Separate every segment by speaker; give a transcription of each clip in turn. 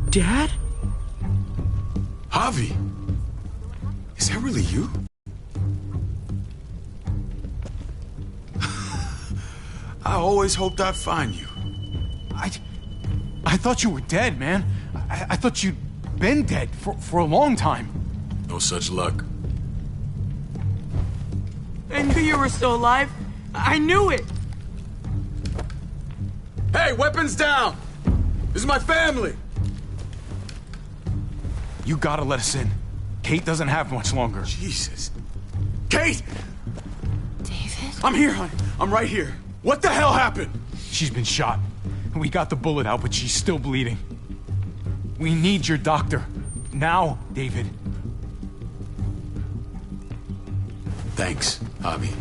Speaker 1: Dad?
Speaker 2: Javi! Is that really you? I always hoped I'd find you.
Speaker 3: I thought you were dead, man. I thought you'd been dead for a long time.
Speaker 2: No such luck.
Speaker 1: I knew you were still alive. I knew it.
Speaker 2: Hey, weapons down! This is my family!
Speaker 3: You gotta let us in. Kate doesn't have much longer.
Speaker 2: Jesus. Kate!
Speaker 4: David?
Speaker 2: I'm here, honey. I'm right here. What the hell happened?
Speaker 3: She's been shot. We got the bullet out, but she's still bleeding. We need your doctor. Now, David.
Speaker 2: Thanks, Javi,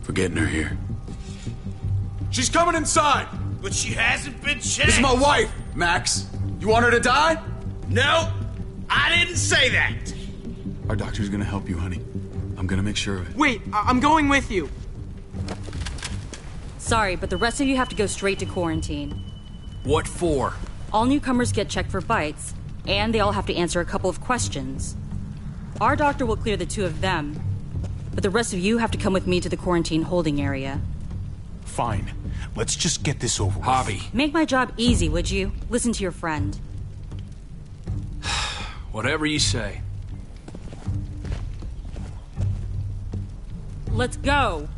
Speaker 2: for getting her here. She's coming inside!
Speaker 5: But she hasn't been checked.
Speaker 2: This is my wife, Max. You want her to die?
Speaker 5: No, I didn't say that.
Speaker 2: Our doctor's gonna help you, honey. I'm gonna make sure of it.
Speaker 1: Wait, I'm going with you.
Speaker 6: Sorry, but the rest of you have to go straight to quarantine.
Speaker 5: What for?
Speaker 6: All newcomers get checked for bites, and they all have to answer a couple of questions. Our doctor will clear the two of them, but the rest of you have to come with me to the quarantine holding area.
Speaker 3: Fine. Let's just get this over with.
Speaker 5: Javi.
Speaker 6: Make my job easy, would you? Listen to your friend.
Speaker 5: Whatever you say.
Speaker 6: Let's go!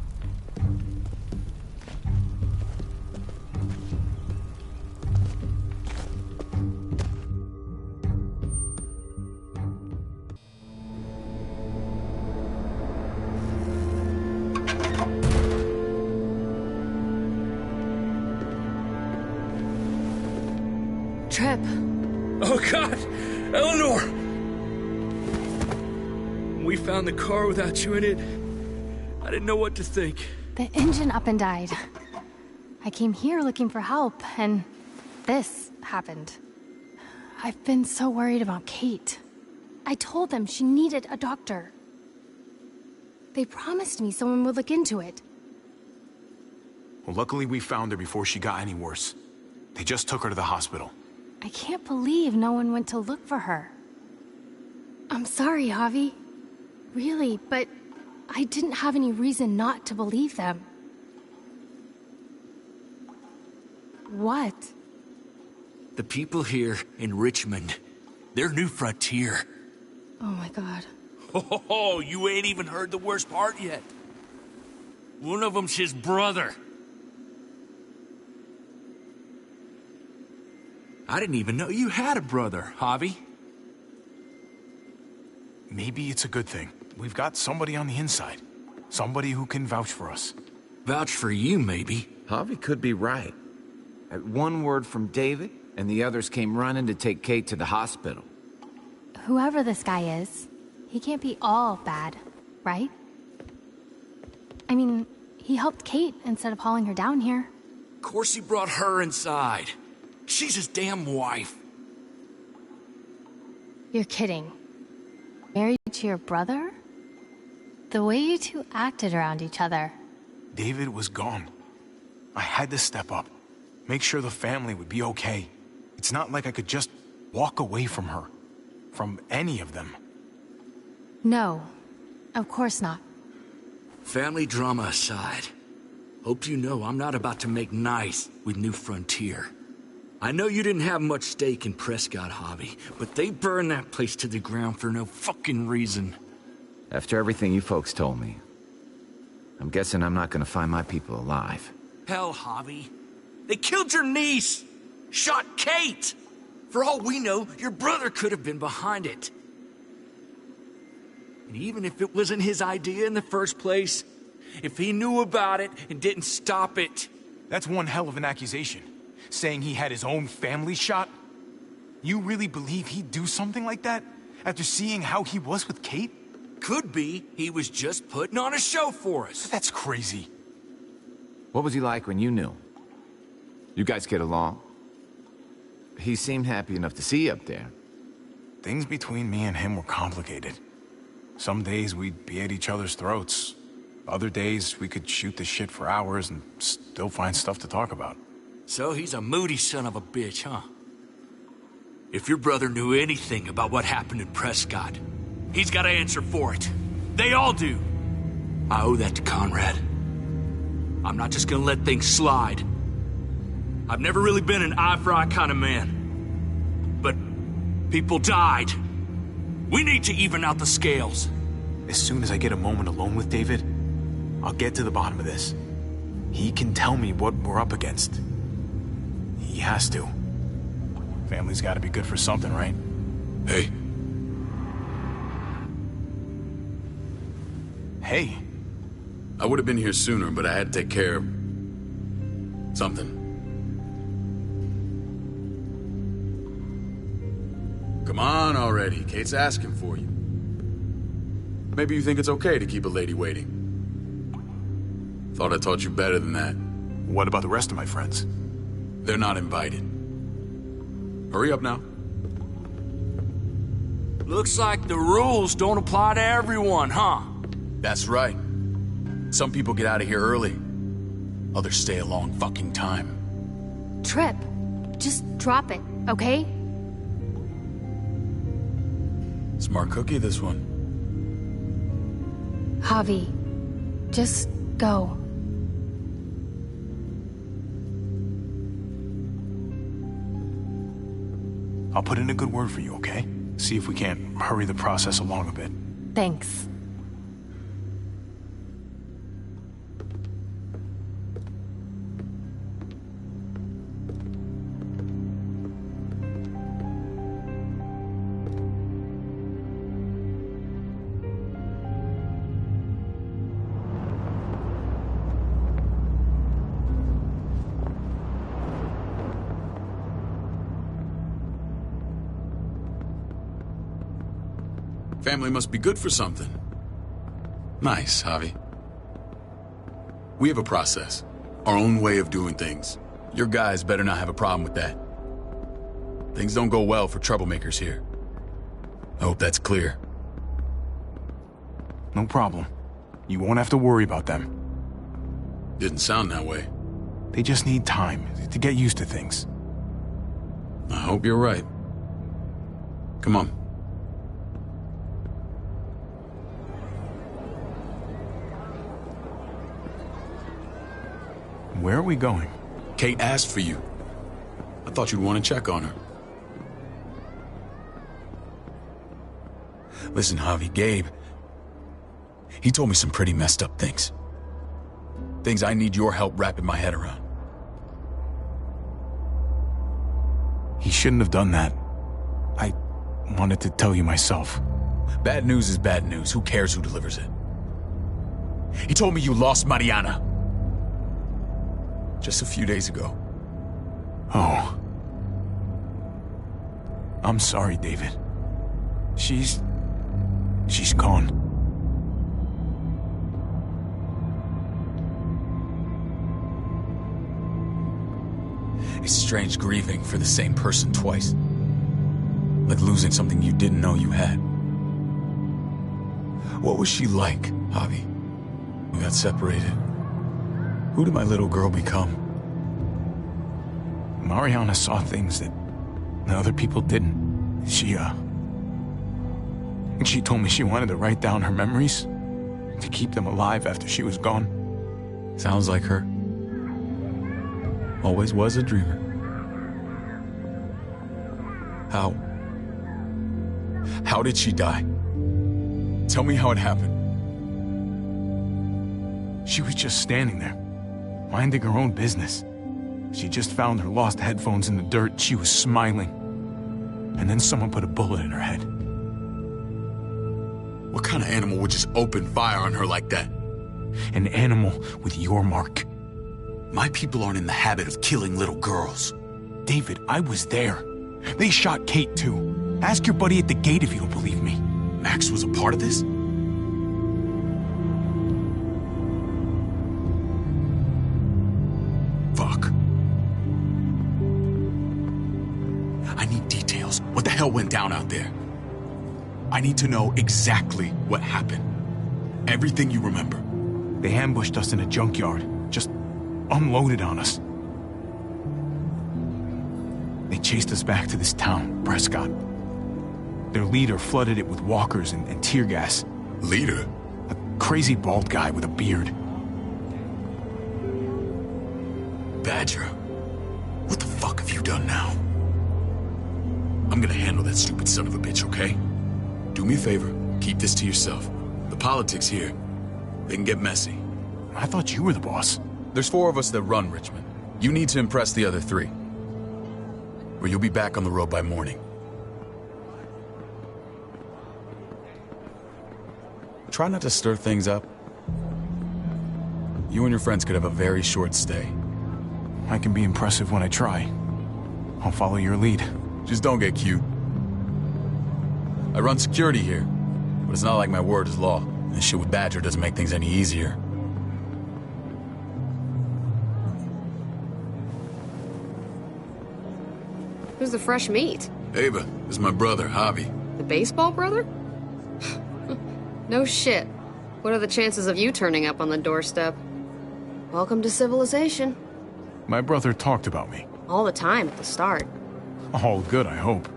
Speaker 4: Trip.
Speaker 5: Oh, God! Eleanor! When we found the car without you in it, I didn't know what to think.
Speaker 4: The engine up and died. I came here looking for help, and this happened. I've been so worried about Kate. I told them she needed a doctor. They promised me someone would look into it.
Speaker 3: Well, luckily we found her before she got any worse. They just took her to the hospital.
Speaker 4: I can't believe no one went to look for her. I'm sorry, Javi. Really, but I didn't have any reason not to believe them. What?
Speaker 5: The people here in Richmond, they're New Frontier.
Speaker 4: Oh my God.
Speaker 5: Oh, you ain't even heard the worst part yet. One of them's his brother. I didn't even know you had a brother, Javi.
Speaker 3: Maybe it's a good thing. We've got somebody on the inside. Somebody who can vouch for us.
Speaker 5: Vouch for you, maybe.
Speaker 7: Javi could be right. At one word from David, and the others came running to take Kate to the hospital.
Speaker 4: Whoever this guy is, he can't be all bad, right? I mean, he helped Kate instead of hauling her down here.
Speaker 5: Of course he brought her inside. She's his damn wife.
Speaker 4: You're kidding. Married to your brother? The way you two acted around each other.
Speaker 3: David was gone. I had to step up. Make sure the family would be okay. It's not like I could just walk away from her. From any of them.
Speaker 4: No, of course not.
Speaker 5: Family drama aside, hope you know I'm not about to make nice with New Frontier. I know you didn't have much stake in Prescott, Javi, but they burned that place to the ground for no fucking reason.
Speaker 7: After everything you folks told me, I'm guessing I'm not gonna find my people alive.
Speaker 5: Hell, Javi. They killed your niece! Shot Kate! For all we know, your brother could have been behind it. And even if it wasn't his idea in the first place, if he knew about it and didn't stop it...
Speaker 3: That's one hell of an accusation. Saying he had his own family shot? You really believe he'd do something like that? After seeing how he was with Kate?
Speaker 5: Could be he was just putting on a show for us.
Speaker 3: That's crazy.
Speaker 7: What was he like when you knew? You guys get along? He seemed happy enough to see you up there.
Speaker 3: Things between me and him were complicated. Some days we'd be at each other's throats. Other days we could shoot the shit for hours and still find stuff to talk about.
Speaker 5: So he's a moody son of a bitch, huh? If your brother knew anything about what happened in Prescott, he's got to answer for it. They all do. I owe that to Conrad. I'm not just gonna let things slide. I've never really been an eye-for-eye kind of man. But people died. We need to even out the scales.
Speaker 3: As soon as I get a moment alone with David, I'll get to the bottom of this. He can tell me what we're up against. He has to. Family's gotta be good for something, right?
Speaker 2: Hey.
Speaker 3: Hey.
Speaker 2: I would have been here sooner, but I had to take care of... something. Come on already. Kate's asking for you. Maybe you think it's okay to keep a lady waiting. Thought I taught you better than that.
Speaker 3: What about the rest of my friends?
Speaker 2: They're not invited. Hurry up now.
Speaker 5: Looks like the rules don't apply to everyone, huh?
Speaker 2: That's right. Some people get out of here early. Others stay a long fucking time.
Speaker 4: Trip, just drop it, okay?
Speaker 2: Smart cookie, this one.
Speaker 4: Javi, just go.
Speaker 3: I'll put in a good word for you, okay? See if we can't hurry the process along a bit.
Speaker 4: Thanks.
Speaker 2: Family must be good for something. Nice, Javi. We have a process. Our own way of doing things. Your guys better not have a problem with that. Things don't go well for troublemakers here. I hope that's clear.
Speaker 3: No problem. You won't have to worry about them.
Speaker 2: Didn't sound that way.
Speaker 3: They just need time to get used to things.
Speaker 2: I hope you're right. Come on.
Speaker 3: Where are we going?
Speaker 2: Kate asked for you. I thought you'd want to check on her. Listen, Javi, Gabe... he told me some pretty messed up things. Things I need your help wrapping my head around.
Speaker 3: He shouldn't have done that. I wanted to tell you myself.
Speaker 2: Bad news is bad news. Who cares who delivers it? He told me you lost Mariana. Just a few days ago.
Speaker 3: Oh. I'm sorry, David. She's gone.
Speaker 2: It's strange grieving for the same person twice. Like losing something you didn't know you had. What was she like, Javi? We got separated. Who did my little girl become?
Speaker 3: Mariana saw things that other people didn't. She told me she wanted to write down her memories to keep them alive after she was gone.
Speaker 2: Sounds like her. Always was a dreamer. How did she die? Tell me how it happened.
Speaker 3: She was just standing there, minding her own business. She just found her lost headphones in the dirt. She was smiling. And then someone put a bullet in her head.
Speaker 2: What kind of animal would just open fire on her like that?
Speaker 3: An animal with your mark.
Speaker 2: My people aren't in the habit of killing little girls.
Speaker 3: David, I was there. They shot Kate too. Ask your buddy at the gate if you don't believe me.
Speaker 2: Max was a part of this? Fuck. I need details. What the hell went down out there? I need to know exactly what happened. Everything you remember.
Speaker 3: They ambushed us in a junkyard. Just unloaded on us. They chased us back to this town, Prescott. Their leader flooded it with walkers and tear gas.
Speaker 2: Leader?
Speaker 3: A crazy bald guy with a beard.
Speaker 2: Badger, what the fuck have you done now? I'm gonna handle that stupid son of a bitch, okay? Do me a favor, keep this to yourself. The politics here, they can get messy.
Speaker 3: I thought you were the boss.
Speaker 2: There's 4 of us that run Richmond. You need to impress the other 3. Or you'll be back on the road by morning. Try not to stir things up. You and your friends could have a very short stay.
Speaker 3: I can be impressive when I try. I'll follow your lead.
Speaker 2: Just don't get cute. I run security here, but it's not like my word is law. This shit with Badger doesn't make things any easier.
Speaker 8: Who's the fresh meat?
Speaker 2: Ava, this is my brother, Javi.
Speaker 8: The baseball brother? No shit. What are the chances of you turning up on the doorstep? Welcome to civilization.
Speaker 3: My brother talked about me.
Speaker 8: All the time at the start.
Speaker 3: All good, I hope.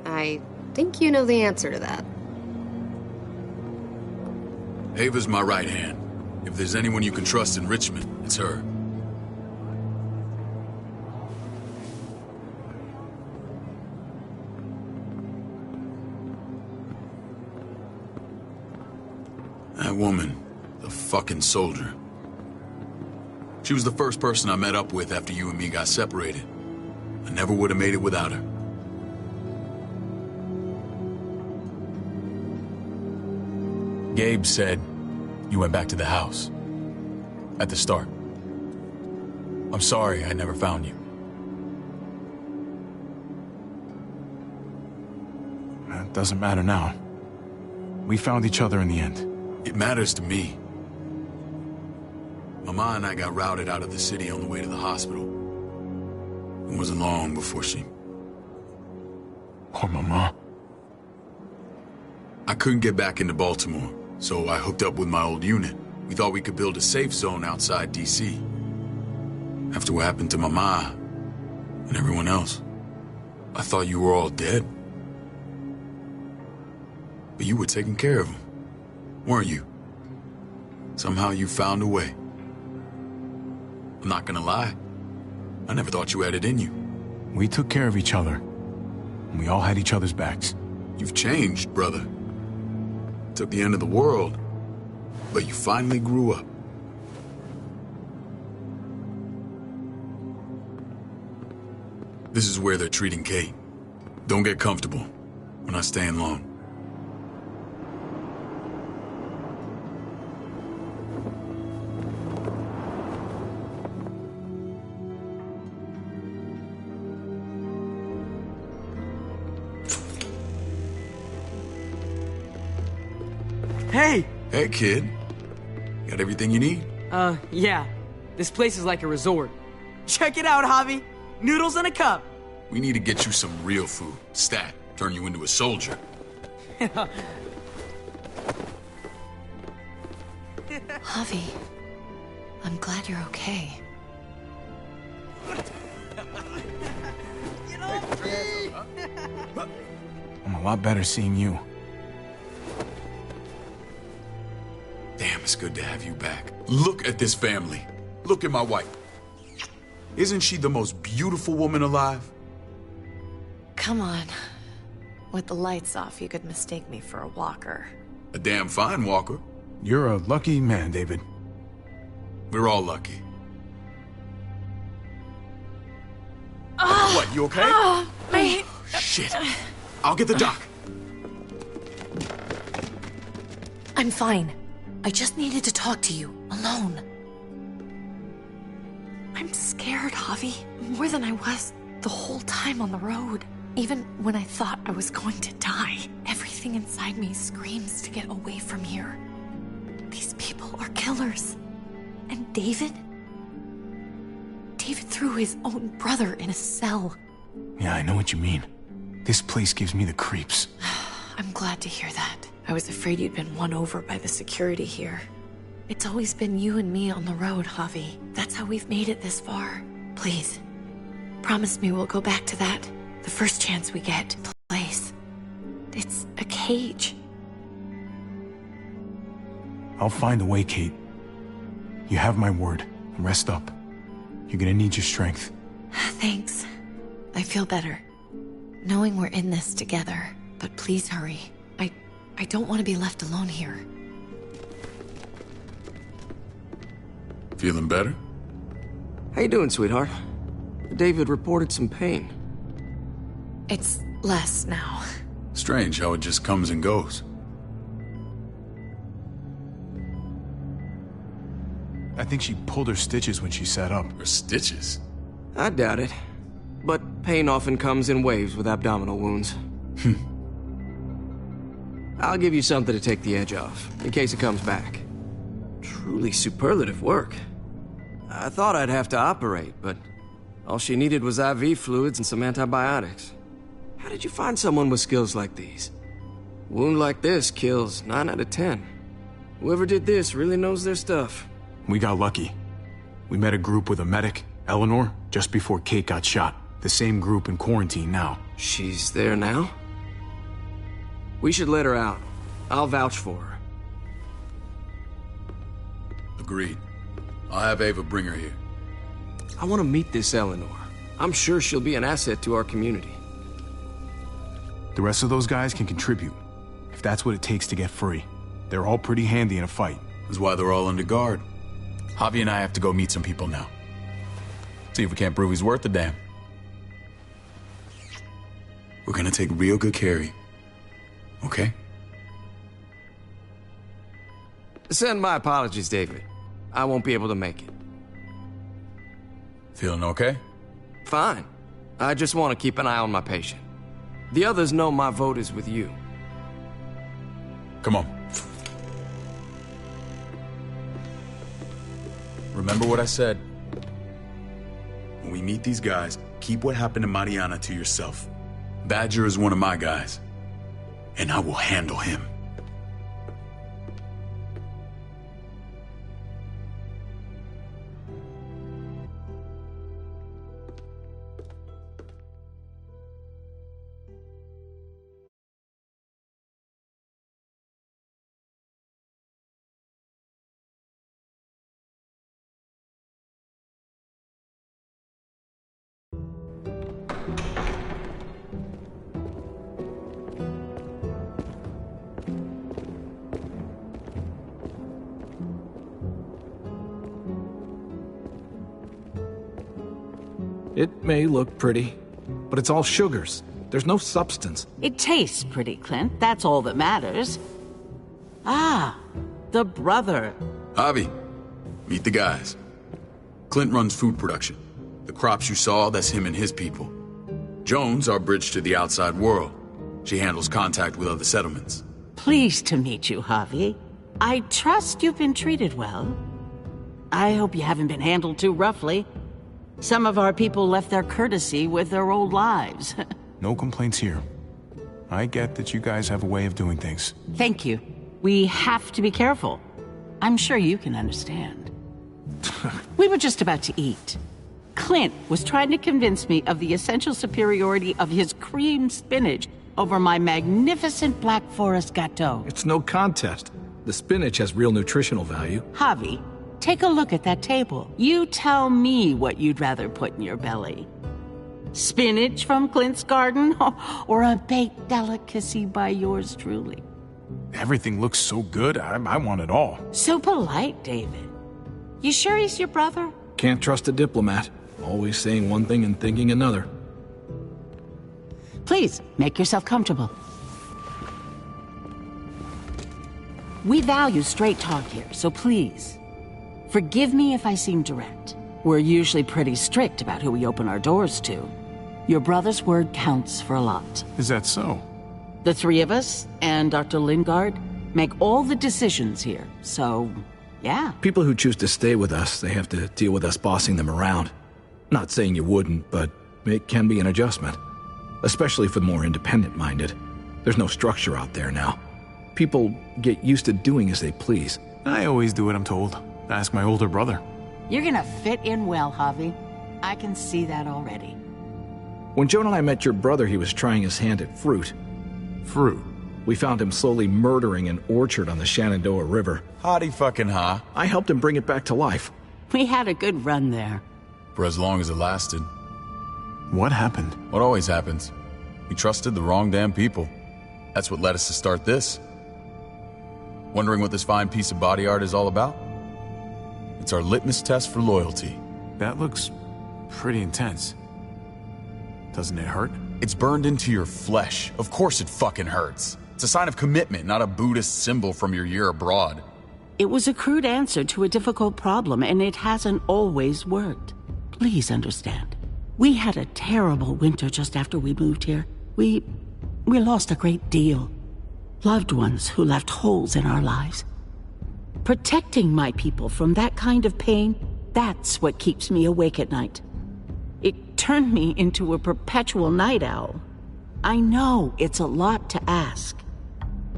Speaker 8: I think you know the answer to that.
Speaker 2: Ava's my right hand. If there's anyone you can trust in Richmond, it's her. That woman, the fucking soldier. She was the first person I met up with after you and me got separated. I never would have made it without her. Gabe said you went back to the house. At the start. I'm sorry I never found you.
Speaker 3: That doesn't matter now. We found each other in the end.
Speaker 2: It matters to me. Mama and I got routed out of the city on the way to the hospital. It wasn't long before she...
Speaker 3: Poor Mama.
Speaker 2: I couldn't get back into Baltimore, so I hooked up with my old unit. We thought we could build a safe zone outside D.C. After what happened to Mama and everyone else, I thought you were all dead. But you were taking care of them, weren't you? Somehow you found a way. I'm not gonna lie. I never thought you had it in you.
Speaker 3: We took care of each other. And we all had each other's backs.
Speaker 2: You've changed, brother. Took the end of the world, but you finally grew up. This is where they're treating Kate. Don't get comfortable. We're not staying long.
Speaker 1: Hey!
Speaker 2: Hey, kid. Got everything you need?
Speaker 1: Yeah. This place is like a resort. Check it out, Javi. Noodles in a cup.
Speaker 2: We need to get you some real food. Stat, turn you into a soldier.
Speaker 9: Javi, I'm glad you're okay.
Speaker 3: I'm a lot better seeing you.
Speaker 2: Damn, it's good to have you back. Look at this family. Look at my wife. Isn't she the most beautiful woman alive?
Speaker 9: Come on. With the lights off, you could mistake me for a walker.
Speaker 2: A damn fine walker.
Speaker 3: You're a lucky man, David.
Speaker 2: We're all lucky. What, you okay? Shit. I'll get the doc.
Speaker 9: I'm fine. I just needed to talk to you, alone. I'm scared, Javi. More than I was the whole time on the road. Even when I thought I was going to die, everything inside me screams to get away from here. These people are killers. And David? David threw his own brother in a cell.
Speaker 3: Yeah, I know what you mean. This place gives me the creeps.
Speaker 9: I'm glad to hear that. I was afraid you'd been won over by the security here. It's always been you and me on the road, Javi. That's how we've made it this far. Please, Promise me we'll go back to that the first chance we get. The place. It's a cage.
Speaker 3: I'll find a way, Kate. You have my word. Rest up. You're gonna need your strength.
Speaker 9: Thanks. I feel better. Knowing we're in this together. But please hurry. I don't want to be left alone here.
Speaker 2: Feeling better?
Speaker 10: How you doing, sweetheart? David reported some pain.
Speaker 9: It's less now.
Speaker 2: Strange how it just comes and goes.
Speaker 3: I think she pulled her stitches when she sat up.
Speaker 2: Her stitches?
Speaker 10: I doubt it. But pain often comes in waves with abdominal wounds. I'll give you something to take the edge off, in case it comes back. Truly superlative work. I thought I'd have to operate, but all she needed was IV fluids and some antibiotics. How did you find someone with skills like these? A wound like this kills 9 out of 10. Whoever did this really knows their stuff.
Speaker 3: We got lucky. We met a group with a medic, Eleanor, just before Kate got shot. The same group in quarantine now.
Speaker 10: She's there now? We should let her out. I'll vouch for her.
Speaker 2: Agreed. I'll have Ava bring her here.
Speaker 10: I want to meet this Eleanor. I'm sure she'll be an asset to our community.
Speaker 3: The rest of those guys can contribute, if that's what it takes to get free. They're all pretty handy in a fight.
Speaker 2: That's why they're all under guard. Javi and I have to go meet some people now. See if we can't prove he's worth the damn. We're gonna take real good care of you. Okay?
Speaker 10: Send my apologies, David. I won't be able to make it.
Speaker 2: Feeling okay?
Speaker 10: Fine. I just want to keep an eye on my patient. The others know my vote is with you.
Speaker 2: Come on. Remember what I said. When we meet these guys, keep what happened to Mariana to yourself. Badger is one of my guys, and I will handle him.
Speaker 11: It may look pretty, but it's all sugars. There's no substance.
Speaker 12: It tastes pretty, Clint. That's all that matters. Ah, the brother.
Speaker 2: Javi, meet the guys. Clint runs food production. The crops you saw, that's him and his people. Jones, our bridge to the outside world. She handles contact with other settlements.
Speaker 12: Pleased to meet you, Javi. I trust you've been treated well. I hope you haven't been handled too roughly. Some of our people left their courtesy with their old lives.
Speaker 3: No complaints here. I get that you guys have a way of doing things.
Speaker 12: Thank you. We have to be careful. I'm sure you can understand. We were just about to eat. Clint was trying to convince me of the essential superiority of his cream spinach over my magnificent Black Forest gâteau.
Speaker 11: It's no contest. The spinach has real nutritional value.
Speaker 12: Javi, take a look at that table. You tell me what you'd rather put in your belly. Spinach from Clint's garden, or a baked delicacy by yours truly?
Speaker 3: Everything looks so good, I want it all.
Speaker 12: So polite, David. You sure he's your brother?
Speaker 11: Can't trust a diplomat. Always saying one thing and thinking another.
Speaker 12: Please, make yourself comfortable. We value straight talk here, so please, forgive me if I seem direct. We're usually pretty strict about who we open our doors to. Your brother's word counts for a lot.
Speaker 3: Is that so?
Speaker 12: The three of us and Dr. Lingard make all the decisions here, so, yeah.
Speaker 11: People who choose to stay with us, they have to deal with us bossing them around. Not saying you wouldn't, but it can be an adjustment. Especially for the more independent-minded. There's no structure out there now. People get used to doing as they please.
Speaker 3: I always do what I'm told. Ask my older brother.
Speaker 12: You're gonna fit in well, Javi. I can see that already.
Speaker 11: When Joan and I met your brother, he was trying his hand at fruit.
Speaker 3: Fruit?
Speaker 11: We found him slowly murdering an orchard on the Shenandoah River.
Speaker 2: Hotty fucking ha.
Speaker 11: I helped him bring it back to life.
Speaker 12: We had a good run there.
Speaker 2: For as long as it lasted.
Speaker 3: What happened?
Speaker 2: What always happens. We trusted the wrong damn people. That's what led us to start this. Wondering what this fine piece of body art is all about? It's our litmus test for loyalty.
Speaker 3: That looks pretty intense. Doesn't it hurt?
Speaker 2: It's burned into your flesh. Of course it fucking hurts. It's a sign of commitment, not a Buddhist symbol from your year abroad.
Speaker 12: It was a crude answer to a difficult problem, and it hasn't always worked. Please understand. We had a terrible winter just after we moved here. We lost a great deal. Loved ones who left holes in our lives. Protecting my people from that kind of pain, that's what keeps me awake at night. It turned me into a perpetual night owl. I know it's a lot to ask.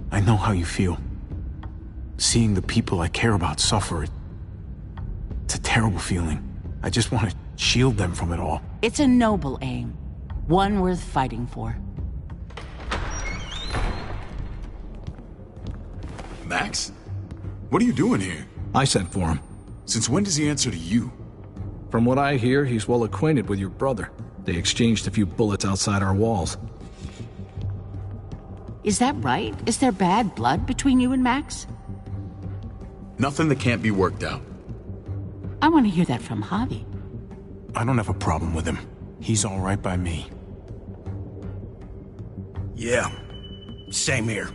Speaker 3: I know how you feel. Seeing the people I care about suffer, it's a terrible feeling. I just want to shield them from it all.
Speaker 12: It's a noble aim. One worth fighting for.
Speaker 2: Max? What are you doing here?
Speaker 11: I sent for him.
Speaker 2: Since when does he answer to you?
Speaker 11: From what I hear, he's well acquainted with your brother. They exchanged a few bullets outside our walls.
Speaker 12: Is that right? Is there bad blood between you and Max?
Speaker 2: Nothing that can't be worked out.
Speaker 12: I want to hear that from Javi.
Speaker 3: I don't have a problem with him. He's all right by me.
Speaker 13: Yeah, same here.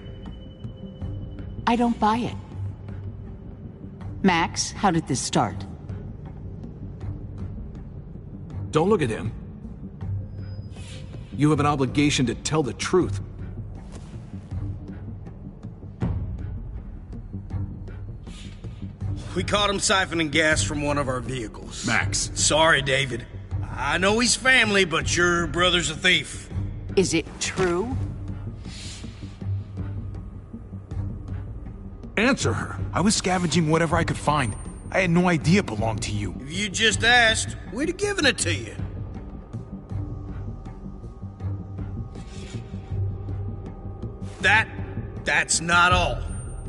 Speaker 12: I don't buy it. Max, how did this start?
Speaker 11: Don't look at him. You have an obligation to tell the truth.
Speaker 13: We caught him siphoning gas from one of our vehicles.
Speaker 2: Max.
Speaker 13: Sorry, David. I know he's family, but your brother's a thief.
Speaker 12: Is it true?
Speaker 3: Answer her. I was scavenging whatever I could find. I had no idea it belonged to you.
Speaker 13: If you just asked, we'd have given it to you. That's not all.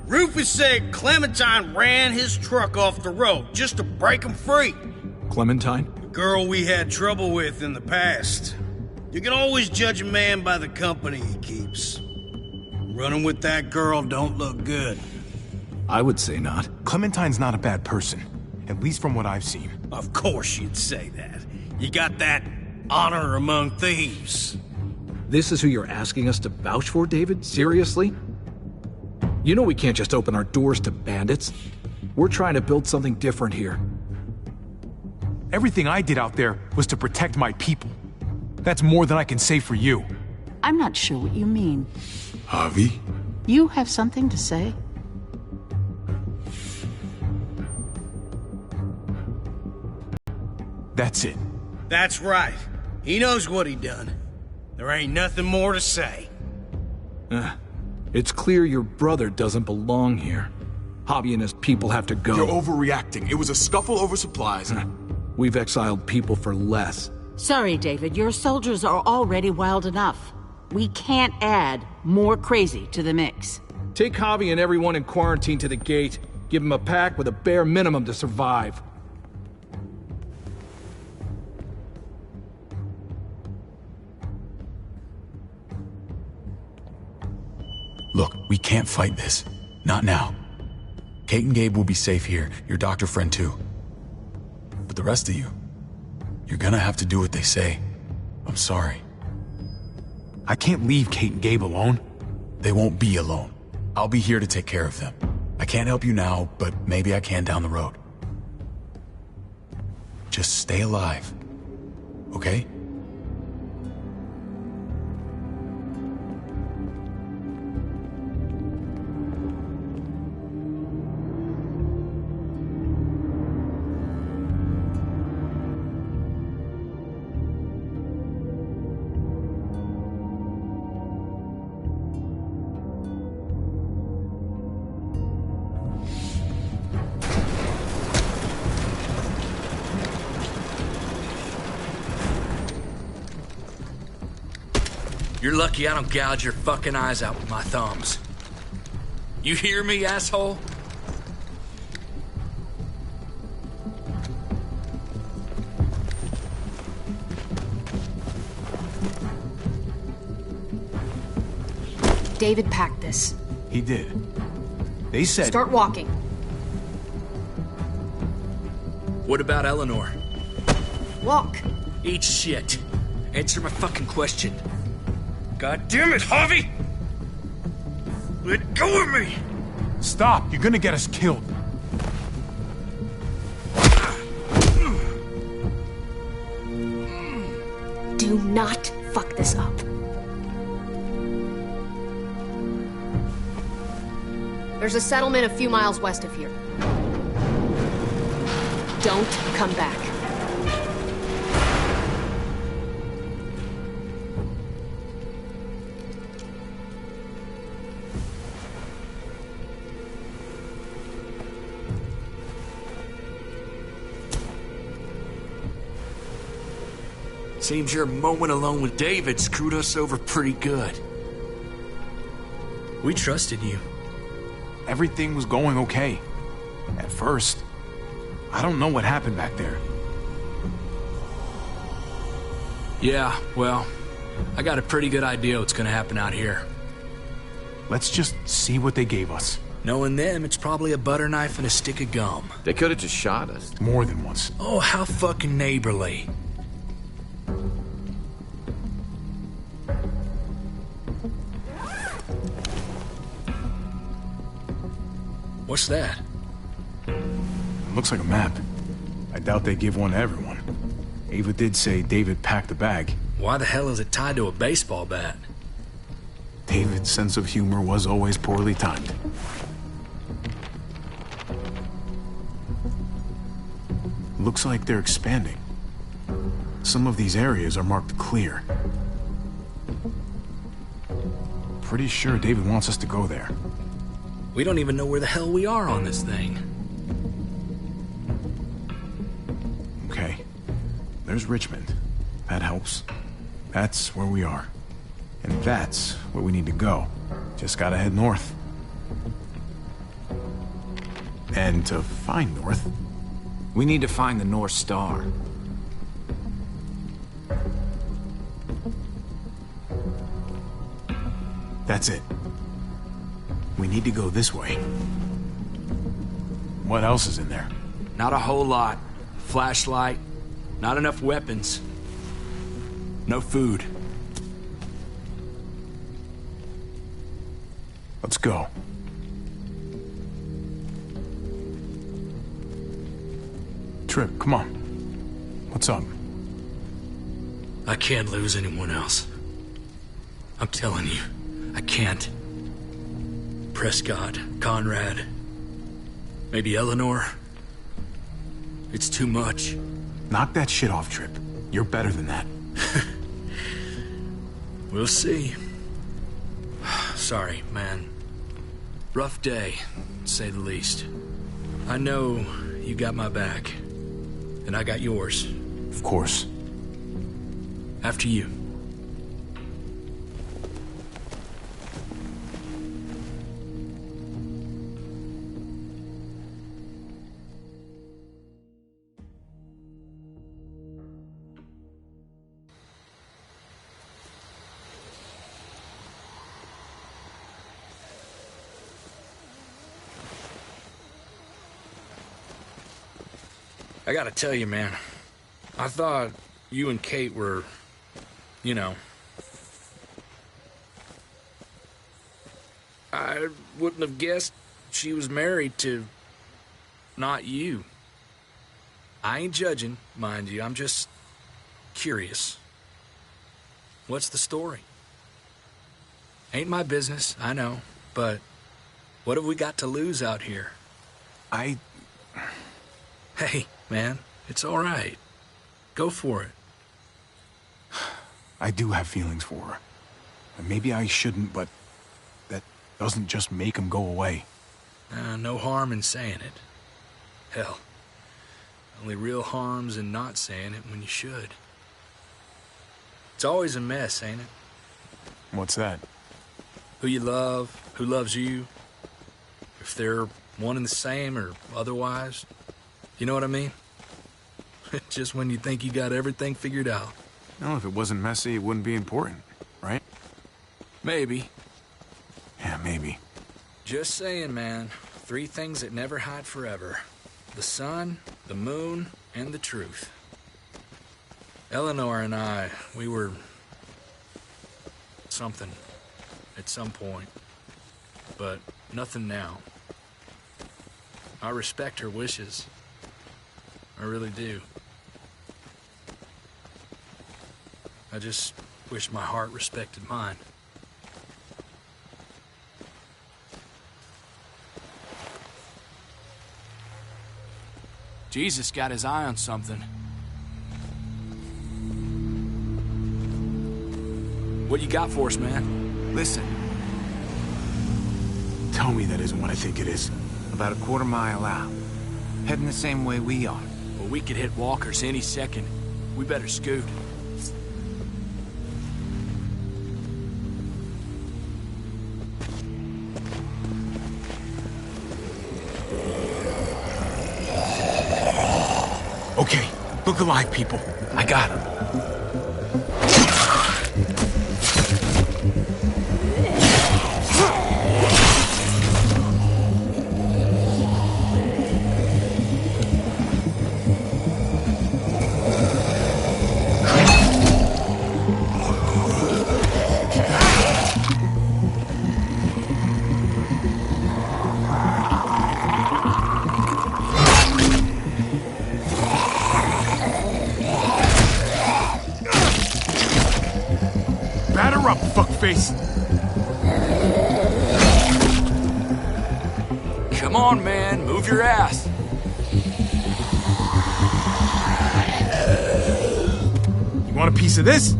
Speaker 13: Rufus said Clementine ran his truck off the road just to break him free.
Speaker 11: Clementine?
Speaker 13: The girl we had trouble with in the past. You can always judge a man by the company he keeps. Running with that girl don't look good.
Speaker 11: I would say not.
Speaker 3: Clementine's not a bad person, at least from what I've seen.
Speaker 13: Of course you'd say that. You got that honor among thieves.
Speaker 11: This is who you're asking us to vouch for, David? Seriously? You know we can't just open our doors to bandits. We're trying to build something different here.
Speaker 3: Everything I did out there was to protect my people. That's more than I can say for you.
Speaker 12: I'm not sure what you mean.
Speaker 2: Javi?
Speaker 12: You have something to say?
Speaker 3: That's it.
Speaker 13: That's right. He knows what he done. There ain't nothing more to say.
Speaker 11: It's clear your brother doesn't belong here. Javi and his people have to go.
Speaker 2: You're overreacting. It was a scuffle over supplies.
Speaker 11: We've exiled people for less.
Speaker 12: Sorry, David. Your soldiers are already wild enough. We can't add more crazy to the mix.
Speaker 11: Take Javi and everyone in quarantine to the gate. Give them a pack with a bare minimum to survive.
Speaker 2: Look, we can't fight this. Not now. Kate and Gabe will be safe here, your doctor friend too. But the rest of you, you're gonna have to do what they say. I'm sorry.
Speaker 3: I can't leave Kate and Gabe alone.
Speaker 2: They won't be alone. I'll be here to take care of them. I can't help you now, but maybe I can down the road. Just stay alive, okay?
Speaker 5: You're lucky I don't gouge your fucking eyes out with my thumbs. You hear me, asshole?
Speaker 14: David packed this.
Speaker 3: He did. They said...
Speaker 14: Start walking.
Speaker 5: What about Eleanor?
Speaker 14: Walk.
Speaker 5: Eat shit. Answer my fucking question. God damn it, Harvey! Let go of me!
Speaker 3: Stop! You're gonna get us killed.
Speaker 14: Do not fuck this up. There's a settlement a few miles west of here. Don't come back.
Speaker 5: Seems your moment alone with David screwed us over pretty good. We trusted you.
Speaker 3: Everything was going okay. At first. I don't know what happened back there.
Speaker 5: Yeah, well, I got a pretty good idea what's gonna happen out here.
Speaker 3: Let's just see what they gave us.
Speaker 5: Knowing them, it's probably a butter knife and a stick of gum.
Speaker 7: They could have just shot us.
Speaker 3: More than once.
Speaker 5: Oh, how fucking neighborly. What's that?
Speaker 3: Looks like a map. I doubt they give one to everyone. Ava did say David packed the bag.
Speaker 5: Why the hell is it tied to a baseball bat?
Speaker 3: David's sense of humor was always poorly timed. Looks like they're expanding. Some of these areas are marked clear. Pretty sure David wants us to go there.
Speaker 5: We don't even know where the hell we are on this thing.
Speaker 3: Okay. There's Richmond. That helps. That's where we are. And that's where we need to go. Just gotta head north. And to find north...
Speaker 7: We need to find the North Star.
Speaker 3: That's it. We need to go this way. What else is in there?
Speaker 5: Not a whole lot. Flashlight. Not enough weapons. No food.
Speaker 3: Let's go. Trip, come on. What's up?
Speaker 5: I can't lose anyone else. I'm telling you, I can't. Prescott, Conrad, maybe Eleanor. It's too much.
Speaker 3: Knock that shit off, Trip. You're better than that.
Speaker 5: We'll see. Sorry, man. Rough day, to say the least. I know you got my back, and I got yours.
Speaker 3: Of course.
Speaker 5: After you. I gotta tell you, man, I thought you and Kate were, you know... I wouldn't have guessed she was married to... not you. I ain't judging, mind you, I'm just curious. What's the story? Ain't my business, I know, but what have we got to lose out here? Hey, man, it's all right. Go for it.
Speaker 3: I do have feelings for her. And maybe I shouldn't, but that doesn't just make them go away.
Speaker 5: No harm in saying it. Hell, only real harm's in not saying it when you should. It's always a mess, ain't it?
Speaker 3: What's that?
Speaker 5: Who you love, who loves you, if they're one and the same or otherwise. You know what I mean? Just when you think you got everything figured out.
Speaker 3: No, if it wasn't messy, it wouldn't be important, right?
Speaker 5: Maybe.
Speaker 3: Yeah, maybe.
Speaker 5: Just saying, man. 3 things that never hide forever. The sun, the moon, and the truth. Eleanor and I, we were... something. At some point. But nothing now. I respect her wishes. I really do. I just wish my heart respected mine. Jesus got his eye on something. What you got for us, man?
Speaker 3: Listen. Tell me that isn't what I think it is.
Speaker 7: About a quarter mile out. Heading the same way we are.
Speaker 5: Well, we could hit walkers any second. We better scoot.
Speaker 3: Okay, look alive, people. I got him. Batter up, fuckface!
Speaker 5: Come on, man. Move your ass.
Speaker 3: You want a piece of this?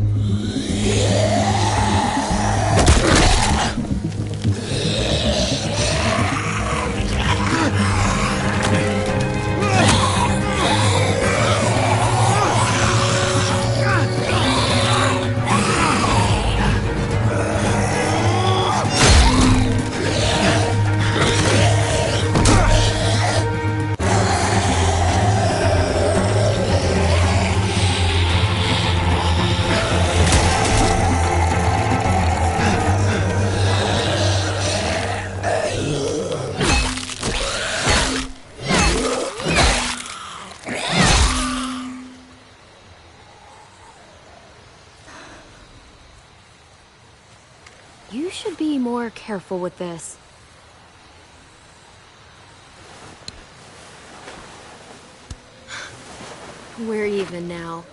Speaker 14: You should be more careful with this. We're even now.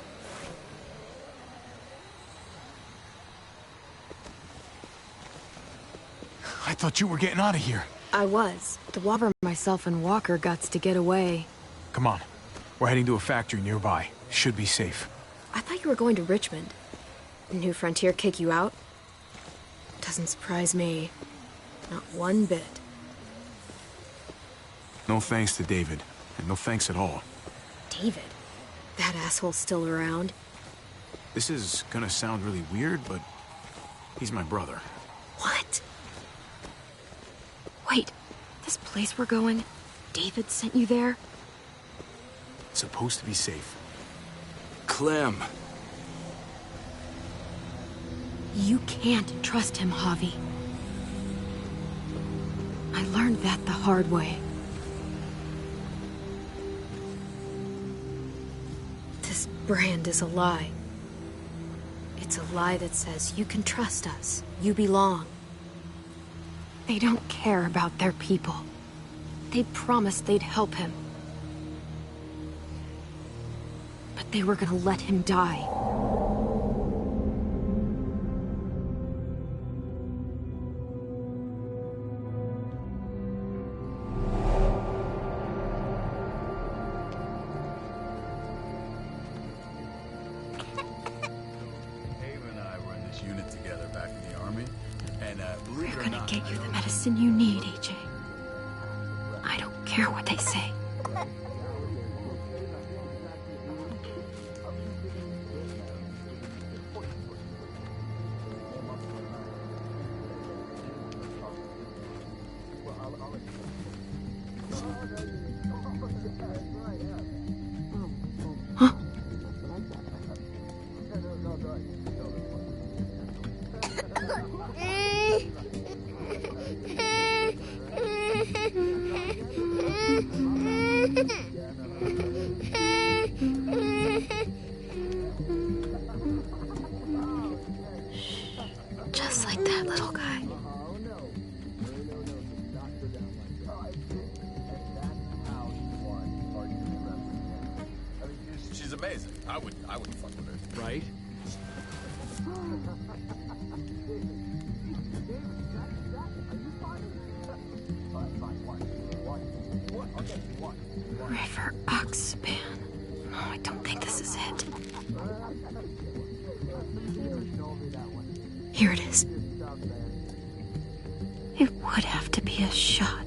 Speaker 3: I thought you were getting out of here.
Speaker 14: I was. The Whopper, myself, and Walker got to get away.
Speaker 3: Come on. We're heading to a factory nearby. Should be safe.
Speaker 14: I thought you were going to Richmond. New Frontier kick you out? Doesn't surprise me. Not one bit.
Speaker 3: No thanks to David. And no thanks at all.
Speaker 14: David? That asshole's still around?
Speaker 3: This is gonna sound really weird, but he's my brother.
Speaker 14: What? Wait, this place we're going, David sent you there?
Speaker 3: It's supposed to be safe.
Speaker 5: Clem.
Speaker 14: You can't trust him, Javi. I learned that the hard way. This brand is a lie. It's a lie that says you can trust us, you belong. They don't care about their people. They promised they'd help him. But they were gonna let him die. Get you the medicine you need, AJ. I don't care what they say. Just like that little guy.
Speaker 2: She's amazing. I wouldn't fuck with her.
Speaker 10: Right?
Speaker 14: River Oxpan. No, I don't think this is it. Here it is. It would have to be a shot.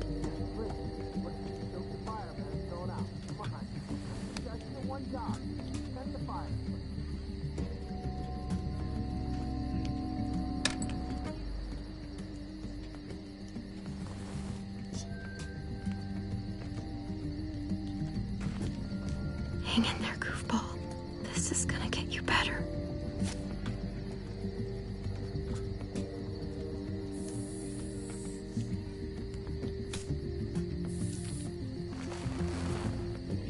Speaker 14: Hang in there, goofball. This is gonna get you better.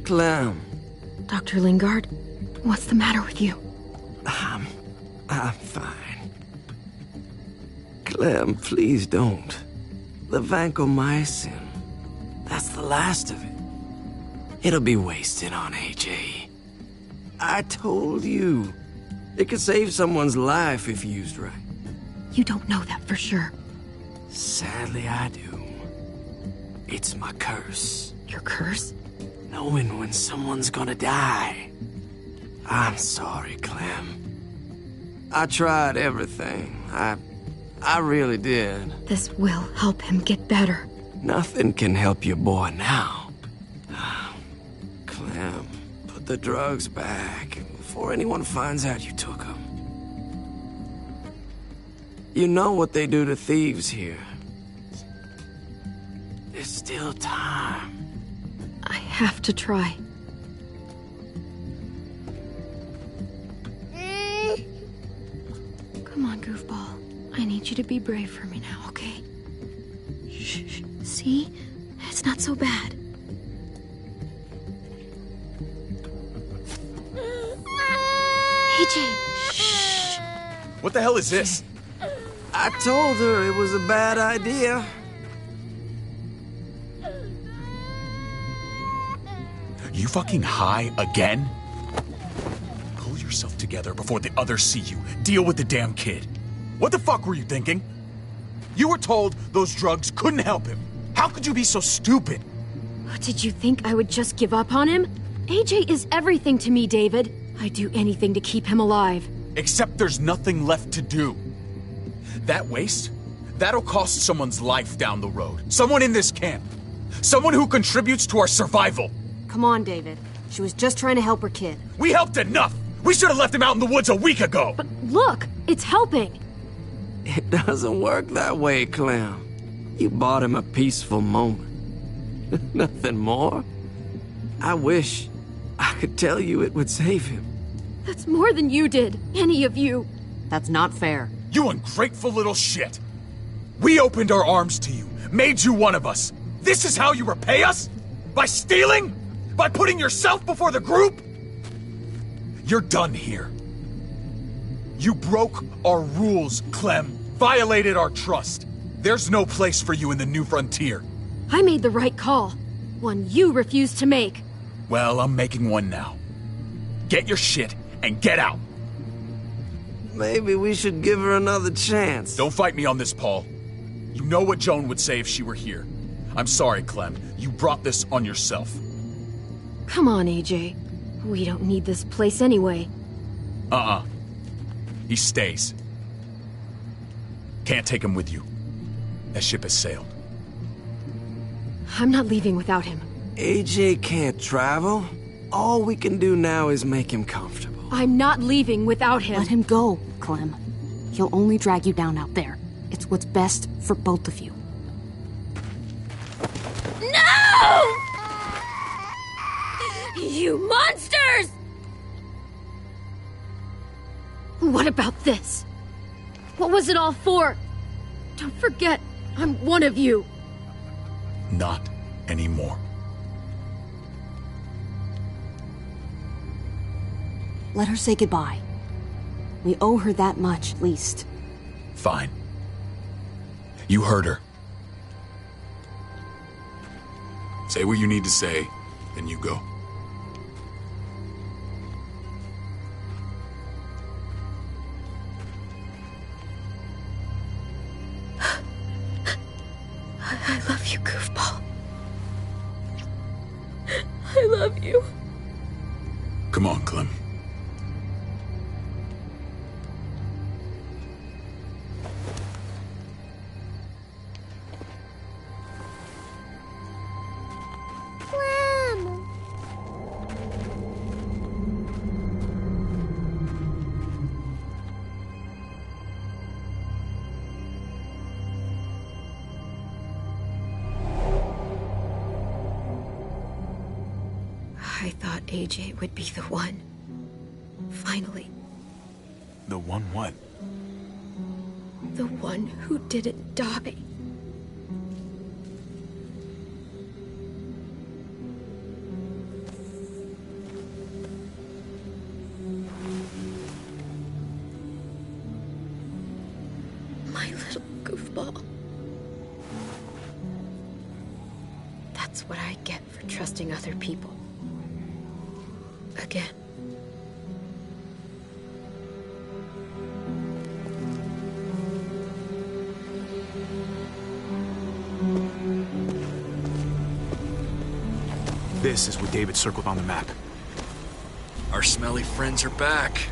Speaker 10: Clem.
Speaker 14: Dr. Lingard, what's the matter with you?
Speaker 10: I'm fine. Clem, please don't. The vancomycin. That's the last of it. It'll be wasted on AJ. I told you. It could save someone's life if used right.
Speaker 14: You don't know that for sure.
Speaker 10: Sadly, I do. It's my curse.
Speaker 14: Your curse?
Speaker 10: Knowing when someone's gonna die. I'm sorry, Clem. I tried everything. I really did.
Speaker 14: This will help him get better.
Speaker 10: Nothing can help your boy now. Clem, put the drugs back before anyone finds out you took them. You know what they do to thieves here. There's still time.
Speaker 14: I have to try. Come on, goofball. I need you to be brave for me now, okay? Shh. See? It's not so bad. AJ! Shh!
Speaker 2: What the hell is this?
Speaker 10: I told her it was a bad idea.
Speaker 2: You fucking high again? Pull yourself together before the others see you. Deal with the damn kid. What the fuck were you thinking? You were told those drugs couldn't help him. How could you be so stupid?
Speaker 14: Did you think I would just give up on him? AJ is everything to me, David. I'd do anything to keep him alive.
Speaker 2: Except there's nothing left to do. That waste? That'll cost someone's life down the road. Someone in this camp. Someone who contributes to our survival.
Speaker 8: Come on, David. She was just trying to help her kid.
Speaker 2: We helped enough! We should have left him out in the woods a week ago!
Speaker 14: But look, it's helping.
Speaker 10: It doesn't work that way, Clem. You bought him a peaceful moment. Nothing more. I wish I could tell you it would save him.
Speaker 14: That's more than you did, any of you.
Speaker 8: That's not fair.
Speaker 2: You ungrateful little shit! We opened our arms to you, made you one of us. This is how you repay us? By stealing? By putting yourself before the group? You're done here. You broke our rules, Clem. Violated our trust. There's no place for you in the New Frontier.
Speaker 14: I made the right call. One you refused to make.
Speaker 2: Well, I'm making one now. Get your shit and get out.
Speaker 10: Maybe we should give her another chance.
Speaker 2: Don't fight me on this, Paul. You know what Joan would say if she were here. I'm sorry, Clem. You brought this on yourself.
Speaker 14: Come on, AJ. We don't need this place anyway.
Speaker 2: He stays. Can't take him with you. That ship has sailed.
Speaker 14: I'm not leaving without him.
Speaker 10: AJ can't travel. All we can do now is make him comfortable.
Speaker 14: I'm not leaving without him.
Speaker 8: Let him go, Clem. He'll only drag you down out there. It's what's best for both of you.
Speaker 14: No! You monsters! What about this? What was it all for? Don't forget, I'm one of you.
Speaker 2: Not anymore.
Speaker 15: Let her say goodbye. We owe her that much, at least.
Speaker 2: Fine. You heard her. Say what you need to say, then you go.
Speaker 14: I love you, goofball. I love you.
Speaker 2: Come on, Clem.
Speaker 14: I thought AJ would be the one. Finally.
Speaker 3: The one what?
Speaker 14: The one who didn't die. My little goofball. That's what I get for trusting other people. Again.
Speaker 3: This is what David circled on the map.
Speaker 5: Our smelly friends are back.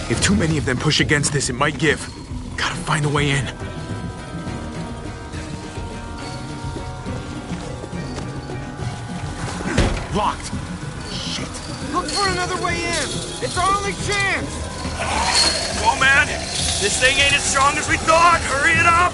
Speaker 3: If too many of them push against this, it might give. Gotta find a way in. Locked. Shit.
Speaker 10: Look for another way in! It's our only chance!
Speaker 5: Come on, man! This thing ain't as strong as we thought! Hurry it up!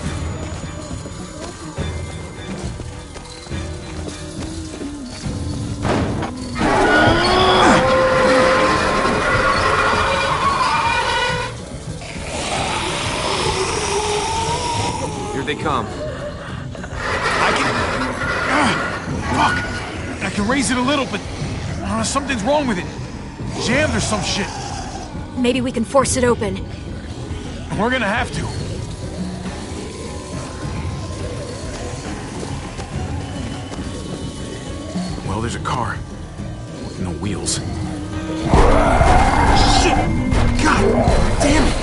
Speaker 7: Here they come.
Speaker 3: Fuck! I can raise it a little, but something's wrong with it. Jammed or some shit.
Speaker 14: Maybe we can force it open.
Speaker 3: We're gonna have to. Well, there's a car. With no wheels. Shit! God damn it!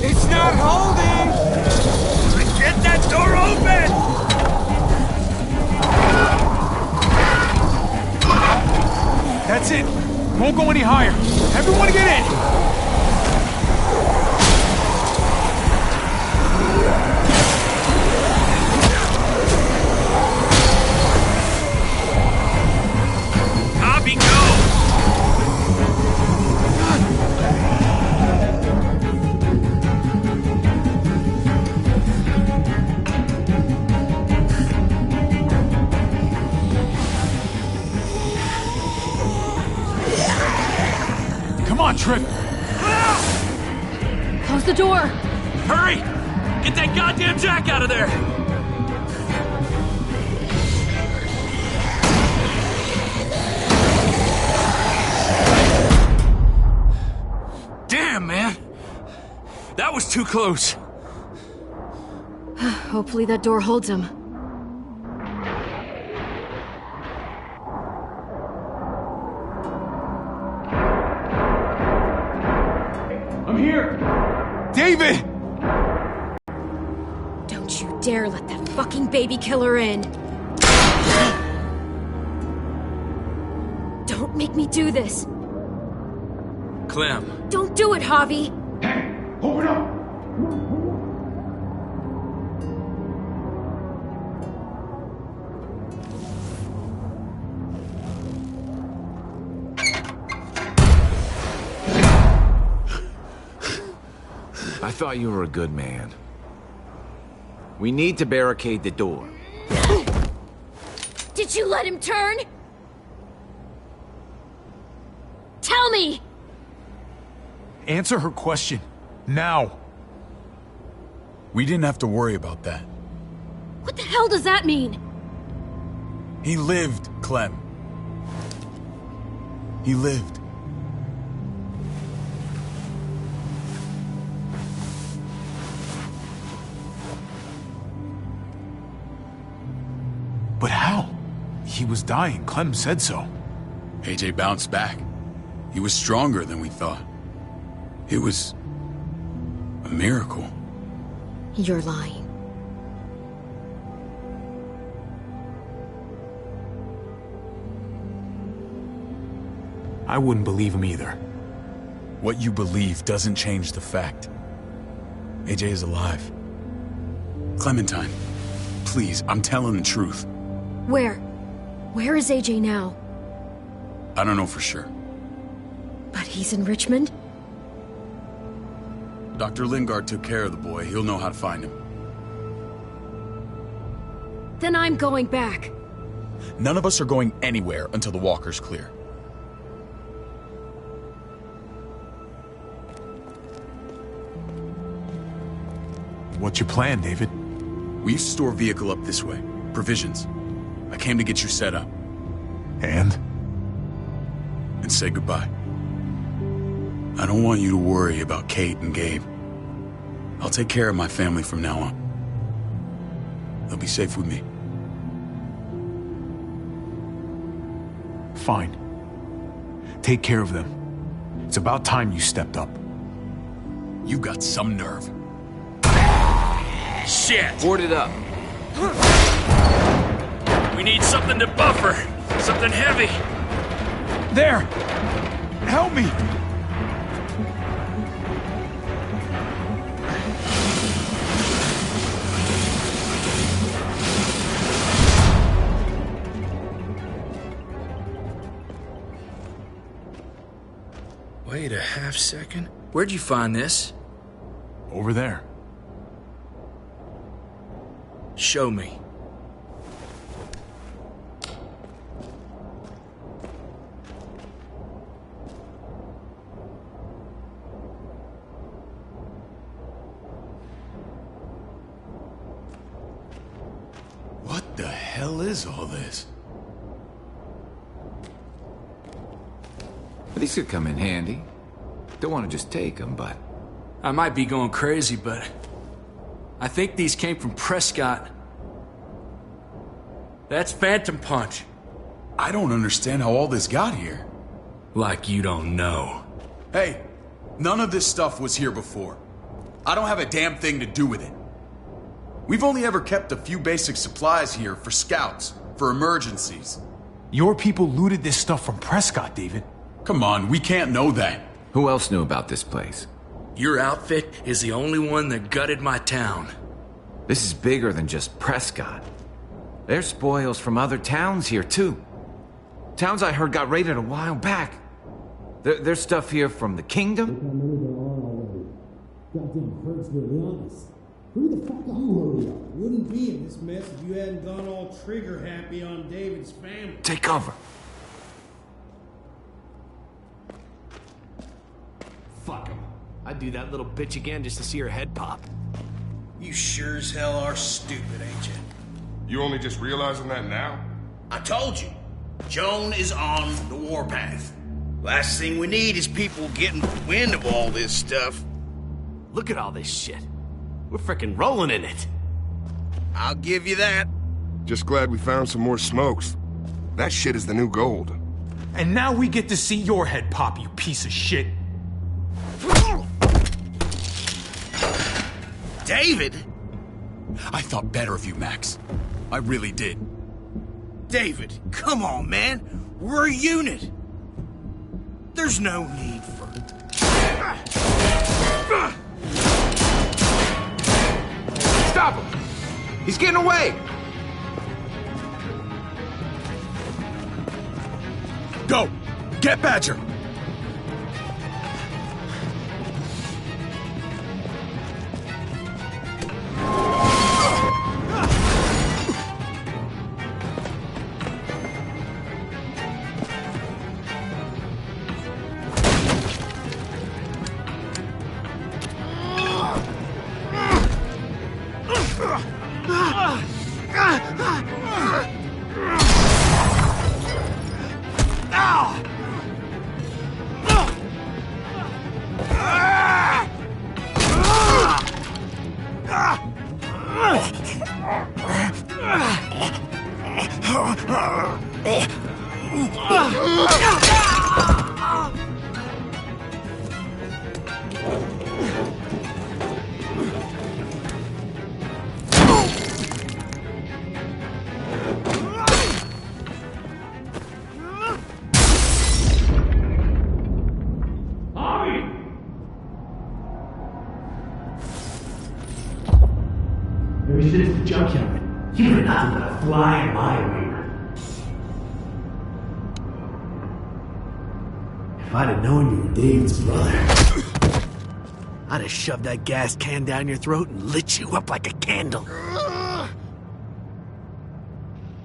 Speaker 10: It's not holding!
Speaker 5: Get that door open!
Speaker 3: That's it. Won't go any higher. Everyone get in!
Speaker 5: Copy, go!
Speaker 3: Come on, Tripp!
Speaker 14: Close the door!
Speaker 5: Hurry! Get that goddamn jack out of there! That was too close.
Speaker 14: Hopefully that door holds him.
Speaker 3: I'm here! David!
Speaker 14: Don't you dare let that fucking baby killer in! Don't make me do this!
Speaker 5: Clem.
Speaker 14: Don't do it, Javi!
Speaker 3: Hey! Open up!
Speaker 7: I thought you were a good man. We need to barricade the door.
Speaker 14: Did you let him turn? Tell me!
Speaker 3: Answer her question. Now.
Speaker 2: We didn't have to worry about that.
Speaker 14: What the hell does that mean?
Speaker 2: He lived, Clem. He lived.
Speaker 3: But how? He was dying. Clem said so.
Speaker 2: AJ bounced back. He was stronger than we thought. It was a miracle.
Speaker 14: You're lying.
Speaker 3: I wouldn't believe him either.
Speaker 2: What you believe doesn't change the fact. AJ is alive. Clementine, please, I'm telling the truth.
Speaker 14: Where? Where is AJ now?
Speaker 2: I don't know for sure.
Speaker 14: But he's in Richmond?
Speaker 2: Dr. Lingard took care of the boy. He'll know how to find him.
Speaker 14: Then I'm going back.
Speaker 2: None of us are going anywhere until the walker's clear.
Speaker 3: What's your plan, David?
Speaker 2: We used to store vehicle up this way. Provisions. I came to get you set up.
Speaker 3: And
Speaker 2: say goodbye. I don't want you to worry about Kate and Gabe. I'll take care of my family from now on. They'll be safe with me.
Speaker 3: Fine. Take care of them. It's about time you stepped up.
Speaker 2: You got some nerve.
Speaker 5: Shit!
Speaker 7: Board it up.
Speaker 5: We need something to buffer. Something heavy.
Speaker 3: There! Help me!
Speaker 5: Wait a half second. Where'd you find this?
Speaker 3: Over there.
Speaker 5: Show me.
Speaker 2: What the hell is all this?
Speaker 7: These could come in handy. Don't want to just take them, but...
Speaker 5: I might be going crazy, but... I think these came from Prescott. That's Phantom Punch.
Speaker 2: I don't understand how all this got here.
Speaker 5: Like you don't know.
Speaker 2: Hey, none of this stuff was here before. I don't have a damn thing to do with it. We've only ever kept a few basic supplies here for scouts, for emergencies.
Speaker 3: Your people looted this stuff from Prescott, David.
Speaker 2: Come on, we can't know that.
Speaker 7: Who else knew about this place?
Speaker 5: Your outfit is the only one that gutted my town.
Speaker 7: This is bigger than just Prescott. There's spoils from other towns here, too. Towns I heard got raided a while back. There's stuff here from the Kingdom.
Speaker 16: Goddamn hurts really honest. Who the fuck are you? Wouldn't be in this mess if you hadn't gone all trigger happy on David's family.
Speaker 7: Take cover.
Speaker 10: Fuck him. I'd do that little bitch again just to see her head pop.
Speaker 13: You sure as hell are stupid, ain't you?
Speaker 17: You only just realizing that now?
Speaker 13: I told you. Joan is on the warpath. Last thing we need is people getting wind of all this stuff.
Speaker 18: Look at all this shit. We're frickin' rolling in it.
Speaker 13: I'll give you that.
Speaker 17: Just glad we found some more smokes. That shit is the new gold.
Speaker 3: And now we get to see your head pop, you piece of shit.
Speaker 13: David?
Speaker 2: I thought better of you, Max. I really did.
Speaker 13: David, come on, man. We're a unit. There's no need for...
Speaker 7: Stop him! He's getting away!
Speaker 2: Go! Get Badger!
Speaker 18: Ever since the junkyard, you were nothing but a fly in my arena. If I'd have known you were David's brother, I'd have shoved that gas can down your throat and lit you up like a candle.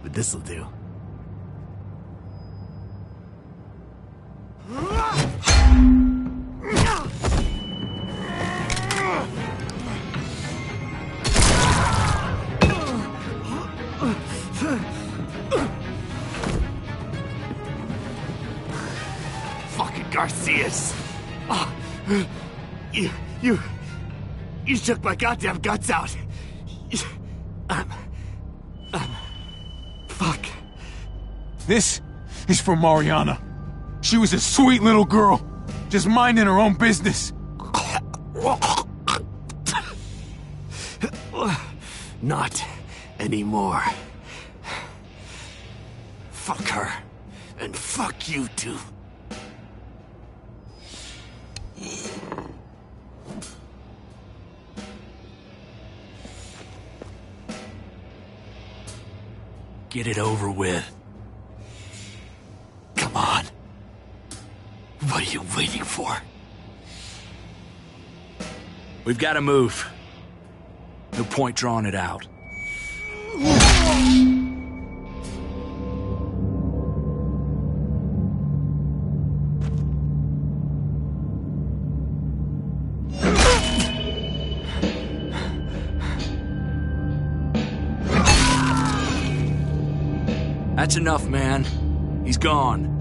Speaker 18: But this'll do. Fucking Garcias! Oh, you took my goddamn guts out. Fuck.
Speaker 3: This is for Mariana. She was a sweet little girl, just minding her own business.
Speaker 18: Not anymore. Fuck her, and fuck you too. Get it over with. Come on. What are you waiting for?
Speaker 5: We've got to move. No point drawing it out. That's enough, man. He's gone.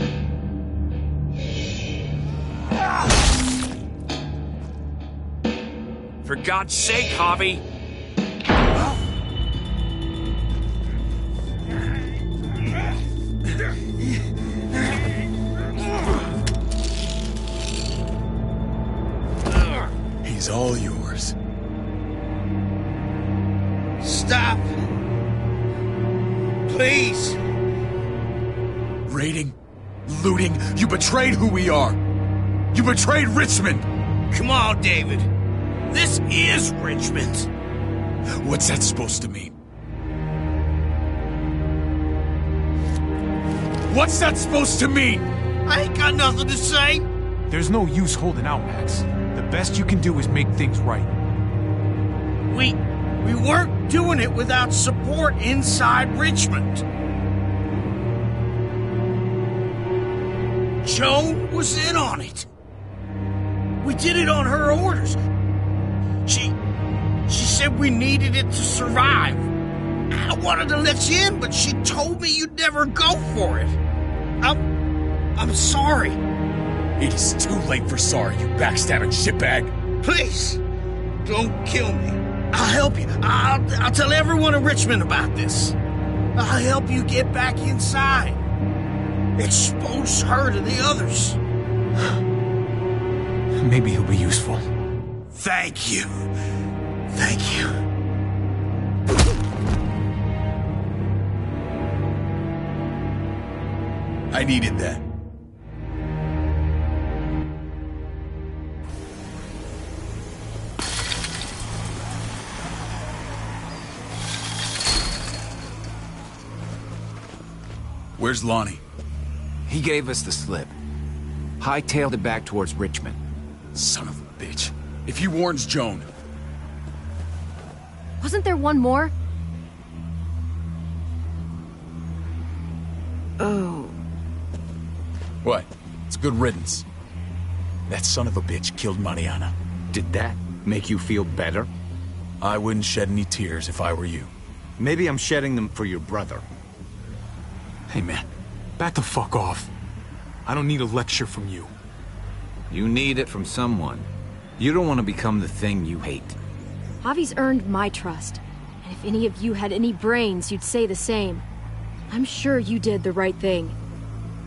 Speaker 5: For God's sake, Javi!
Speaker 2: He's all yours.
Speaker 13: Stop! Please!
Speaker 2: Raiding, looting, you betrayed who we are. You betrayed Richmond.
Speaker 13: Come on, David. This is Richmond.
Speaker 2: What's that supposed to mean? What's that supposed to mean?
Speaker 13: I ain't got nothing to say.
Speaker 3: There's no use holding out, Max. The best you can do is make things right.
Speaker 13: We weren't doing it without support inside Richmond. Joan was in on it. We did it on her orders. She said we needed it to survive. I wanted to let you in, but she told me you'd never go for it. I'm sorry.
Speaker 2: It is too late for sorry, you backstabbing shitbag.
Speaker 13: Please, Don't kill me. I'll help you. I'll tell everyone in Richmond about this. I'll help you get back inside. Expose her to the others.
Speaker 3: Maybe he'll be useful.
Speaker 13: Thank you. Thank you.
Speaker 2: I needed that. Where's Lonnie?
Speaker 7: He gave us the slip. Hightailed it back towards Richmond.
Speaker 2: Son of a bitch. If he warns Joan...
Speaker 14: Wasn't there one more?
Speaker 15: Oh.
Speaker 2: What? It's good riddance. That son of a bitch killed Mariana.
Speaker 3: Did that make you feel better?
Speaker 2: I wouldn't shed any tears if I were you.
Speaker 3: Maybe I'm shedding them for your brother. Hey man, back the fuck off. I don't need a lecture from you.
Speaker 7: You need it from someone. You don't want to become the thing you hate.
Speaker 14: Javi's earned my trust. And if any of you had any brains, you'd say the same. I'm sure you did the right thing.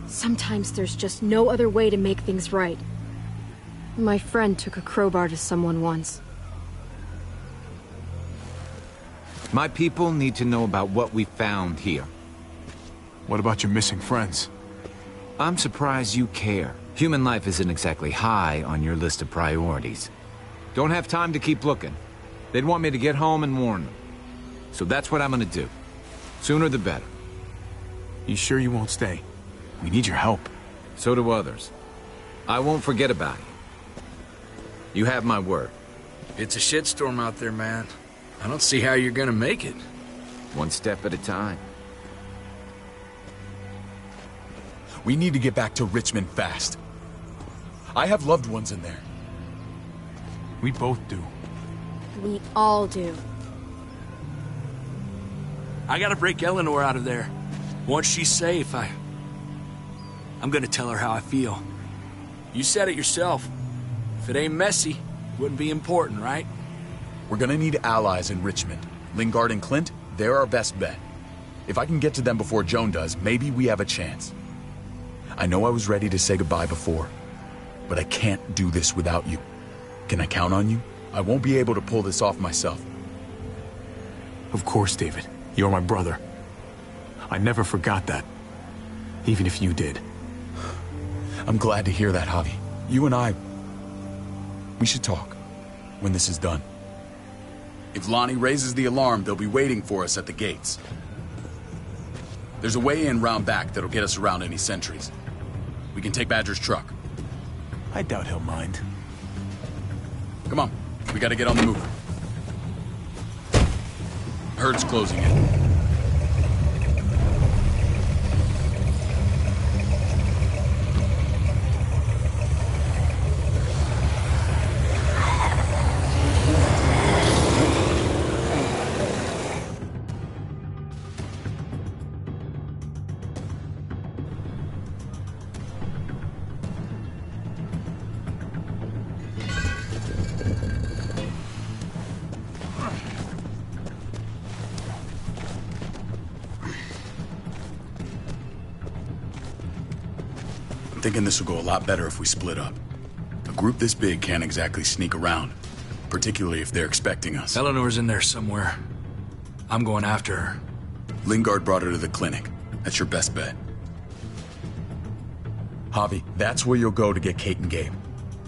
Speaker 14: Sometimes there's just no other way to make things right. My friend took a crowbar to someone once.
Speaker 7: My people need to know about what we found here.
Speaker 3: What about your missing friends?
Speaker 7: I'm surprised you care. Human life isn't exactly high on your list of priorities. Don't have time to keep looking. They'd want me to get home and warn them. So that's what I'm gonna do. Sooner the better.
Speaker 3: You sure you won't stay? We need your help.
Speaker 7: So do others. I won't forget about you. You have my word.
Speaker 5: It's a shitstorm out there, man. I don't see how you're gonna make it.
Speaker 7: One step at a time.
Speaker 2: We need to get back to Richmond fast. I have loved ones in there.
Speaker 3: We both do.
Speaker 14: We all do.
Speaker 5: I gotta break Eleanor out of there. Once she's safe, I'm gonna tell her how I feel. You said it yourself. If it ain't messy, it wouldn't be important, right?
Speaker 2: We're gonna need allies in Richmond. Lingard and Clint, they're our best bet. If I can get to them before Joan does, maybe we have a chance. I know I was ready to say goodbye before, but I can't do this without you. Can I count on you? I won't be able to pull this off myself.
Speaker 3: Of course, David. You're my brother. I never forgot that. Even if you did.
Speaker 2: I'm glad to hear that, Javi. You and I... we should talk. When this is done. If Lonnie raises the alarm, they'll be waiting for us at the gates. There's a way in round back that'll get us around any sentries. We can take Badger's truck.
Speaker 3: I doubt he'll mind.
Speaker 2: Come on. We gotta get on the move. Herd's closing in. I'm thinking this will go a lot better if we split up. A group this big can't exactly sneak around, particularly if they're expecting us.
Speaker 5: Eleanor's in there somewhere. I'm going after her.
Speaker 2: Lingard brought her to the clinic. That's your best bet. Javi, that's where you'll go to get Kate and Gabe.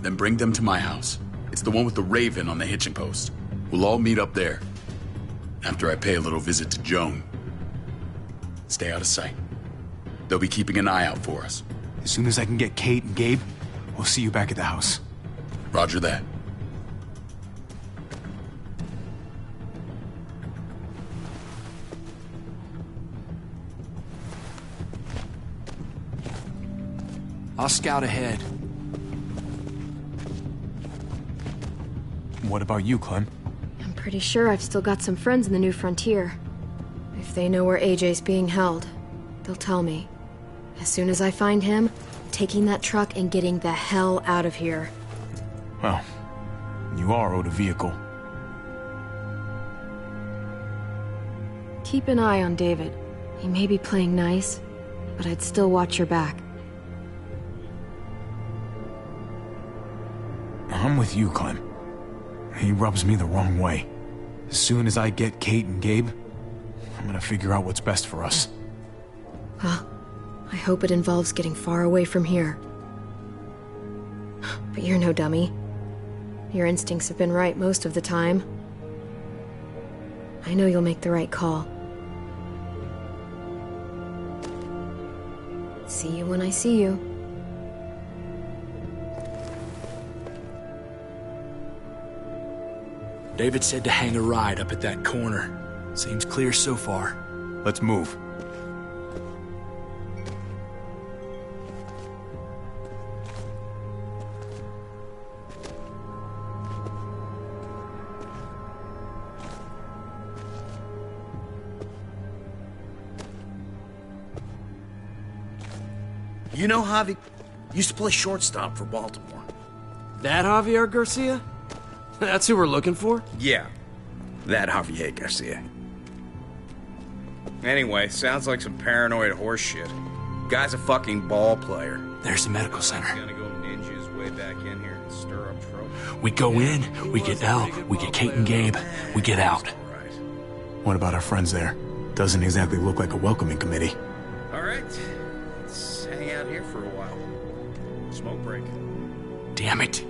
Speaker 2: Then bring them to my house. It's the one with the Raven on the hitching post. We'll all meet up there. After I pay a little visit to Joan. Stay out of sight. They'll be keeping an eye out for us.
Speaker 3: As soon as I can get Kate and Gabe, we'll see you back at the house.
Speaker 2: Roger that.
Speaker 5: I'll scout ahead.
Speaker 3: What about you, Clem?
Speaker 14: I'm pretty sure I've still got some friends in the New Frontier. If they know where AJ's being held, they'll tell me. As soon as I find him, I'm taking that truck and getting the hell out of here.
Speaker 3: Well, you are owed a vehicle.
Speaker 14: Keep an eye on David. He may be playing nice, but I'd still watch your back.
Speaker 3: I'm with you, Clem. He rubs me the wrong way. As soon as I get Kate and Gabe, I'm gonna figure out what's best for us.
Speaker 14: Well, I hope it involves getting far away from here. But you're no dummy. Your instincts have been right most of the time. I know you'll make the right call. See you when I see you.
Speaker 5: David said to hang a ride up at that corner. Seems clear so far.
Speaker 3: Let's move.
Speaker 13: You know Javi used to play shortstop for Baltimore.
Speaker 10: That Javier Garcia? That's who we're looking for?
Speaker 19: Yeah, that Javier Garcia. Anyway, sounds like some paranoid horse shit. Guy's a fucking ball player.
Speaker 5: There's the medical center.
Speaker 19: He's gonna go ninja his way back in here and stir up trouble.
Speaker 5: We go in, we get Elle, we get Kate and Gabe, we get out.
Speaker 3: What about our friends there? Doesn't exactly look like a welcoming committee.
Speaker 19: All right, let's hang out here for a while. Smoke break.
Speaker 5: Damn it.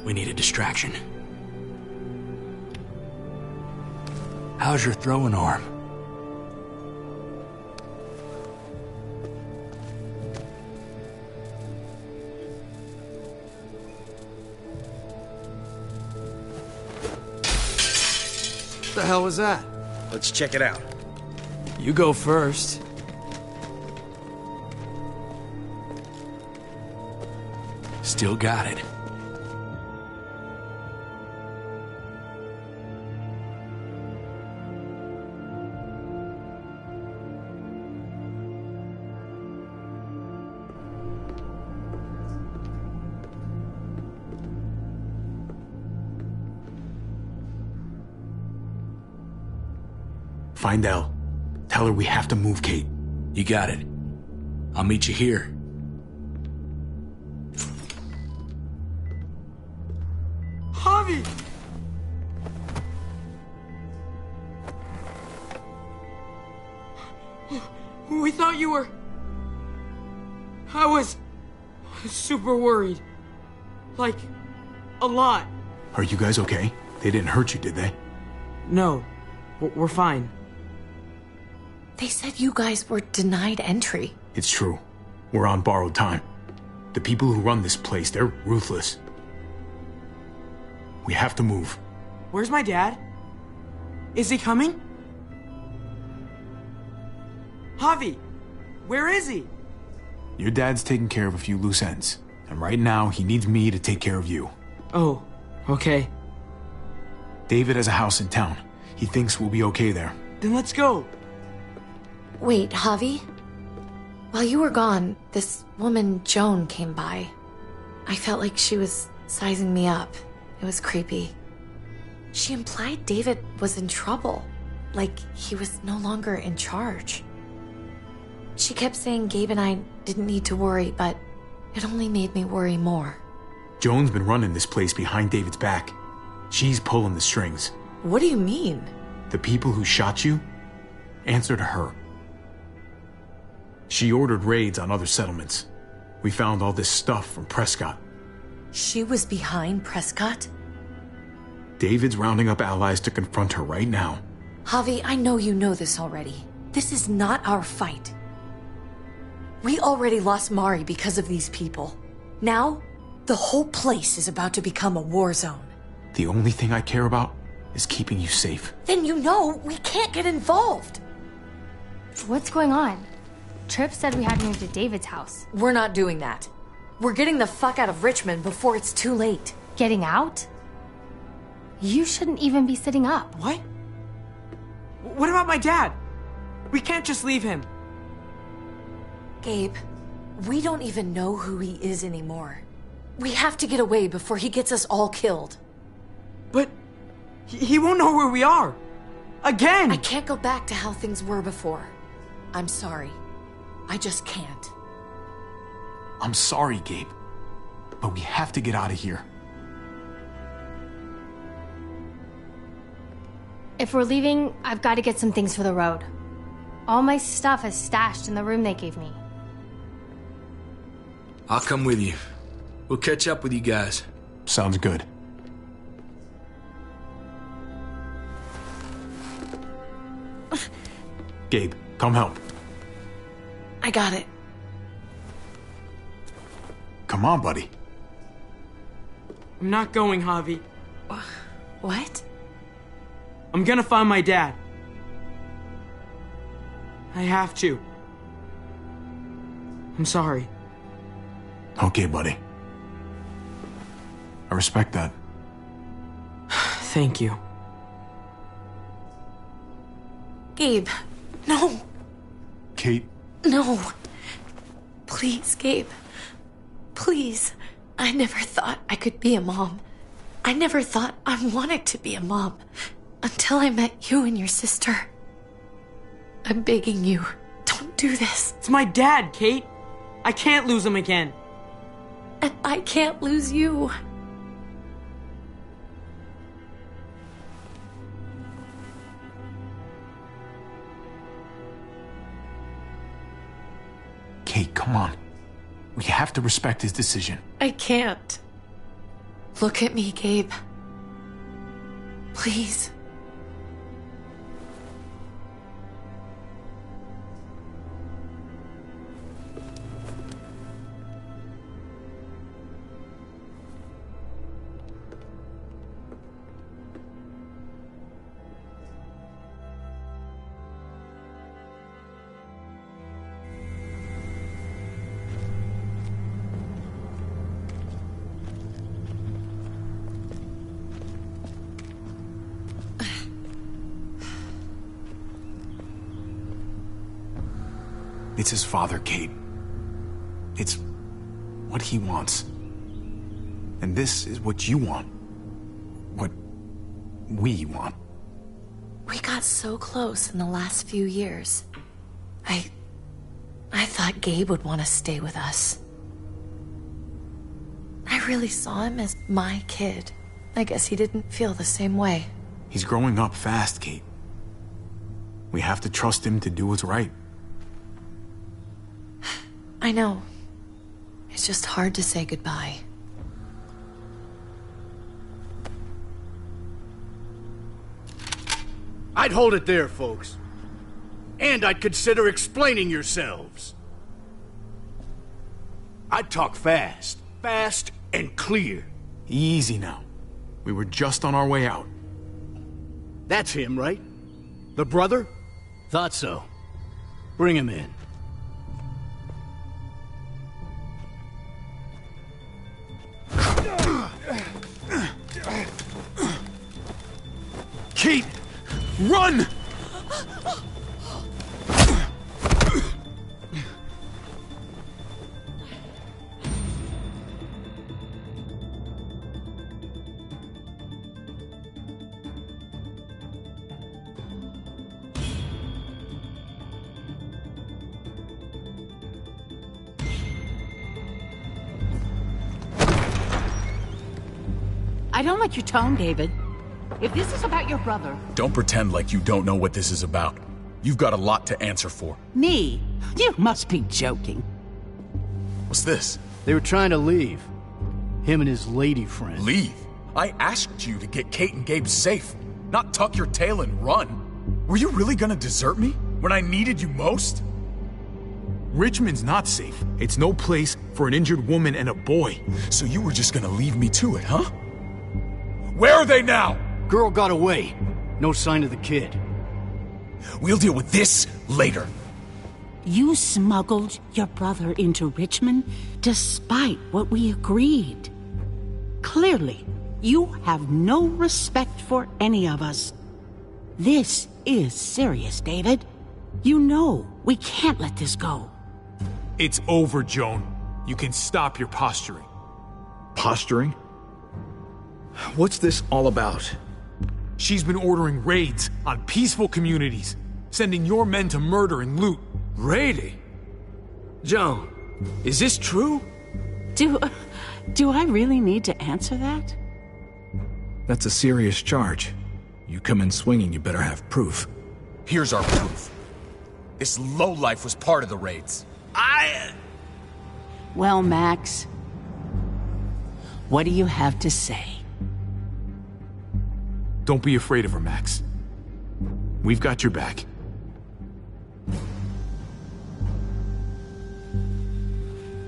Speaker 5: We need a distraction. How's your throwing arm?
Speaker 10: What the hell was that?
Speaker 19: Let's check it out.
Speaker 10: You go first.
Speaker 5: Still got it.
Speaker 3: Find Elle. Tell her we have to move Kate.
Speaker 5: You got it. I'll meet you here.
Speaker 1: Javi! We thought you were... I was super worried. Like, a lot.
Speaker 3: Are you guys okay? They didn't hurt you, did they?
Speaker 1: No, we're fine.
Speaker 9: They said you guys were denied entry.
Speaker 3: It's true. We're on borrowed time. The people who run this place, they're ruthless. We have to move.
Speaker 1: Where's my dad? Is he coming? Javi, where is he?
Speaker 3: Your dad's taking care of a few loose ends. And right now, he needs me to take care of you.
Speaker 1: Oh, okay.
Speaker 3: David has a house in town. He thinks we'll be okay there.
Speaker 1: Then let's go.
Speaker 9: Wait, Javi? While you were gone, this woman, Joan, came by. I felt like she was sizing me up. It was creepy. She implied David was in trouble, like he was no longer in charge. She kept saying Gabe and I didn't need to worry, but it only made me worry more.
Speaker 3: Joan's been running this place behind David's back. She's pulling the strings.
Speaker 9: What do you mean?
Speaker 3: The people who shot you answer to her. She ordered raids on other settlements. We found all this stuff from Prescott.
Speaker 9: She was behind Prescott?
Speaker 3: David's rounding up allies to confront her right now.
Speaker 9: Javi, I know you know this already. This is not our fight. We already lost Mari because of these people. Now, the whole place is about to become a war zone.
Speaker 3: The only thing I care about is keeping you safe.
Speaker 9: Then you know we can't get involved.
Speaker 4: What's going on? Tripp said we had to move to David's house.
Speaker 9: We're not doing that. We're getting the fuck out of Richmond before it's too late.
Speaker 4: Getting out? You shouldn't even be sitting up.
Speaker 1: What? What about my dad? We can't just leave him.
Speaker 9: Gabe, we don't even know who he is anymore. We have to get away before he gets us all killed.
Speaker 1: But he won't know where we are. Again!
Speaker 9: I can't go back to how things were before. I'm sorry. I just can't.
Speaker 3: I'm sorry, Gabe. But we have to get out of here.
Speaker 4: If we're leaving, I've got to get some things for the road. All my stuff is stashed in the room they gave me.
Speaker 5: I'll come with you. We'll catch up with you guys.
Speaker 3: Sounds good. Gabe, come help.
Speaker 9: I got it.
Speaker 3: Come on, buddy.
Speaker 1: I'm not going, Javi.
Speaker 9: What?
Speaker 1: I'm gonna find my dad. I have to. I'm sorry.
Speaker 3: Okay, buddy. I respect that.
Speaker 1: Thank you.
Speaker 9: Gabe, no.
Speaker 3: Kate.
Speaker 9: No. Please, Gabe. Please. I never thought I could be a mom. I never thought I wanted to be a mom. Until I met you and your sister. I'm begging you, don't do this.
Speaker 1: It's my dad, Kate. I can't lose him again.
Speaker 9: And I can't lose you.
Speaker 3: Kate, come on. We have to respect his decision.
Speaker 9: I can't. Look at me, Gabe. Please.
Speaker 3: It's his father, Kate. It's what he wants. And this is what you want. What we want.
Speaker 9: We got so close in the last few years. I thought Gabe would want to stay with us. I really saw him as my kid. I guess he didn't feel the same way.
Speaker 3: He's growing up fast, Kate. We have to trust him to do what's right.
Speaker 9: I know. It's just hard to say goodbye.
Speaker 13: I'd hold it there, folks. And I'd consider explaining yourselves. I'd talk fast. Fast and clear.
Speaker 3: Easy now. We were just on our way out.
Speaker 13: That's him, right? The brother? Thought so. Bring him in.
Speaker 3: Kate! Run!
Speaker 12: I don't like your tone, David. If this is about your brother...
Speaker 2: Don't pretend like you don't know what this is about. You've got a lot to answer for.
Speaker 12: Me? You must be joking.
Speaker 2: What's this?
Speaker 13: They were trying to leave. Him and his lady friend.
Speaker 2: Leave? I asked you to get Kate and Gabe safe, not tuck your tail and run. Were you really gonna desert me when I needed you most?
Speaker 3: Richmond's not safe. It's no place for an injured woman and a boy.
Speaker 2: So you were just gonna leave me to it, huh? Where are they now?
Speaker 13: Girl got away. No sign of the kid.
Speaker 2: We'll deal with this later.
Speaker 12: You smuggled your brother into Richmond despite what we agreed. Clearly, you have no respect for any of us. This is serious, David. You know we can't let this go.
Speaker 3: It's over, Joan. You can stop your posturing.
Speaker 11: Posturing? What's this all about?
Speaker 3: She's been ordering raids on peaceful communities, sending your men to murder and loot.
Speaker 5: Raiding? Joan, is this true?
Speaker 12: Do I really need to answer that?
Speaker 11: That's a serious charge. You come in swinging, you better have proof.
Speaker 20: Here's our proof. This lowlife was part of the raids.
Speaker 12: Well, Max, what do you have to say?
Speaker 3: Don't be afraid of her, Max. We've got your back.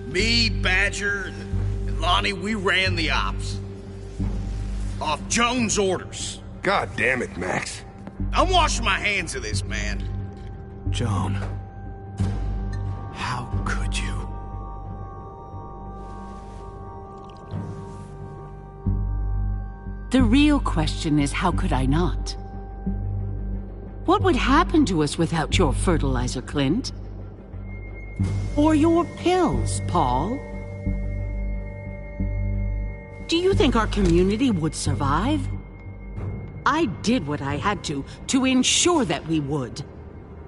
Speaker 13: Me, Badger, and Lonnie, we ran the ops. Off Joan's orders.
Speaker 17: God damn it, Max.
Speaker 13: I'm washing my hands of this, man.
Speaker 11: Joan. How could you?
Speaker 12: The real question is, how could I not? What would happen to us without your fertilizer, Clint? Or your pills, Paul? Do you think our community would survive? I did what I had to ensure that we would.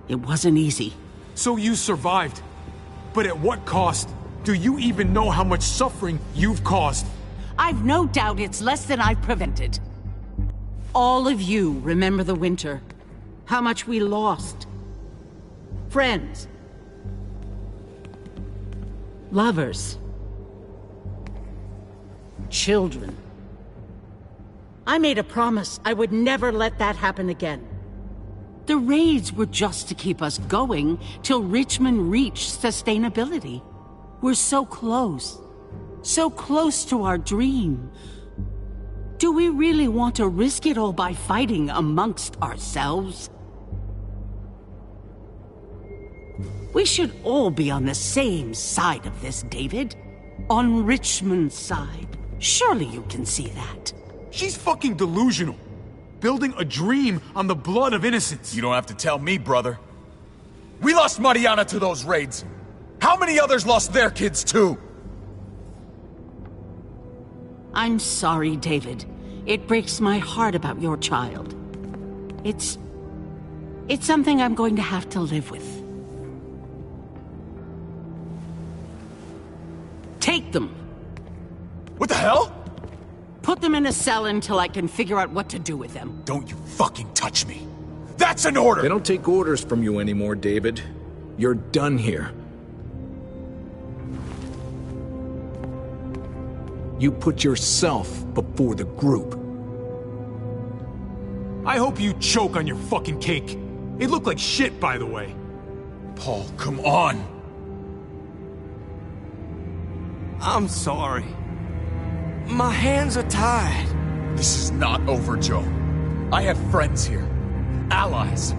Speaker 12: It wasn't easy.
Speaker 3: So you survived. But at what cost? Do you even know how much suffering you've caused?
Speaker 12: I've no doubt it's less than I've prevented. All of you remember the winter. How much we lost. Friends. Lovers. Children. I made a promise I would never let that happen again. The raids were just to keep us going till Richmond reached sustainability. We're so close. So close to our dream. Do we really want to risk it all by fighting amongst ourselves? We should all be on the same side of this, David. On Richmond's side. Surely you can see that.
Speaker 3: She's fucking delusional. Building a dream on the blood of innocents.
Speaker 20: You don't have to tell me, brother. We lost Mariana to those raids. How many others lost their kids too?
Speaker 12: I'm sorry, David. It breaks my heart about your child. It's something I'm going to have to live with. Take them.
Speaker 20: What the hell?
Speaker 12: Put them in a cell until I can figure out what to do with them.
Speaker 20: Don't you fucking touch me. That's an order!
Speaker 11: They don't take orders from you anymore, David. You're done here. You put yourself before the group.
Speaker 3: I hope you choke on your fucking cake. It looked like shit, by the way.
Speaker 20: Paul, come on.
Speaker 10: I'm sorry. My hands are tied.
Speaker 20: This is not over, Joe. I have friends here. Allies.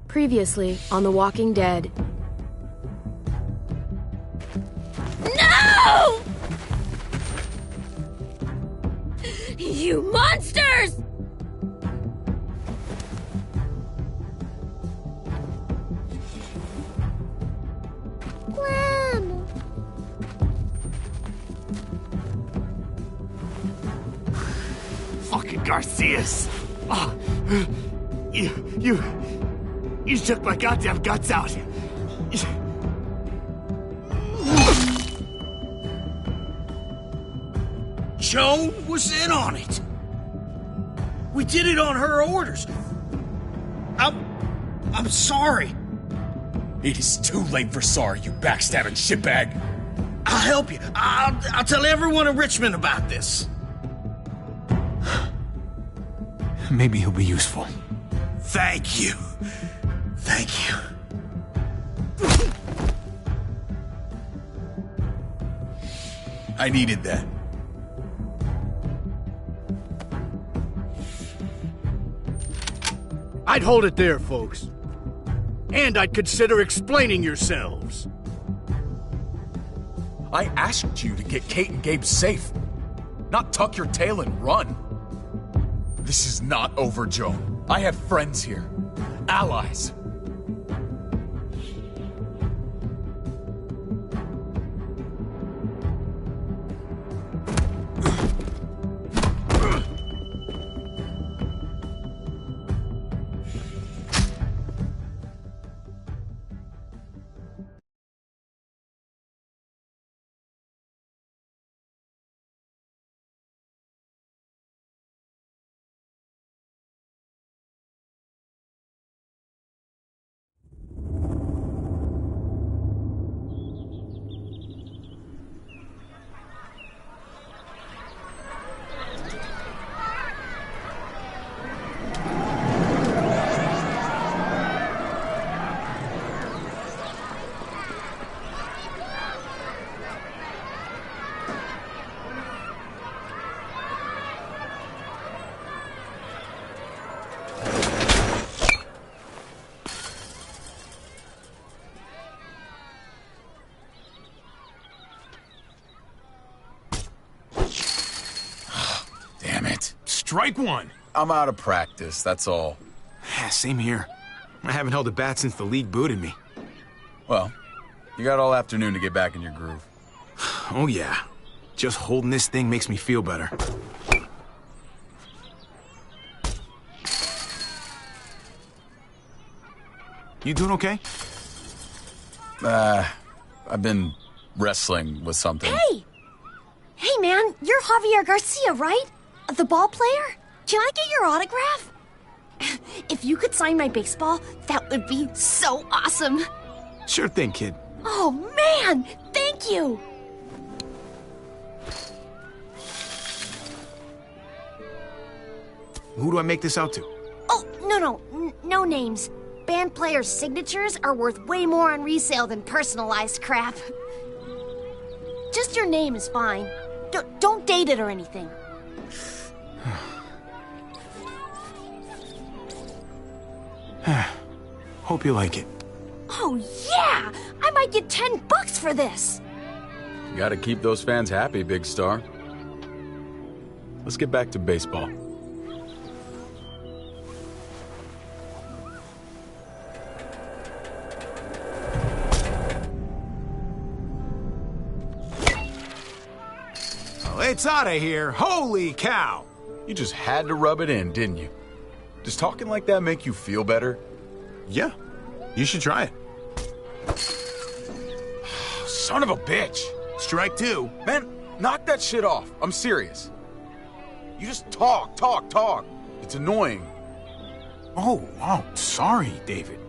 Speaker 14: Previously on The Walking Dead.
Speaker 21: No! You monsters! Glenn!
Speaker 13: Fucking Garcias! Oh, you took my goddamn guts out. Joan was in on it. We did it on her orders. I'm sorry.
Speaker 20: It is too late for sorry, you backstabbing shitbag.
Speaker 13: I'll help you. I'll tell everyone in Richmond about this.
Speaker 3: Maybe he'll be useful.
Speaker 13: Thank you. Thank you.
Speaker 20: I needed that.
Speaker 18: I'd hold it there, folks. And I'd consider explaining yourselves.
Speaker 20: I asked you to get Kate and Gabe safe, not tuck your tail and run. This is not over, Joan. I have friends here. Allies.
Speaker 3: Strike one.
Speaker 2: I'm out of practice, that's all.
Speaker 3: Same here. I haven't held a bat since the league booted me.
Speaker 2: Well, you got all afternoon to get back in your groove.
Speaker 3: Oh yeah. Just holding this thing makes me feel better. You doing okay?
Speaker 2: I've been wrestling with something.
Speaker 21: Hey! Hey man, you're Javier Garcia, right? The ball player? Can I get your autograph? If you could sign my baseball, that would be so awesome.
Speaker 3: Sure thing, kid.
Speaker 21: Oh man, thank you.
Speaker 3: Who do I make this out to?
Speaker 21: Oh, no names. Band players' signatures are worth way more on resale than personalized crap. Just your name is fine. Don't date it or anything.
Speaker 3: Hope you like it.
Speaker 21: Oh, yeah! I might get $10 for this!
Speaker 2: You gotta keep those fans happy, big star. Let's get back to baseball.
Speaker 3: It's out of here. Holy cow!
Speaker 2: You just had to rub it in, didn't you? Does talking like that make you feel better?
Speaker 3: Yeah. You should try it.
Speaker 20: Son of a bitch!
Speaker 3: Strike two.
Speaker 20: Man, knock that shit off. I'm serious. You just talk.
Speaker 2: It's annoying.
Speaker 3: Oh, sorry, David.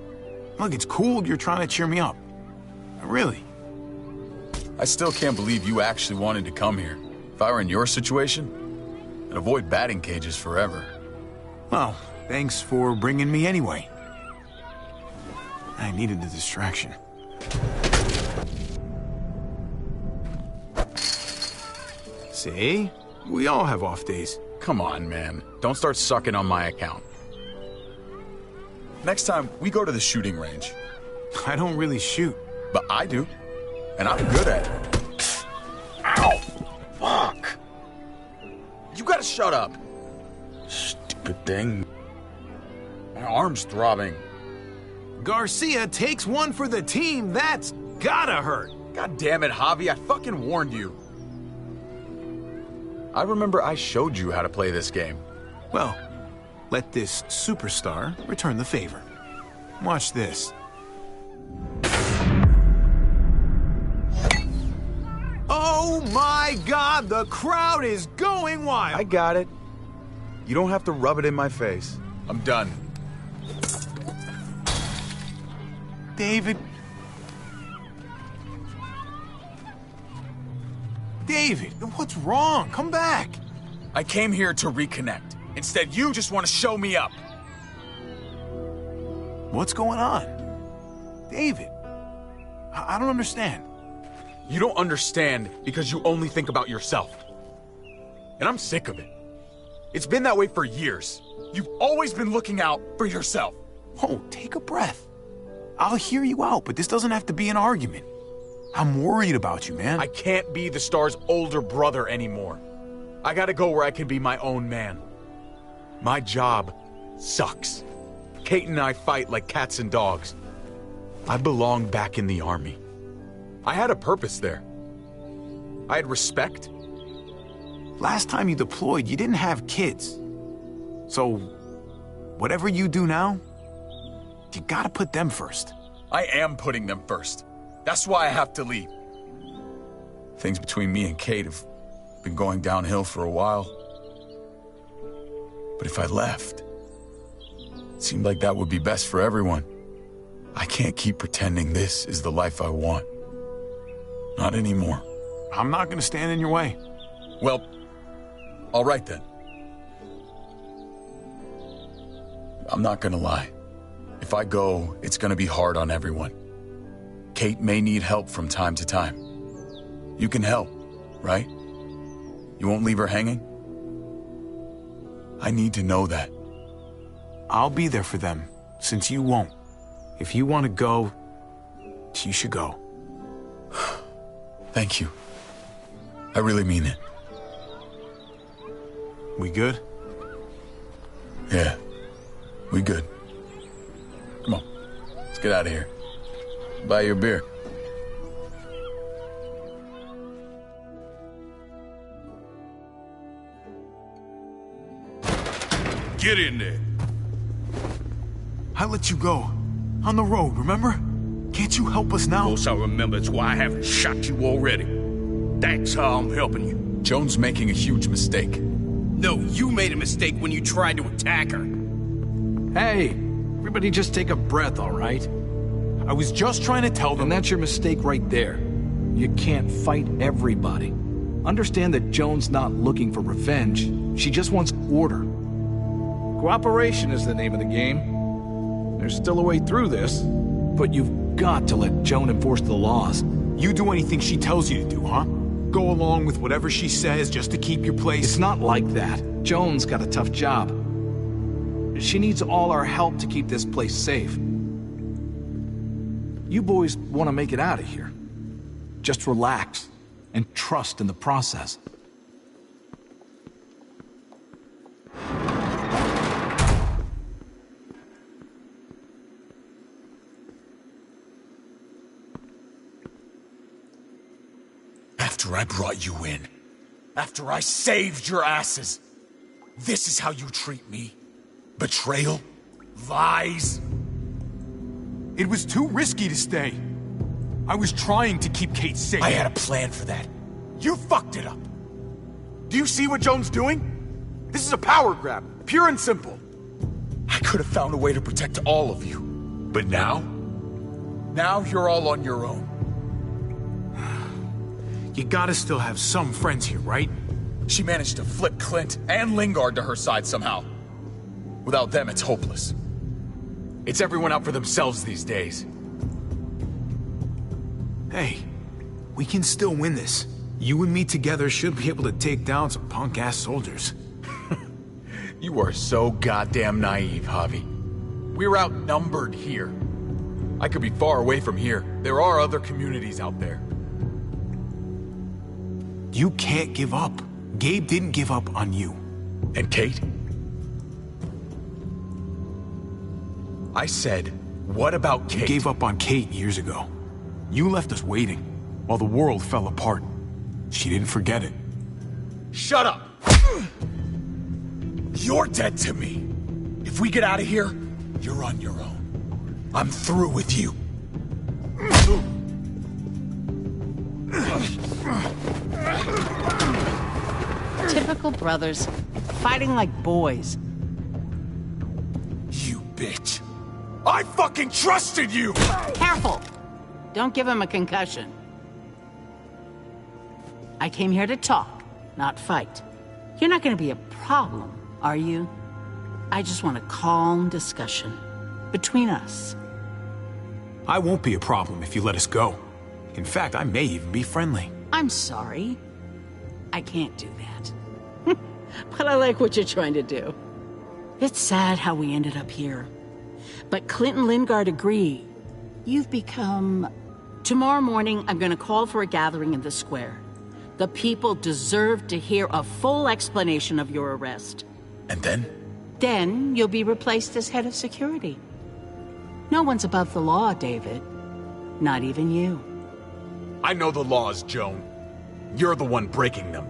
Speaker 3: Look, it's cool you're trying to cheer me up. Really.
Speaker 2: I still can't believe you actually wanted to come here. If I were in your situation, I'd avoid batting cages forever.
Speaker 3: Well, thanks for bringing me anyway. I needed the distraction. See? We all have off days.
Speaker 2: Come on, man. Don't start sucking on my account.
Speaker 20: Next time, we go to the shooting range.
Speaker 3: I don't really shoot.
Speaker 20: But I do. And I'm good at it. Ow! Fuck! You gotta shut up. Stupid thing. My arm's throbbing.
Speaker 3: Garcia takes one for the team. That's gotta hurt.
Speaker 20: God damn it, Javi. I fucking warned you. I remember I showed you how to play this game.
Speaker 3: Well, let this superstar return the favor. Watch this. Oh my God, the crowd is going wild.
Speaker 20: I got it. You don't have to rub it in my face. I'm done.
Speaker 3: David. David, what's wrong? Come back.
Speaker 20: I came here to reconnect. Instead, you just want to show me up.
Speaker 3: What's going on? David, I don't understand.
Speaker 20: You don't understand because you only think about yourself. And I'm sick of it. It's been that way for years. You've always been looking out for yourself.
Speaker 3: Oh, take a breath. I'll hear you out, but this doesn't have to be an argument. I'm worried about you, man.
Speaker 20: I can't be the Star's older brother anymore. I gotta go where I can be my own man. My job sucks. Kate and I fight like cats and dogs. I belong back in the army. I had a purpose there. I had respect.
Speaker 3: Last time you deployed, you didn't have kids. So, whatever you do now, you gotta put them first.
Speaker 20: I am putting them first. That's why I have to leave. Things between me and Kate have been going downhill for a while. But if I left, it seemed like that would be best for everyone. I can't keep pretending this is the life I want. Not anymore.
Speaker 3: I'm not gonna stand in your way.
Speaker 20: Well, all right then. I'm not gonna lie. If I go, it's gonna be hard on everyone. Kate may need help from time to time. You can help, right? You won't leave her hanging? I need to know that.
Speaker 3: I'll be there for them, since you won't. If you want to go, you should go.
Speaker 20: Thank you. I really mean it.
Speaker 3: We good?
Speaker 20: Yeah, we good. Come on, let's get out of here. Buy you a beer.
Speaker 13: Get in there.
Speaker 3: I let you go. On the road, remember? Can't you help us now?
Speaker 13: Of course I remember. It's why I haven't shot you already. That's how I'm helping you.
Speaker 20: Joan's making a huge mistake.
Speaker 13: No, you made a mistake when you tried to attack her.
Speaker 11: Hey, everybody just take a breath, all right?
Speaker 3: I was just trying to tell them...
Speaker 11: And that's your mistake right there. You can't fight everybody. Understand that Joan's not looking for revenge. She just wants order. Cooperation is the name of the game. There's still a way through this, but you've got to let Joan enforce the laws.
Speaker 3: You do anything she tells you to do, huh? Go along with whatever she says just to keep your place?
Speaker 11: It's not like that. Joan's got a tough job. She needs all our help to keep this place safe. You boys want to make it out of here. Just relax and trust in the process.
Speaker 20: After I brought you in, after I saved your asses, this is how you treat me? Betrayal? Lies?
Speaker 3: It was too risky to stay. I was trying to keep Kate safe.
Speaker 20: I had a plan for that. You fucked it up. Do you see what Joan's doing? This is a power grab, pure and simple. I could have found a way to protect all of you. But now? Now you're all on your own.
Speaker 3: You gotta still have some friends here, right?
Speaker 20: She managed to flip Clint and Lingard to her side somehow. Without them, it's hopeless. It's everyone out for themselves these days.
Speaker 3: Hey, we can still win this. You and me together should be able to take down some punk-ass soldiers.
Speaker 20: You are so goddamn naive, Javi. We're outnumbered here. I could be far away from here. There are other communities out there.
Speaker 3: You can't give up. Gabe didn't give up on you.
Speaker 20: And Kate? I said, what about Kate?
Speaker 3: You gave up on Kate years ago. You left us waiting, while the world fell apart. She didn't forget it.
Speaker 20: Shut up! You're dead to me. If we get out of here, you're on your own. I'm through with you.
Speaker 12: Typical brothers, fighting like boys.
Speaker 20: You bitch. I fucking trusted you!
Speaker 12: Careful! Don't give him a concussion. I came here to talk, not fight. You're not gonna be a problem, are you? I just want a calm discussion between us.
Speaker 3: I won't be a problem if you let us go. In fact, I may even be friendly.
Speaker 12: I'm sorry. I can't do that. But I like what you're trying to do. It's sad how we ended up here. But Clint and Lingard agree. You've become... Tomorrow morning, I'm gonna call for a gathering in the square. The people deserve to hear a full explanation of your arrest.
Speaker 20: And then?
Speaker 12: Then you'll be replaced as head of security. No one's above the law, David. Not even you.
Speaker 20: I know the laws, Joan. You're the one breaking them.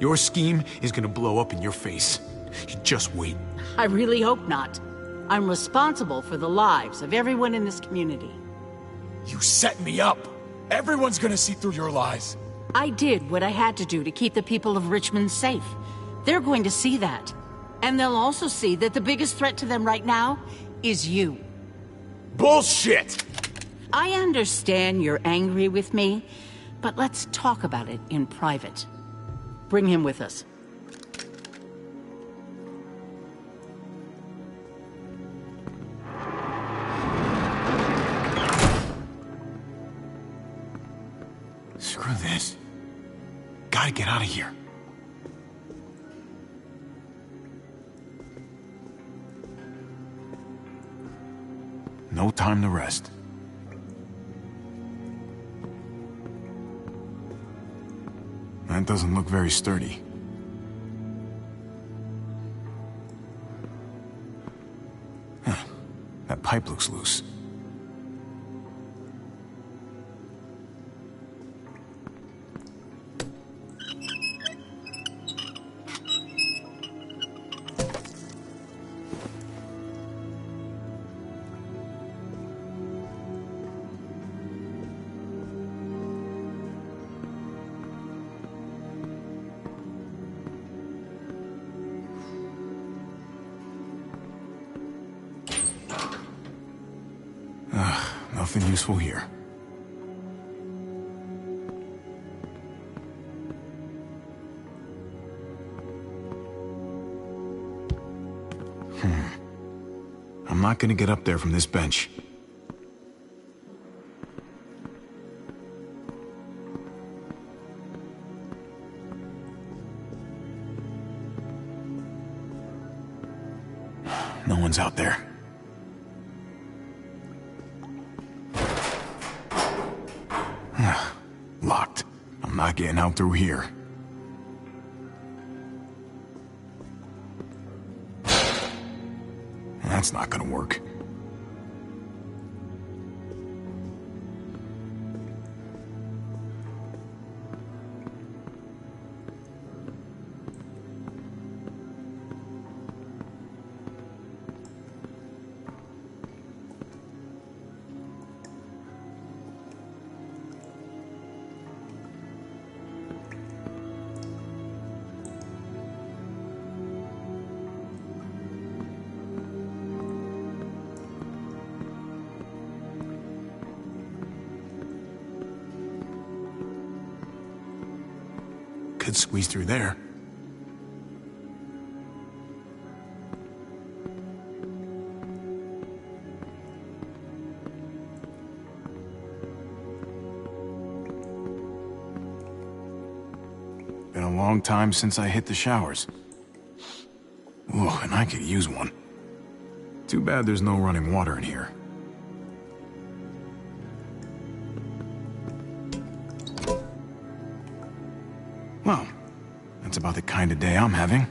Speaker 3: Your scheme is gonna blow up in your face. You just wait.
Speaker 12: I really hope not. I'm responsible for the lives of everyone in this community.
Speaker 20: You set me up. Everyone's gonna see through your lies.
Speaker 12: I did what I had to do to keep the people of Richmond safe. They're going to see that. And they'll also see that the biggest threat to them right now is you.
Speaker 20: Bullshit!
Speaker 12: I understand you're angry with me, but let's talk about it in private. Bring him with us.
Speaker 3: Screw this. Gotta get out of here. No time to rest. That doesn't look very sturdy. Huh. That pipe looks loose. Nothing useful here. I'm not gonna get up there from this bench. No one's out there. Locked. I'm not getting out through here. That's not gonna work. Could squeeze through there. Been a long time since I hit the showers. Ooh, and I could use one. Too bad there's no running water in here. Well, that's about the kind of day I'm having.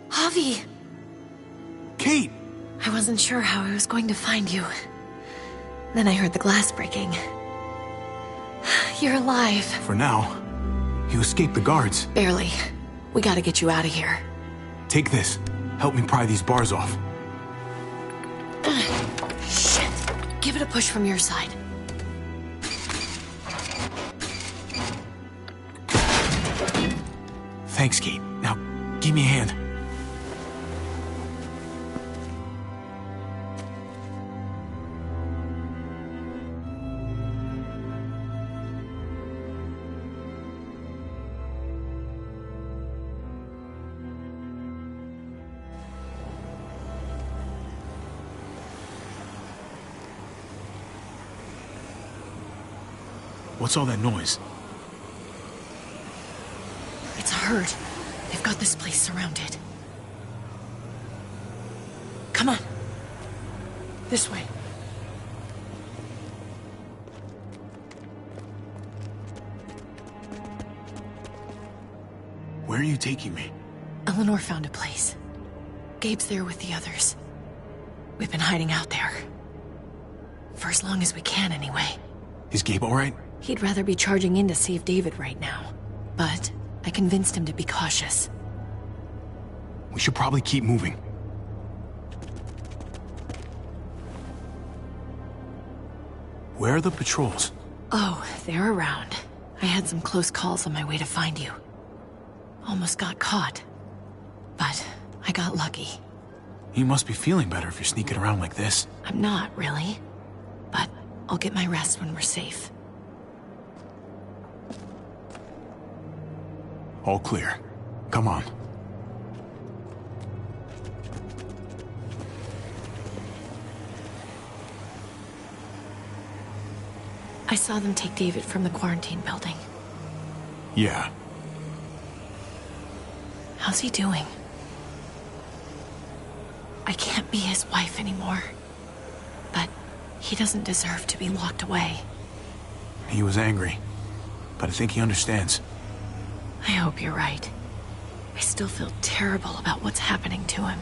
Speaker 9: Javi!
Speaker 3: Kate!
Speaker 9: I wasn't sure how I was going to find you. Then I heard the glass breaking. You're alive.
Speaker 3: For now, you escaped the guards.
Speaker 9: Barely. We gotta get you out of here.
Speaker 3: Take this. Help me pry these bars off.
Speaker 9: Shit. Give it a push from your side.
Speaker 3: Thanks, Kate. Now, give me a hand. What's all that noise?
Speaker 9: It's a herd. They've got this place surrounded. Come on. This way.
Speaker 3: Where are you taking me?
Speaker 9: Eleanor found a place. Gabe's there with the others. We've been hiding out there. For as long as we can, anyway.
Speaker 3: Is Gabe all right?
Speaker 9: He'd rather be charging in to save David right now. But I convinced him to be cautious.
Speaker 3: We should probably keep moving. Where are the patrols?
Speaker 9: Oh, they're around. I had some close calls on my way to find you. Almost got caught. But I got lucky.
Speaker 3: You must be feeling better if you're sneaking around like this.
Speaker 9: I'm not, really. But I'll get my rest when we're safe.
Speaker 3: All clear. Come on.
Speaker 9: I saw them take David from the quarantine building.
Speaker 3: Yeah.
Speaker 9: How's he doing? I can't be his wife anymore. But he doesn't deserve to be locked away.
Speaker 3: He was angry, but I think he understands.
Speaker 9: I hope you're right. I still feel terrible about what's happening to him.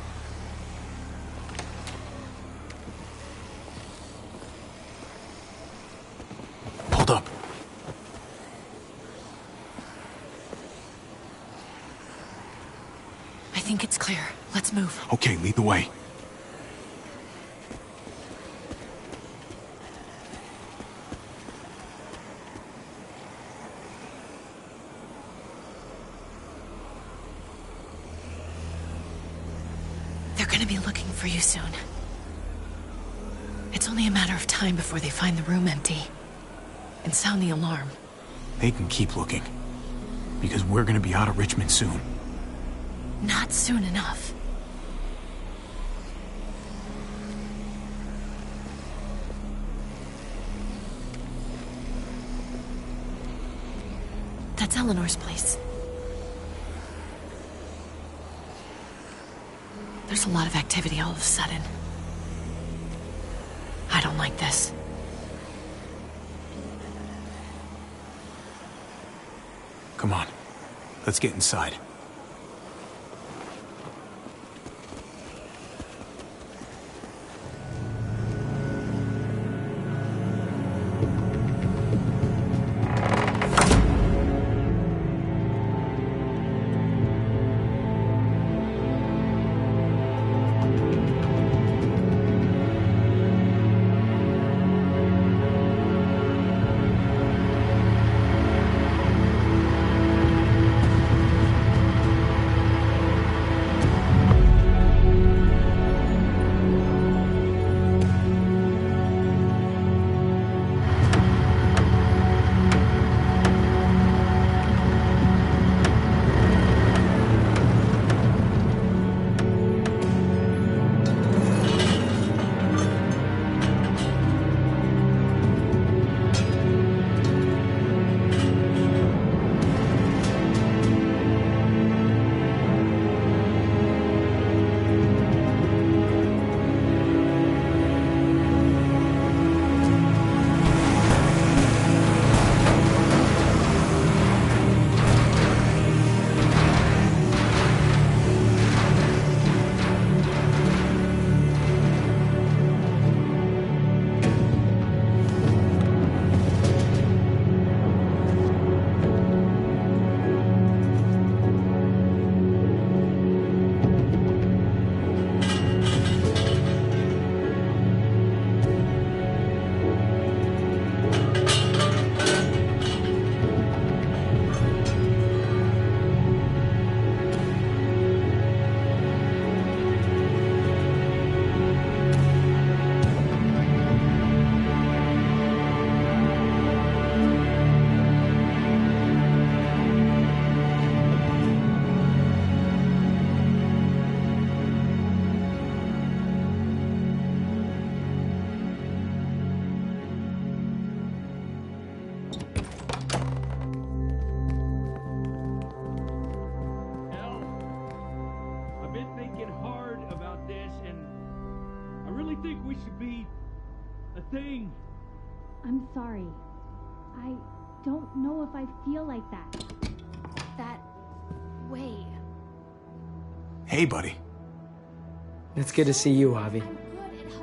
Speaker 3: Hold up.
Speaker 9: I think it's clear. Let's move.
Speaker 3: Okay, lead the way.
Speaker 9: They're gonna be looking for you soon. It's only a matter of time before they find the room empty and sound the alarm.
Speaker 3: They can keep looking, because we're gonna be out of Richmond soon.
Speaker 9: Not soon enough. That's Eleanor's place. There's a lot of activity all of a sudden. I don't like this.
Speaker 3: Come on. Let's get inside.
Speaker 16: a thing.
Speaker 4: I'm sorry. I don't know if I feel like that way.
Speaker 3: Hey, buddy.
Speaker 1: It's good to see you, Javi.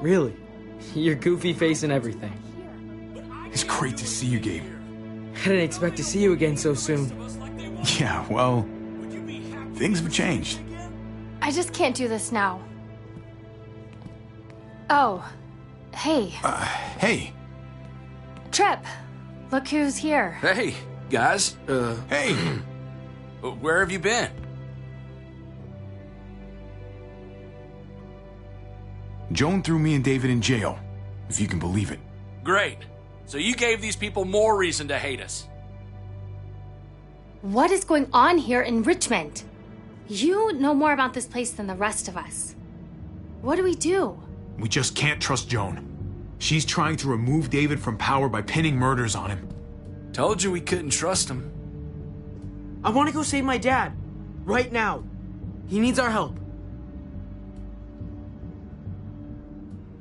Speaker 1: Really. Your goofy face and everything.
Speaker 3: It's great to see you, Gabe.
Speaker 1: I didn't expect to see you again so soon.
Speaker 3: Yeah, well, things have changed.
Speaker 4: I just can't do this now. Oh, hey.
Speaker 3: Hey.
Speaker 4: Trip, look who's here.
Speaker 5: Hey, guys.
Speaker 3: Hey.
Speaker 5: Where have you been?
Speaker 3: Joan threw me and David in jail, if you can believe it.
Speaker 5: Great. So you gave these people more reason to hate us.
Speaker 4: What is going on here in Richmond? You know more about this place than the rest of us. What do we do?
Speaker 3: We just can't trust Joan. She's trying to remove David from power by pinning murders on him.
Speaker 5: Told you we couldn't trust him.
Speaker 1: I want to go save my dad. Right now. He needs our help.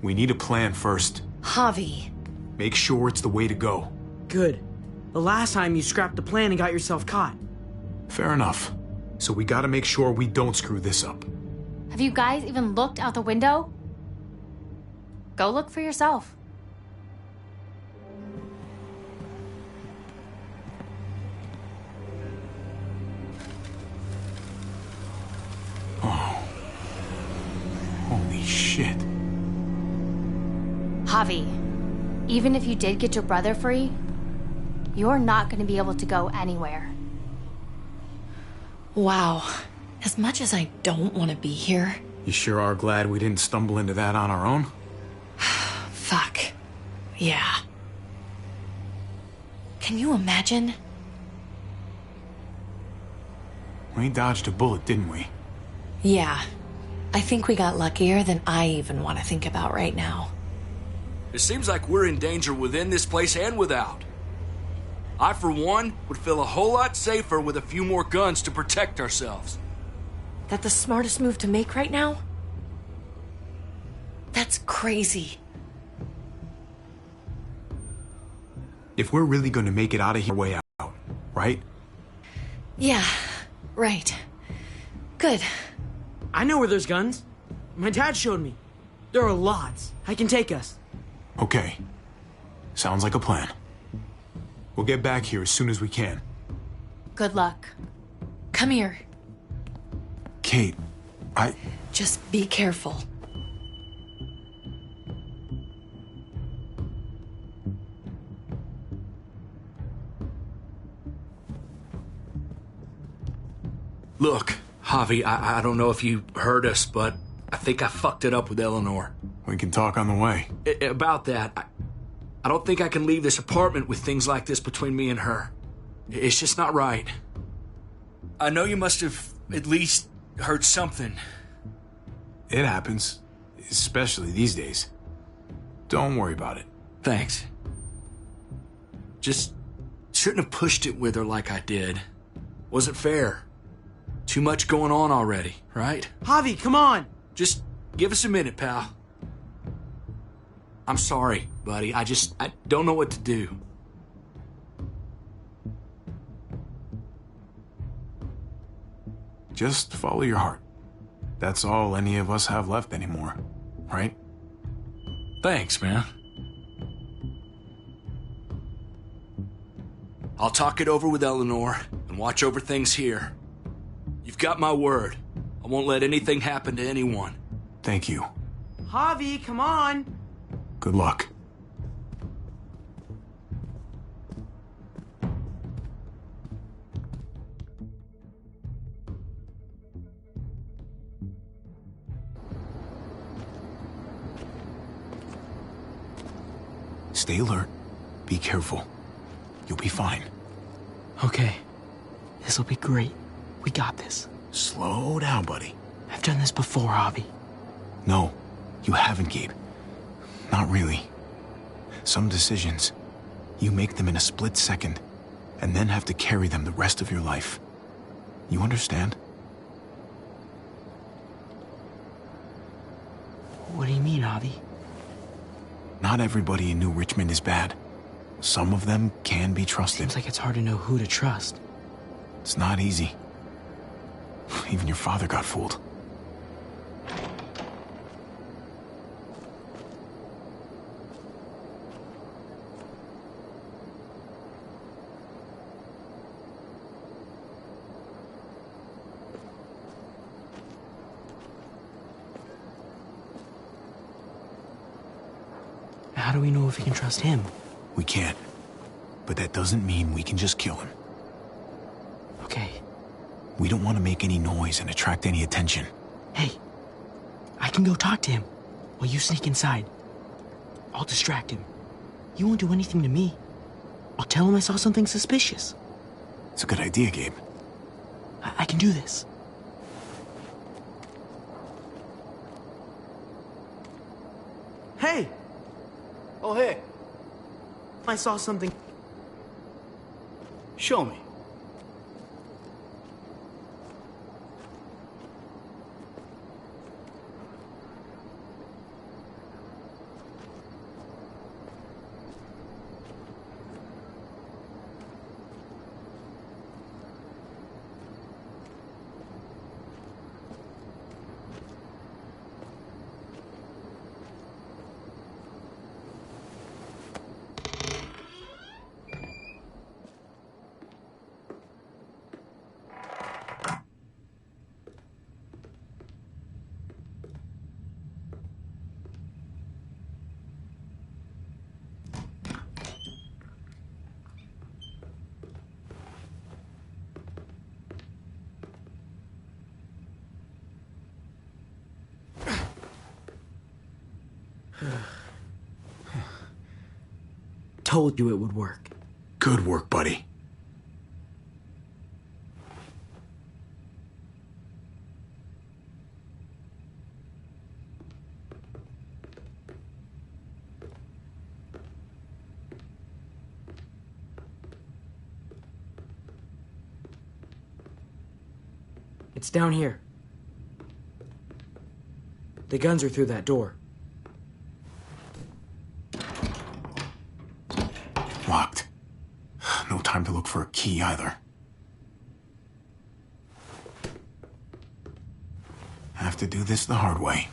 Speaker 3: We need a plan first.
Speaker 9: Javi.
Speaker 3: Make sure it's the way to go.
Speaker 1: Good. The last time you scrapped the plan and got yourself caught.
Speaker 3: Fair enough. So we gotta make sure we don't screw this up.
Speaker 4: Have you guys even looked out the window? Go look for yourself.
Speaker 3: Oh. Holy shit.
Speaker 4: Javi, even if you did get your brother free, you're not going to be able to go anywhere.
Speaker 9: Wow. As much as I don't want to be here.
Speaker 3: You sure are glad we didn't stumble into that on our own?
Speaker 9: Fuck. Yeah. Can you imagine?
Speaker 3: We dodged a bullet, didn't we?
Speaker 9: Yeah. I think we got luckier than I even want to think about right now.
Speaker 5: It seems like we're in danger within this place and without. I, for one, would feel a whole lot safer with a few more guns to protect ourselves.
Speaker 9: That the smartest move to make right now? That's crazy.
Speaker 3: If we're really gonna make it out of here, way out, right?
Speaker 9: Yeah, right. Good.
Speaker 1: I know where there's guns. My dad showed me. There are lots. I can take us.
Speaker 3: Okay. Sounds like a plan. We'll get back here as soon as we can.
Speaker 4: Good luck.
Speaker 9: Come here.
Speaker 3: Kate,
Speaker 9: Just be careful.
Speaker 5: Look, Javi, I don't know if you heard us, but I think I fucked it up with Eleanor.
Speaker 3: We can talk on the way.
Speaker 5: About that, I don't think I can leave this apartment with things like this between me and her. It's just not right. I know you must have at least heard something.
Speaker 3: It happens, especially these days. Don't worry about it.
Speaker 5: Thanks. Just shouldn't have pushed it with her like I did. Wasn't fair. Too much going on already, right?
Speaker 1: Javi, come on!
Speaker 5: Just give us a minute, pal. I'm sorry, buddy. I don't know what to do.
Speaker 3: Just follow your heart. That's all any of us have left anymore, right?
Speaker 5: Thanks, man. I'll talk it over with Eleanor and watch over things here. You've got my word. I won't let anything happen to anyone.
Speaker 3: Thank you.
Speaker 1: Javi, come on!
Speaker 3: Good luck. Stay alert. Be careful. You'll be fine.
Speaker 1: Okay. This'll be great. We got this.
Speaker 3: Slow down, buddy.
Speaker 1: I've done this before, Javi.
Speaker 3: No, you haven't, Gabe. Not really. Some decisions, you make them in a split second, and then have to carry them the rest of your life. You understand?
Speaker 1: What do you mean, Javi?
Speaker 3: Not everybody in New Richmond is bad. Some of them can be trusted.
Speaker 10: Seems like it's hard to know who to trust.
Speaker 3: It's not easy. Even your father got fooled.
Speaker 10: How do we know if we can trust him?
Speaker 3: We can't. But that doesn't mean we can just kill him.
Speaker 10: Okay.
Speaker 3: We don't want to make any noise and attract any attention.
Speaker 10: Hey, I can go talk to him while you sneak inside. I'll distract him. You won't do anything to me. I'll tell him I saw something suspicious.
Speaker 3: It's a good idea, Gabe.
Speaker 10: I can do this. Hey!
Speaker 19: Oh, hey.
Speaker 10: I saw something.
Speaker 19: Show me.
Speaker 10: Told you it would work.
Speaker 3: Good work, buddy.
Speaker 10: It's down here. The guns are through that door.
Speaker 3: Locked. No time to look for a key either. Have to do this the hard way.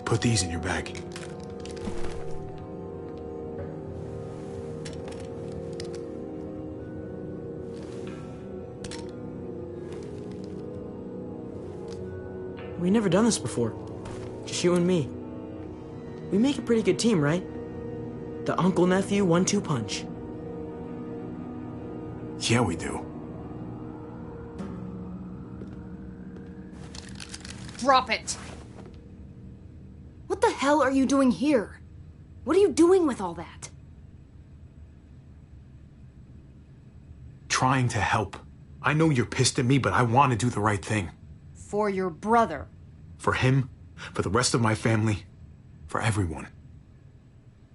Speaker 3: Put these in your bag.
Speaker 10: We've never done this before. Just you and me. We make a pretty good team, right? The uncle-nephew 1-2 punch.
Speaker 3: Yeah, we do.
Speaker 14: Drop it! What the hell are you doing here? What are you doing with all that?
Speaker 3: Trying to help. I know you're pissed at me, but I want to do the right thing.
Speaker 14: For your brother.
Speaker 3: For him, for the rest of my family, for everyone.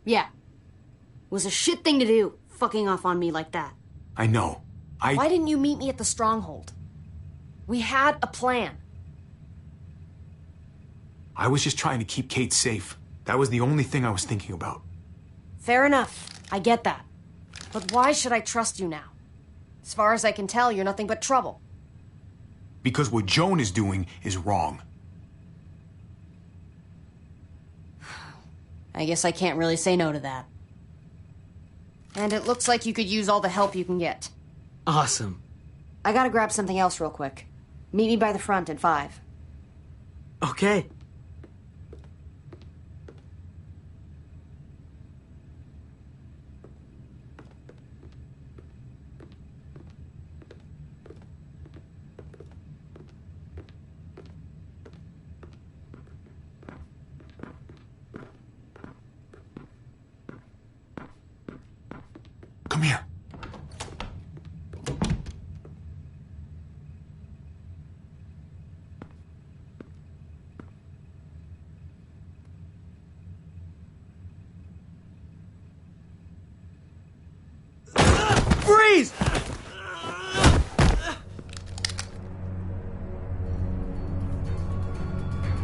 Speaker 14: Yeah. It was a shit thing to do, fucking off on me like that.
Speaker 3: I know.
Speaker 14: Why didn't you meet me at the stronghold? We had a plan.
Speaker 3: I was just trying to keep Kate safe. That was the only thing I was thinking about.
Speaker 14: Fair enough. I get that. But why should I trust you now? As far as I can tell, you're nothing but trouble.
Speaker 3: Because what Joan is doing is wrong.
Speaker 14: I guess I can't really say no to that. And it looks like you could use all the help you can get.
Speaker 1: Awesome.
Speaker 14: I gotta grab something else real quick. Meet me by the front at 5.
Speaker 1: Okay.
Speaker 3: Come here.
Speaker 1: Freeze!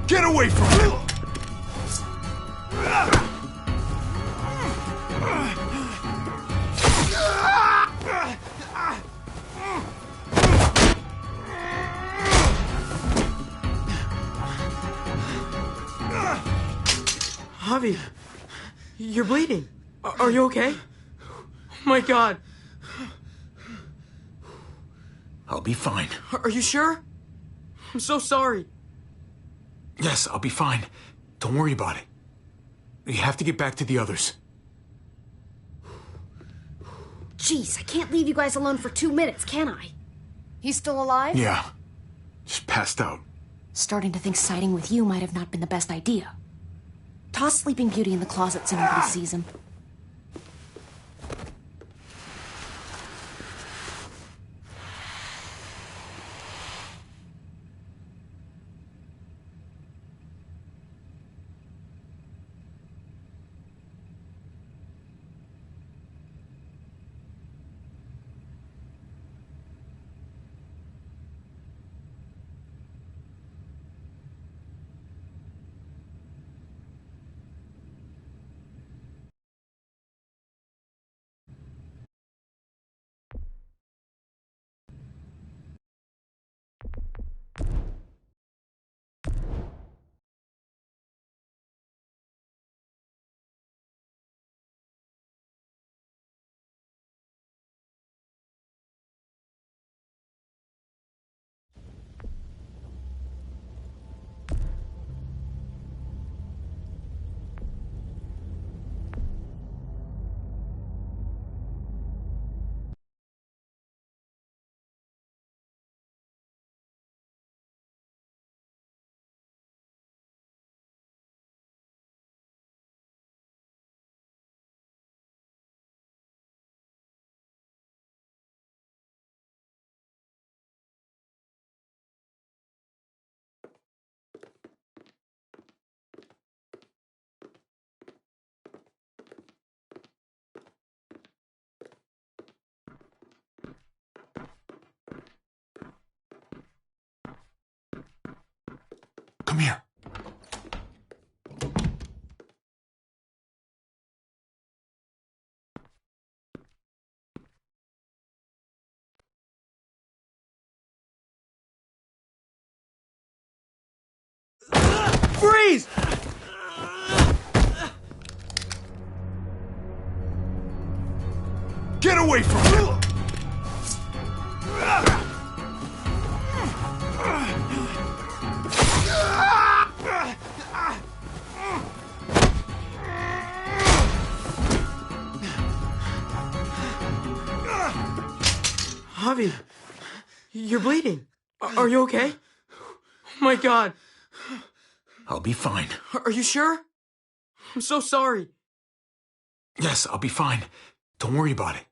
Speaker 3: Get away from me!
Speaker 1: Javi, you're bleeding. Are you okay? Oh my God.
Speaker 3: I'll be fine.
Speaker 1: Are you sure? I'm so sorry.
Speaker 3: Yes, I'll be fine. Don't worry about it. You have to get back to the others.
Speaker 14: Jeez, I can't leave you guys alone for 2 minutes, can I? He's still alive?
Speaker 3: Yeah. Just passed out.
Speaker 14: Starting to think siding with you might have not been the best idea. Toss Sleeping Beauty in the closet so nobody sees him.
Speaker 3: Come here.
Speaker 1: Freeze!
Speaker 3: Get away from me!
Speaker 1: Javi, you're bleeding. Are you okay? Oh my God.
Speaker 3: I'll be fine.
Speaker 1: Are you sure? I'm so sorry.
Speaker 3: Yes, I'll be fine. Don't worry about it.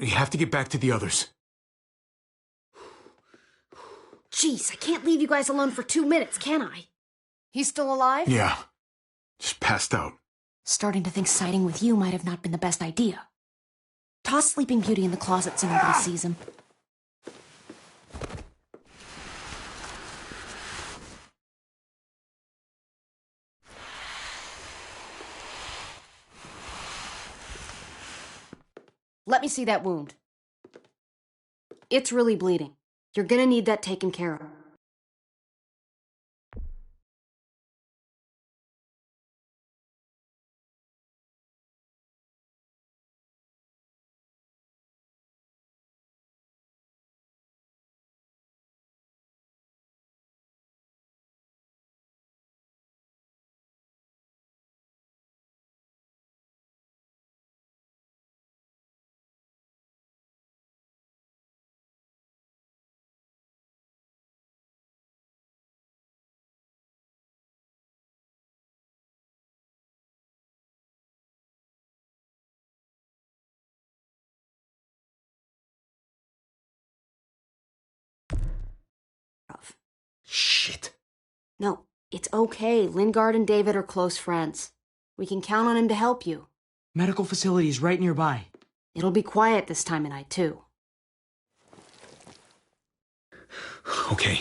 Speaker 3: You have to get back to the others.
Speaker 14: Jeez, I can't leave you guys alone for 2 minutes, can I? He's still alive?
Speaker 3: Yeah. Just passed out.
Speaker 14: Starting to think siding with you might have not been the best idea. Toss Sleeping Beauty in the closet so nobody sees him. Let me see that wound. It's really bleeding. You're gonna need that taken care of.
Speaker 18: Shit.
Speaker 15: No, it's okay. Lingard and David are close friends. We can count on him to help you.
Speaker 1: Medical facility is right nearby.
Speaker 15: It'll be quiet this time of night, too.
Speaker 3: Okay,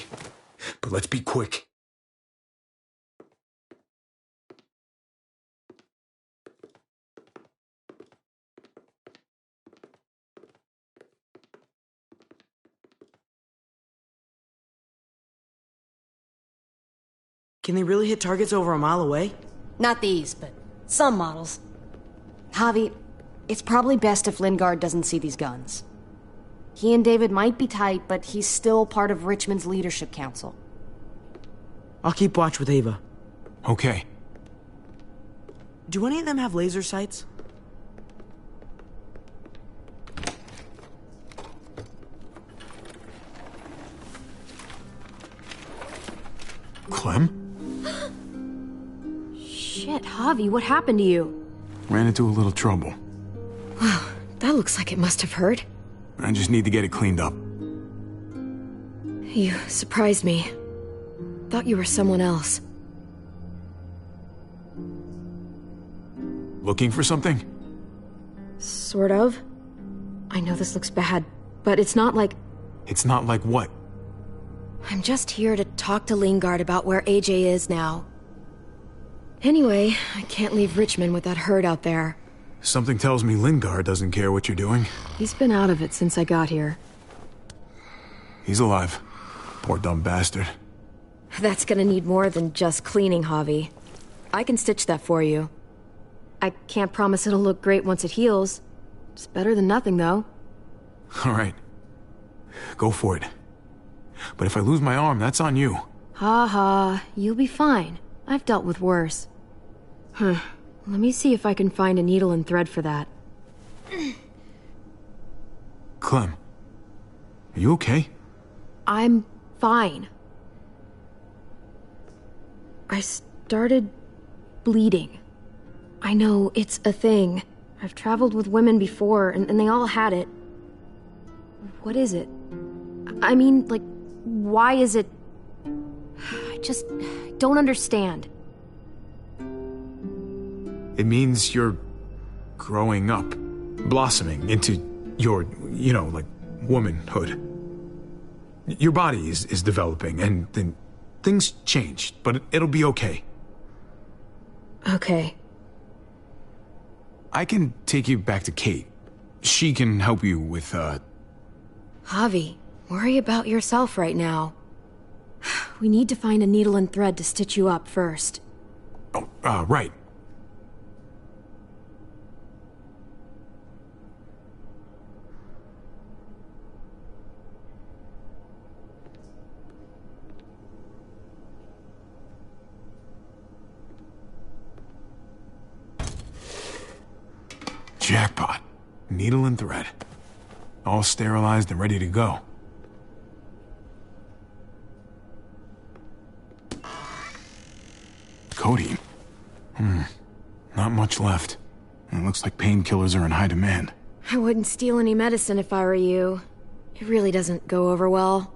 Speaker 3: but let's be quick.
Speaker 1: Can they really hit targets over a mile away?
Speaker 15: Not these, but some models. Javi, it's probably best if Lingard doesn't see these guns. He and David might be tight, but he's still part of Richmond's leadership council.
Speaker 1: I'll keep watch with Ava.
Speaker 3: Okay.
Speaker 1: Do any of them have laser sights?
Speaker 3: Clem?
Speaker 14: Shit, Javi, what happened to you?
Speaker 3: Ran into a little trouble.
Speaker 14: Wow, that looks like it must have hurt.
Speaker 3: I just need to get it cleaned up.
Speaker 14: You surprised me. Thought you were someone else.
Speaker 3: Looking for something?
Speaker 14: Sort of. I know this looks bad, but it's not like...
Speaker 3: It's not like what?
Speaker 14: I'm just here to talk to Lingard about where AJ is now. Anyway, I can't leave Richmond with that herd out there.
Speaker 3: Something tells me Lingard doesn't care what you're doing.
Speaker 14: He's been out of it since I got here.
Speaker 3: He's alive. Poor dumb bastard.
Speaker 14: That's gonna need more than just cleaning, Javi. I can stitch that for you. I can't promise it'll look great once it heals. It's better than nothing, though.
Speaker 3: All right. Go for it. But if I lose my arm, that's on you.
Speaker 14: Ha ha, you'll be fine. I've dealt with worse. Let me see if I can find a needle and thread for that.
Speaker 3: Clem, are you okay?
Speaker 14: I'm fine. I started bleeding. I know, it's a thing. I've traveled with women before, and they all had it. What is it? I mean, like, why is it... I just don't understand.
Speaker 3: It means you're growing up, blossoming into your, like, womanhood. Your body is developing, and then things change, but it'll be okay.
Speaker 14: Okay.
Speaker 3: I can take you back to Kate. She can help you with,
Speaker 14: Javi, worry about yourself right now. We need to find a needle and thread to stitch you up first.
Speaker 3: Oh, right. Jackpot. Needle and thread. All sterilized and ready to go. Codeine? Not much left. It looks like painkillers are in high demand.
Speaker 14: I wouldn't steal any medicine if I were you. It really doesn't go over well.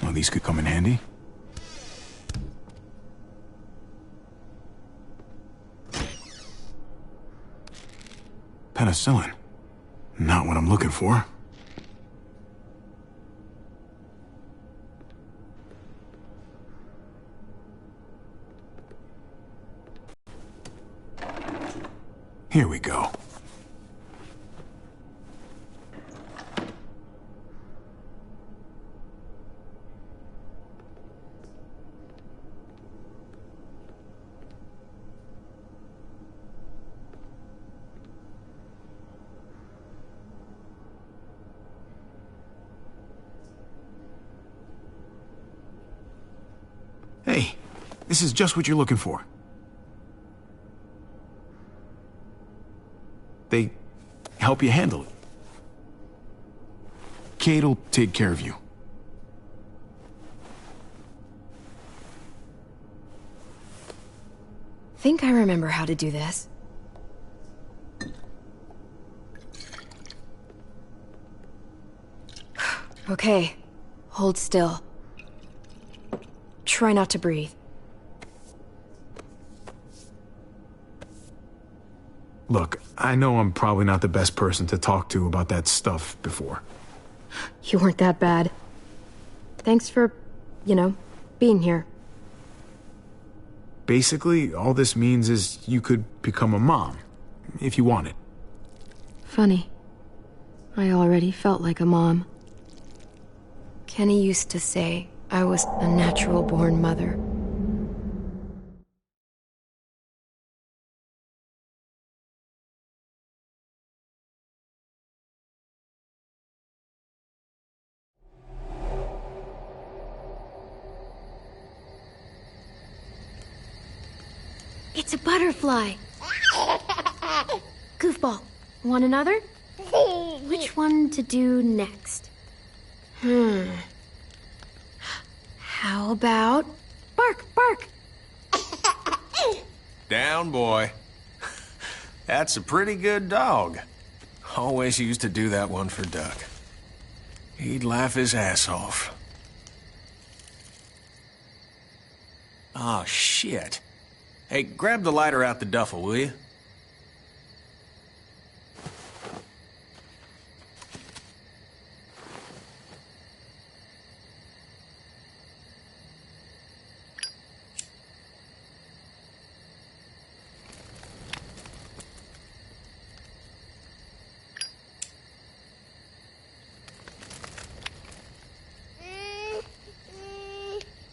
Speaker 3: Well, these could come in handy. Penicillin. Not what I'm looking for. Here we go. Hey, this is just what you're looking for. They help you handle it. Kate'll take care of you.
Speaker 14: Think I remember how to do this. Okay, hold still. Try not to breathe.
Speaker 3: Look, I know I'm probably not the best person to talk to about that stuff before.
Speaker 14: You weren't that bad. Thanks for, being here.
Speaker 3: Basically, all this means is you could become a mom, if you wanted.
Speaker 14: Funny. I already felt like a mom. Kenny used to say I was a natural-born mother.
Speaker 21: It's a butterfly. Goofball, want another? Which one to do next? How about bark, bark?
Speaker 10: Down, boy. That's a pretty good dog. Always used to do that one for Duck. He'd laugh his ass off. Oh, shit. Hey, grab the lighter out the duffel, will you?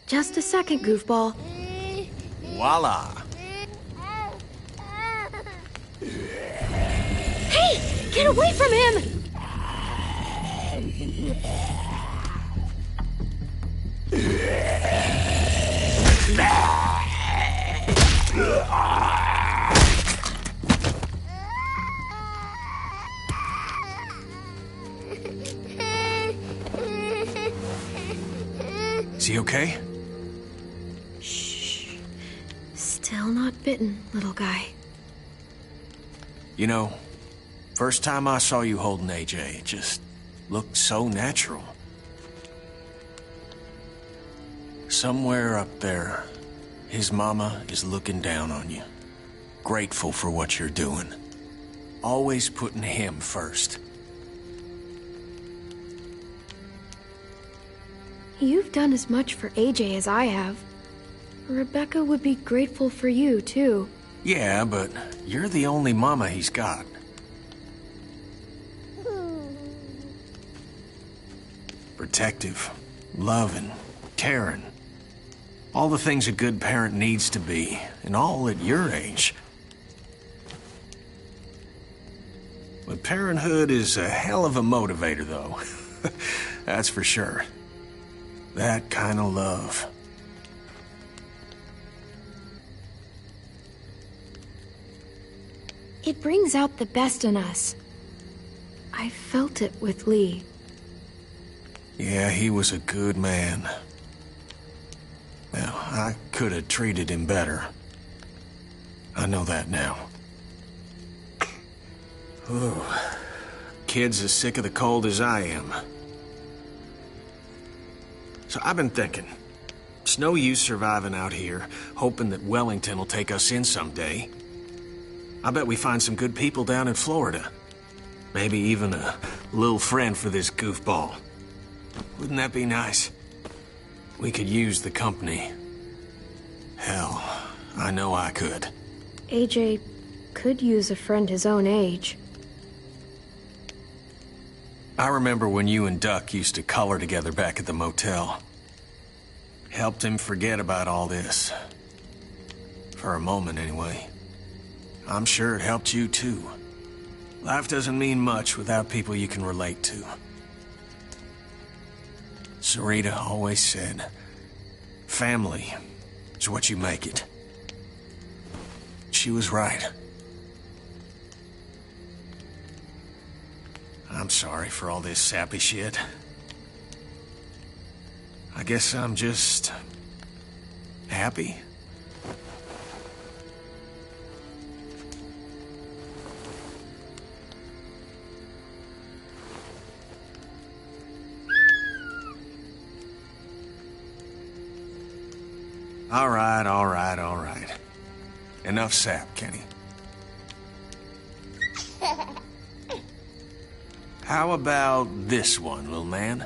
Speaker 14: Just a second, Goofball.
Speaker 10: Voila.
Speaker 21: Hey, get away from him!
Speaker 10: Is he okay?
Speaker 14: Shh. Still not bitten, little guy.
Speaker 10: You know, first time I saw you holding AJ, it just looked so natural. Somewhere up there, his mama is looking down on you. Grateful for what you're doing. Always putting him first.
Speaker 14: You've done as much for AJ as I have. Rebecca would be grateful for you, too.
Speaker 10: Yeah, but you're the only mama he's got. Protective, loving, caring. All the things a good parent needs to be, and all at your age. But parenthood is a hell of a motivator, though. That's for sure. That kind of love.
Speaker 14: It brings out the best in us. I felt it with Lee.
Speaker 10: Yeah, he was a good man. Now, I could have treated him better. I know that now. Ooh. Kid's as sick of the cold as I am. So I've been thinking, it's no use surviving out here, hoping that Wellington will take us in someday. I bet we find some good people down in Florida. Maybe even a little friend for this goofball. Wouldn't that be nice? We could use the company. Hell, I know I could.
Speaker 14: AJ could use a friend his own age.
Speaker 10: I remember when you and Duck used to color together back at the motel. Helped him forget about all this. For a moment, anyway. I'm sure it helped you, too. Life doesn't mean much without people you can relate to. Sarita always said, family is what you make it. She was right. I'm sorry for all this sappy shit. I guess I'm just happy.
Speaker 13: All right. Enough sap, Kenny. How about this one, little man?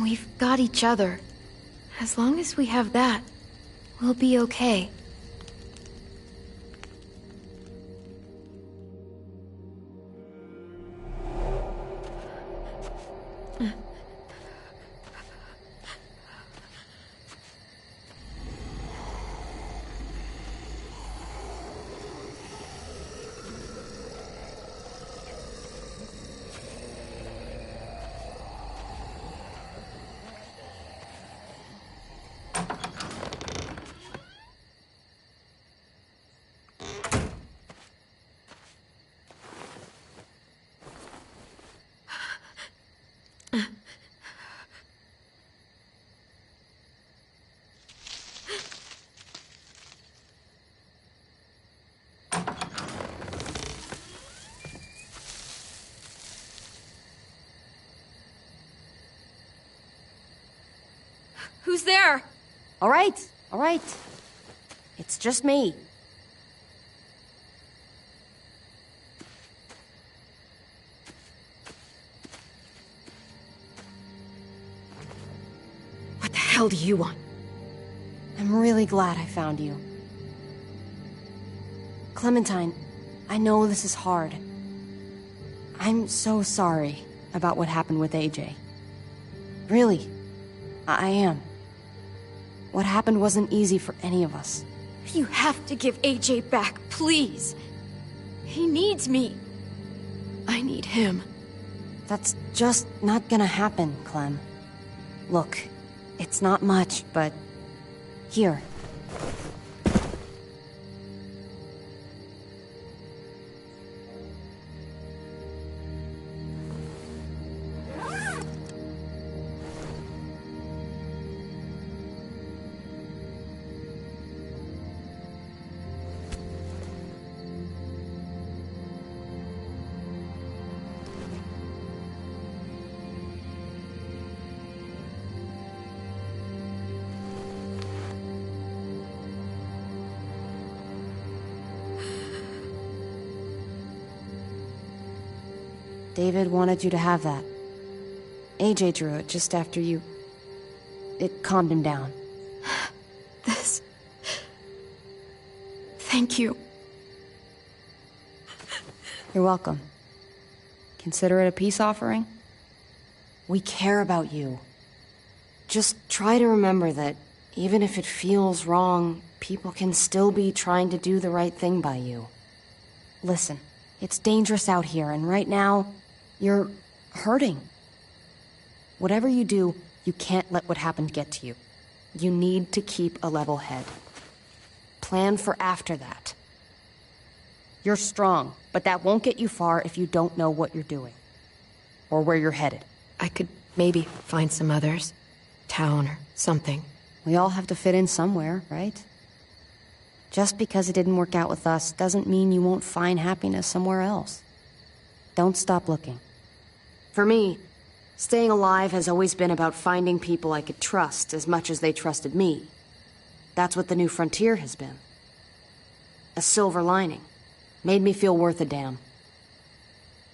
Speaker 14: We've got each other. As long as we have that, we'll be okay.
Speaker 15: Who's there? All right. It's just me. What the hell do you want? I'm really glad I found you. Clementine, I know this is hard. I'm so sorry about what happened with AJ. Really, I am. What happened wasn't easy for any of us.
Speaker 14: You have to give AJ back, please. He needs me. I need him.
Speaker 15: That's just not gonna happen, Clem. Look, it's not much, but... Here. David wanted you to have that. AJ drew it just after you... It calmed him down.
Speaker 14: This... Thank you.
Speaker 15: You're welcome. Consider it a peace offering? We care about you. Just try to remember that even if it feels wrong, people can still be trying to do the right thing by you. Listen, it's dangerous out here, and right now... You're hurting. Whatever you do, you can't let what happened get to you. You need to keep a level head. Plan for after that. You're strong, but that won't get you far if you don't know what you're doing. Or where you're headed.
Speaker 14: I could maybe find some others. Town or something.
Speaker 15: We all have to fit in somewhere, right? Just because it didn't work out with us doesn't mean you won't find happiness somewhere else. Don't stop looking. For me, staying alive has always been about finding people I could trust as much as they trusted me. That's what the New Frontier has been. A silver lining. Made me feel worth a damn.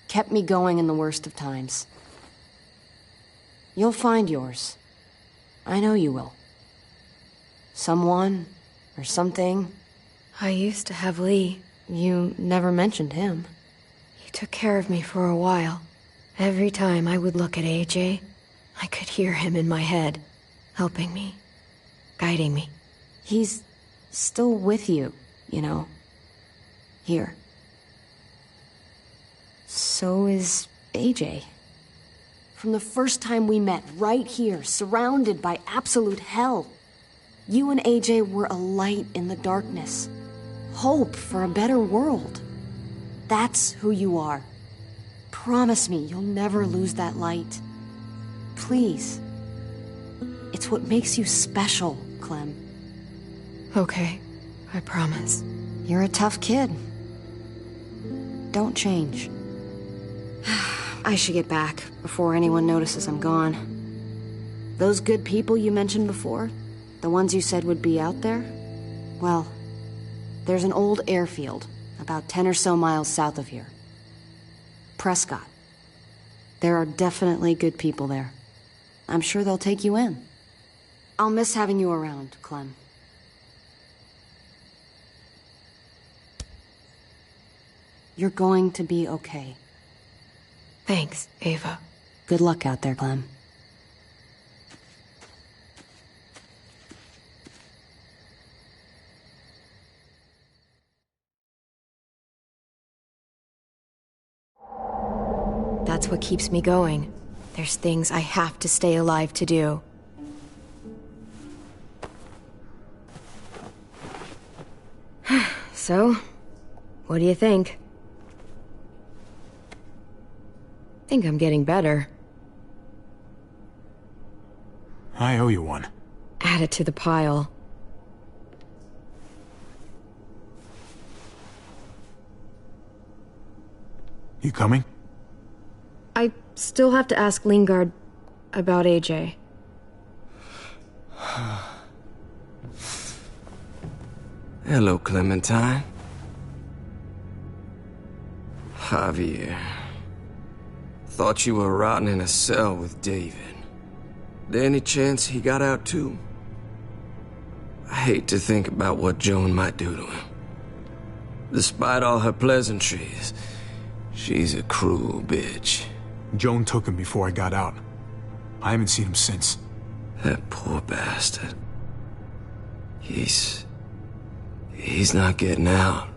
Speaker 15: Kept me going in the worst of times. You'll find yours. I know you will. Someone, or something.
Speaker 14: I used to have Lee.
Speaker 15: You never mentioned him.
Speaker 14: He took care of me for a while. Every time I would look at AJ, I could hear him in my head, helping me, guiding me.
Speaker 15: He's still with you, you know. Here. So is AJ. From the first time we met, right here, surrounded by absolute hell, you and AJ were a light in the darkness. Hope for a better world. That's who you are. Promise me you'll never lose that light. Please. It's what makes you special, Clem.
Speaker 14: Okay, I promise.
Speaker 15: You're a tough kid. Don't change. I should get back before anyone notices I'm gone. Those good people you mentioned before, the ones you said would be out there, well, there's an old airfield about 10 or so miles south of here. Prescott. There are definitely good people there. I'm sure they'll take you in. I'll miss having you around, Clem. You're going to be okay.
Speaker 14: Thanks, Ava.
Speaker 15: Good luck out there, Clem.
Speaker 14: That's what keeps me going. There's things I have to stay alive to do. So, what do you think? Think I'm getting better.
Speaker 3: I owe you one.
Speaker 14: Add it to the pile.
Speaker 3: You coming?
Speaker 14: I still have to ask Lingard about AJ.
Speaker 10: Hello, Clementine. Javier. Thought you were rotting in a cell with David. There any chance he got out too? I hate to think about what Joan might do to him. Despite all her pleasantries, she's a cruel bitch.
Speaker 3: Joan took him before I got out. I haven't seen him since.
Speaker 10: That poor bastard. He's not getting out.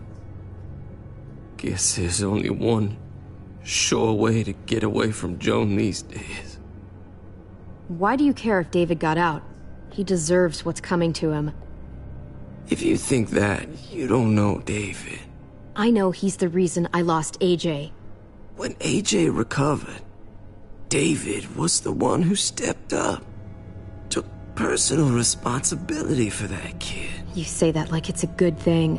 Speaker 10: Guess there's only one sure way to get away from Joan these days.
Speaker 14: Why do you care if David got out? He deserves what's coming to him.
Speaker 10: If you think that, you don't know David.
Speaker 14: I know he's the reason I lost AJ.
Speaker 10: When AJ recovered, David was the one who stepped up. Took personal responsibility for that kid.
Speaker 14: You say that like it's a good thing.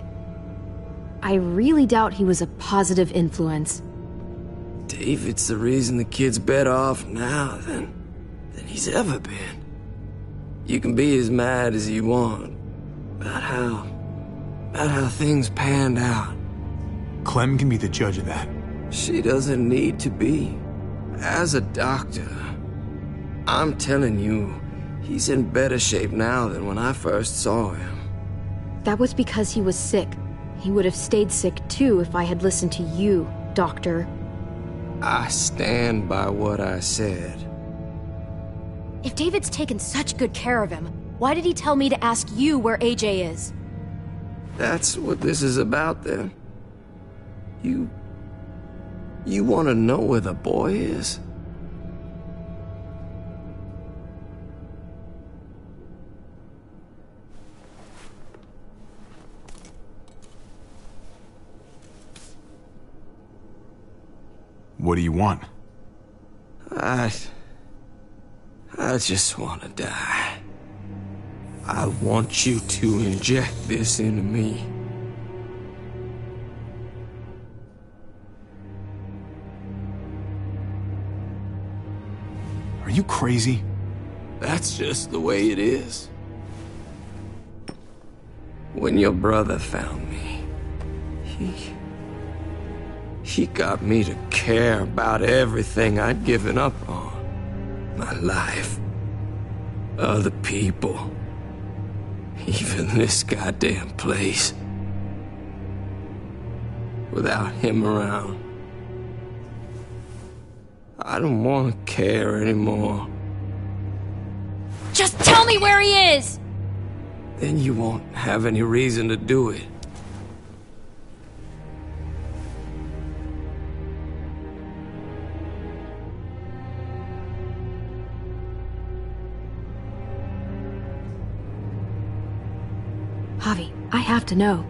Speaker 14: I really doubt he was a positive influence.
Speaker 10: David's the reason the kid's better off now than he's ever been. You can be as mad as you want about how things panned out.
Speaker 3: Clem can be the judge of that.
Speaker 10: She doesn't need to be. As a doctor, I'm telling you, he's in better shape now than when I first saw him.
Speaker 14: That was because he was sick. He would have stayed sick too if I had listened to you, Doctor.
Speaker 10: I stand by what I said.
Speaker 14: If David's taken such good care of him, why did he tell me to ask you where AJ is?
Speaker 10: That's what this is about, then. You want to know where the boy is?
Speaker 3: What do you want?
Speaker 10: I just want to die. I want you to inject this into me.
Speaker 3: Are you crazy?
Speaker 10: That's just the way it is. When your brother found me, he got me to care about everything I'd given up on. My life, other people, even this goddamn place. Without him around, I don't want to care anymore.
Speaker 14: Just tell me where he is!
Speaker 10: Then you won't have any reason to do it.
Speaker 14: Javi, I have to know.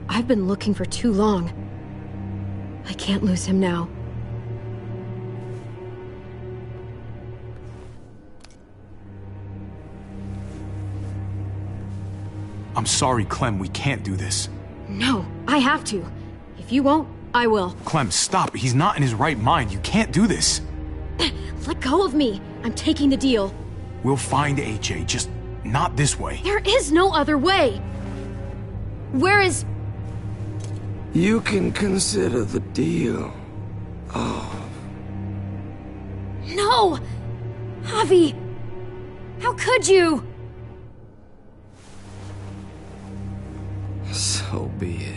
Speaker 14: I've been looking for too long. I can't lose him now.
Speaker 3: I'm sorry, Clem, we can't do this.
Speaker 14: No, I have to. If you won't, I will.
Speaker 3: Clem, stop. He's not in his right mind. You can't do this.
Speaker 14: Let go of me. I'm taking the deal.
Speaker 3: We'll find AJ, just not this way.
Speaker 14: There is no other way. Where is...
Speaker 10: You can consider the deal. Oh.
Speaker 14: No! Javi! How could you?
Speaker 10: So be it.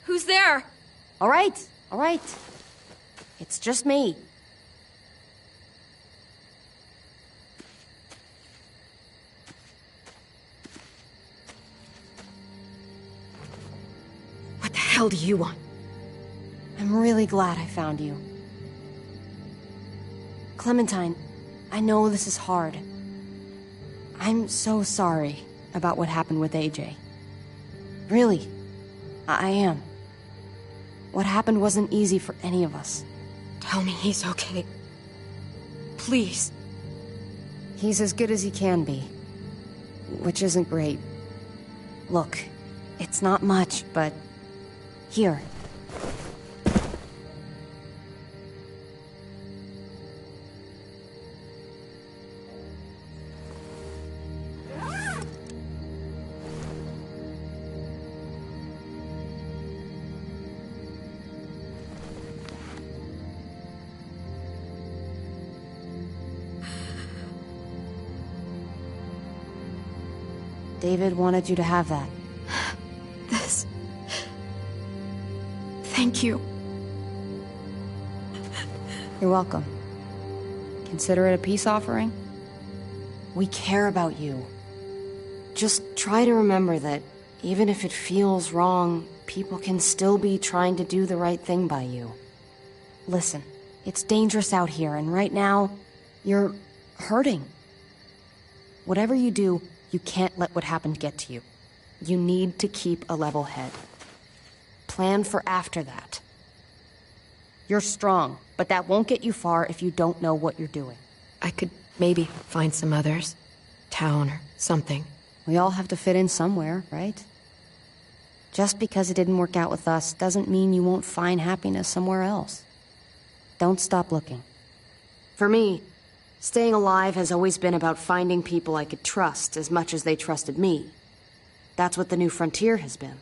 Speaker 14: Who's there?
Speaker 15: All right. It's just me.
Speaker 14: What the hell do you want?
Speaker 15: I'm really glad I found you. Clementine, I know this is hard. I'm so sorry about what happened with AJ. Really, I am. What happened wasn't easy for any of us.
Speaker 14: Tell me he's okay. Please.
Speaker 15: He's as good as he can be. Which isn't great. Look, it's not much, but... Here. David wanted you to have that.
Speaker 14: This... Thank you.
Speaker 15: You're welcome. Consider it a peace offering? We care about you. Just try to remember that even if it feels wrong, people can still be trying to do the right thing by you. Listen, it's dangerous out here, and right now, you're hurting. Whatever you do, you can't let what happened get to you. You need to keep a level head. Plan for after that. You're strong, but that won't get you far if you don't know what you're doing.
Speaker 14: I could maybe find some others. Town or something.
Speaker 15: We all have to fit in somewhere, right? Just because it didn't work out with us doesn't mean you won't find happiness somewhere else. Don't stop looking. For me, staying alive has always been about finding people I could trust as much as they trusted me. That's what the New Frontier has been.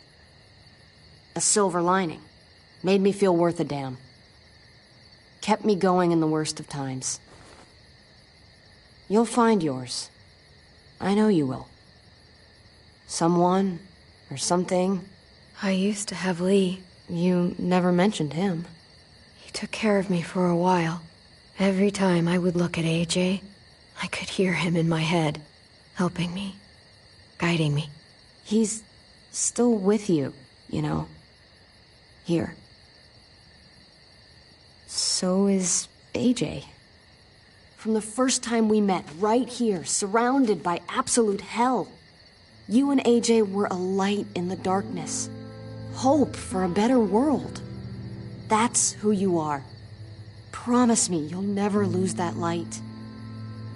Speaker 15: A silver lining. Made me feel worth a damn. Kept me going in the worst of times. You'll find yours. I know you will. Someone, or something.
Speaker 14: I used to have Lee.
Speaker 15: You never mentioned him.
Speaker 14: He took care of me for a while. Every time I would look at AJ, I could hear him in my head, helping me, guiding me.
Speaker 15: He's still with you, you know. Here. So is AJ. From the first time we met, right here, surrounded by absolute hell, you and AJ were a light in the darkness. Hope for a better world. That's who you are. Promise me you'll never lose that light.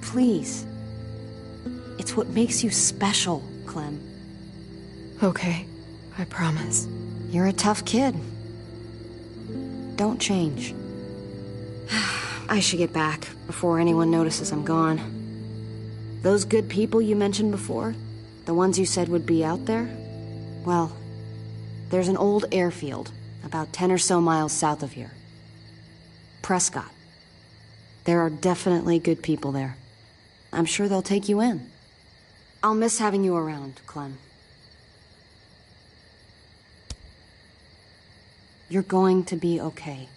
Speaker 15: Please. It's what makes you special, Clem.
Speaker 14: Okay, I promise.
Speaker 15: You're a tough kid. Don't change. I should get back before anyone notices I'm gone. Those good people you mentioned before, the ones you said would be out there, well, there's an old airfield about 10 or so miles south of here. Prescott. There are definitely good people there. I'm sure they'll take you in. I'll miss having you around, Clem. You're going to be okay.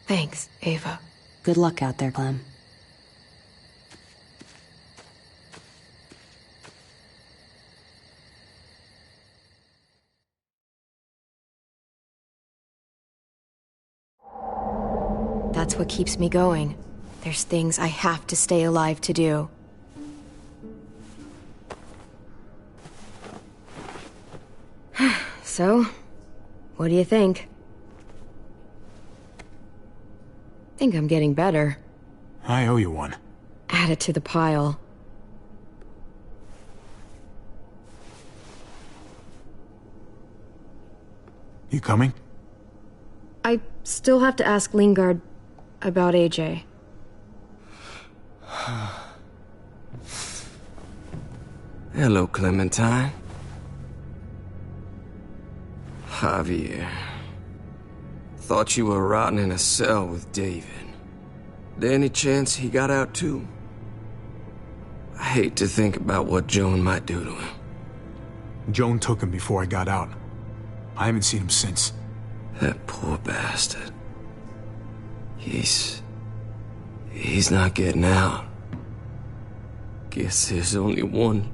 Speaker 14: Thanks, Ava.
Speaker 15: Good luck out there, Clem.
Speaker 14: That's what keeps me going. There's things I have to stay alive to do. So, what do you think? Think I'm getting better.
Speaker 3: I owe you one.
Speaker 14: Add it to the pile.
Speaker 3: You coming?
Speaker 14: I still have to ask Lingard about AJ.
Speaker 10: Hello, Clementine. Javier. Thought you were rotting in a cell with David. There any chance he got out too? I hate to think about what Joan might do to him.
Speaker 3: Joan took him before I got out. I haven't seen him since.
Speaker 10: That poor bastard. He's not getting out. Guess there's only one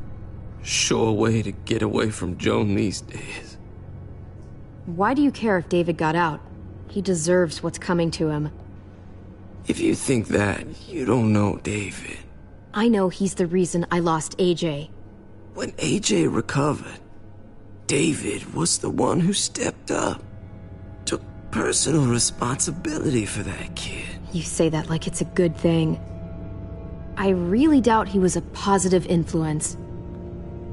Speaker 10: sure way to get away from Joan these days.
Speaker 14: Why do you care if David got out? He deserves what's coming to him.
Speaker 10: If you think that, you don't know David.
Speaker 14: I know he's the reason I lost AJ.
Speaker 10: When AJ recovered, David was the one who stepped up. Took personal responsibility for that kid.
Speaker 14: You say that like it's a good thing. I really doubt he was a positive influence.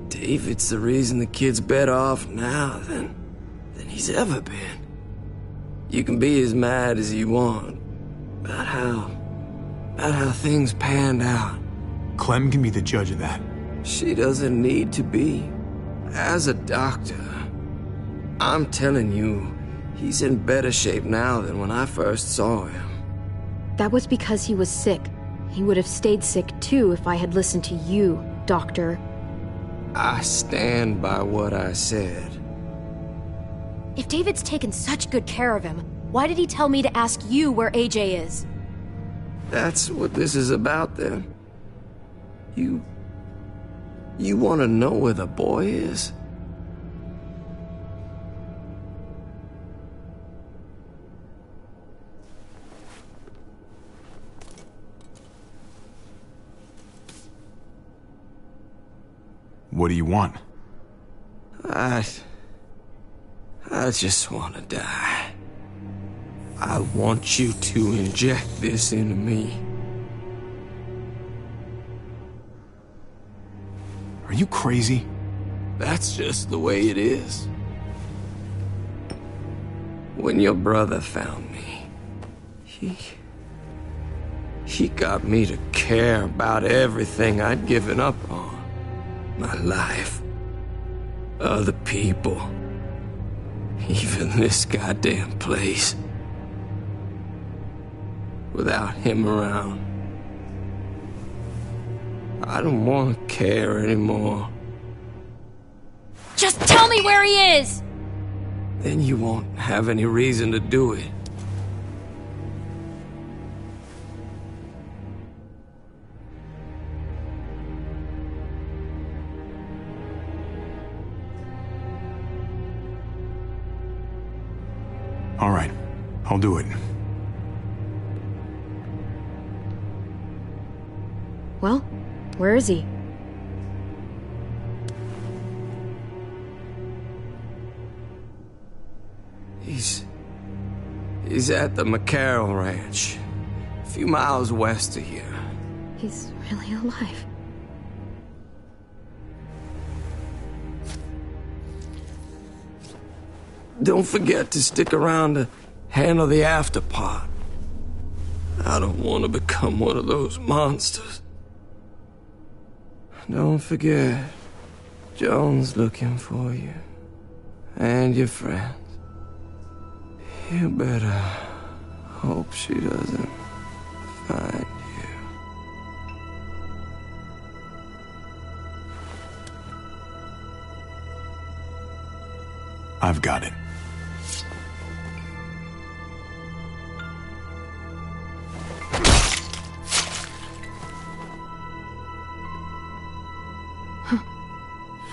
Speaker 10: David's the reason the kid's better off now than he's ever been. You can be as mad as you want about how things panned out.
Speaker 3: Clem can be the judge of that.
Speaker 10: She doesn't need to be. As a doctor, I'm telling you, he's in better shape now than when I first saw him.
Speaker 14: That was because he was sick. He would have stayed sick too if I had listened to you, Doctor.
Speaker 10: I stand by what I said.
Speaker 14: If David's taken such good care of him, why did he tell me to ask you where AJ is?
Speaker 10: That's what this is about, then. You want to know where the boy is?
Speaker 3: What do you want?
Speaker 10: I just want to die. I want you to inject this into me.
Speaker 3: Are you crazy?
Speaker 10: That's just the way it is. When your brother found me, he got me to care about everything I'd given up on. My life, other people, even this goddamn place. Without him around, I don't want to care anymore.
Speaker 21: Just tell me where he is!
Speaker 10: Then you won't have any reason to do it.
Speaker 3: All right, I'll do it.
Speaker 14: Well, where is he?
Speaker 10: He's at the McCarroll Ranch, a few miles west of here.
Speaker 14: He's really alive.
Speaker 10: don't forget to stick around to handle the after part. I don't want to become one of those monsters. Don't forget, Joan's looking for you. And your friends. You better hope she doesn't find you.
Speaker 3: I've got it.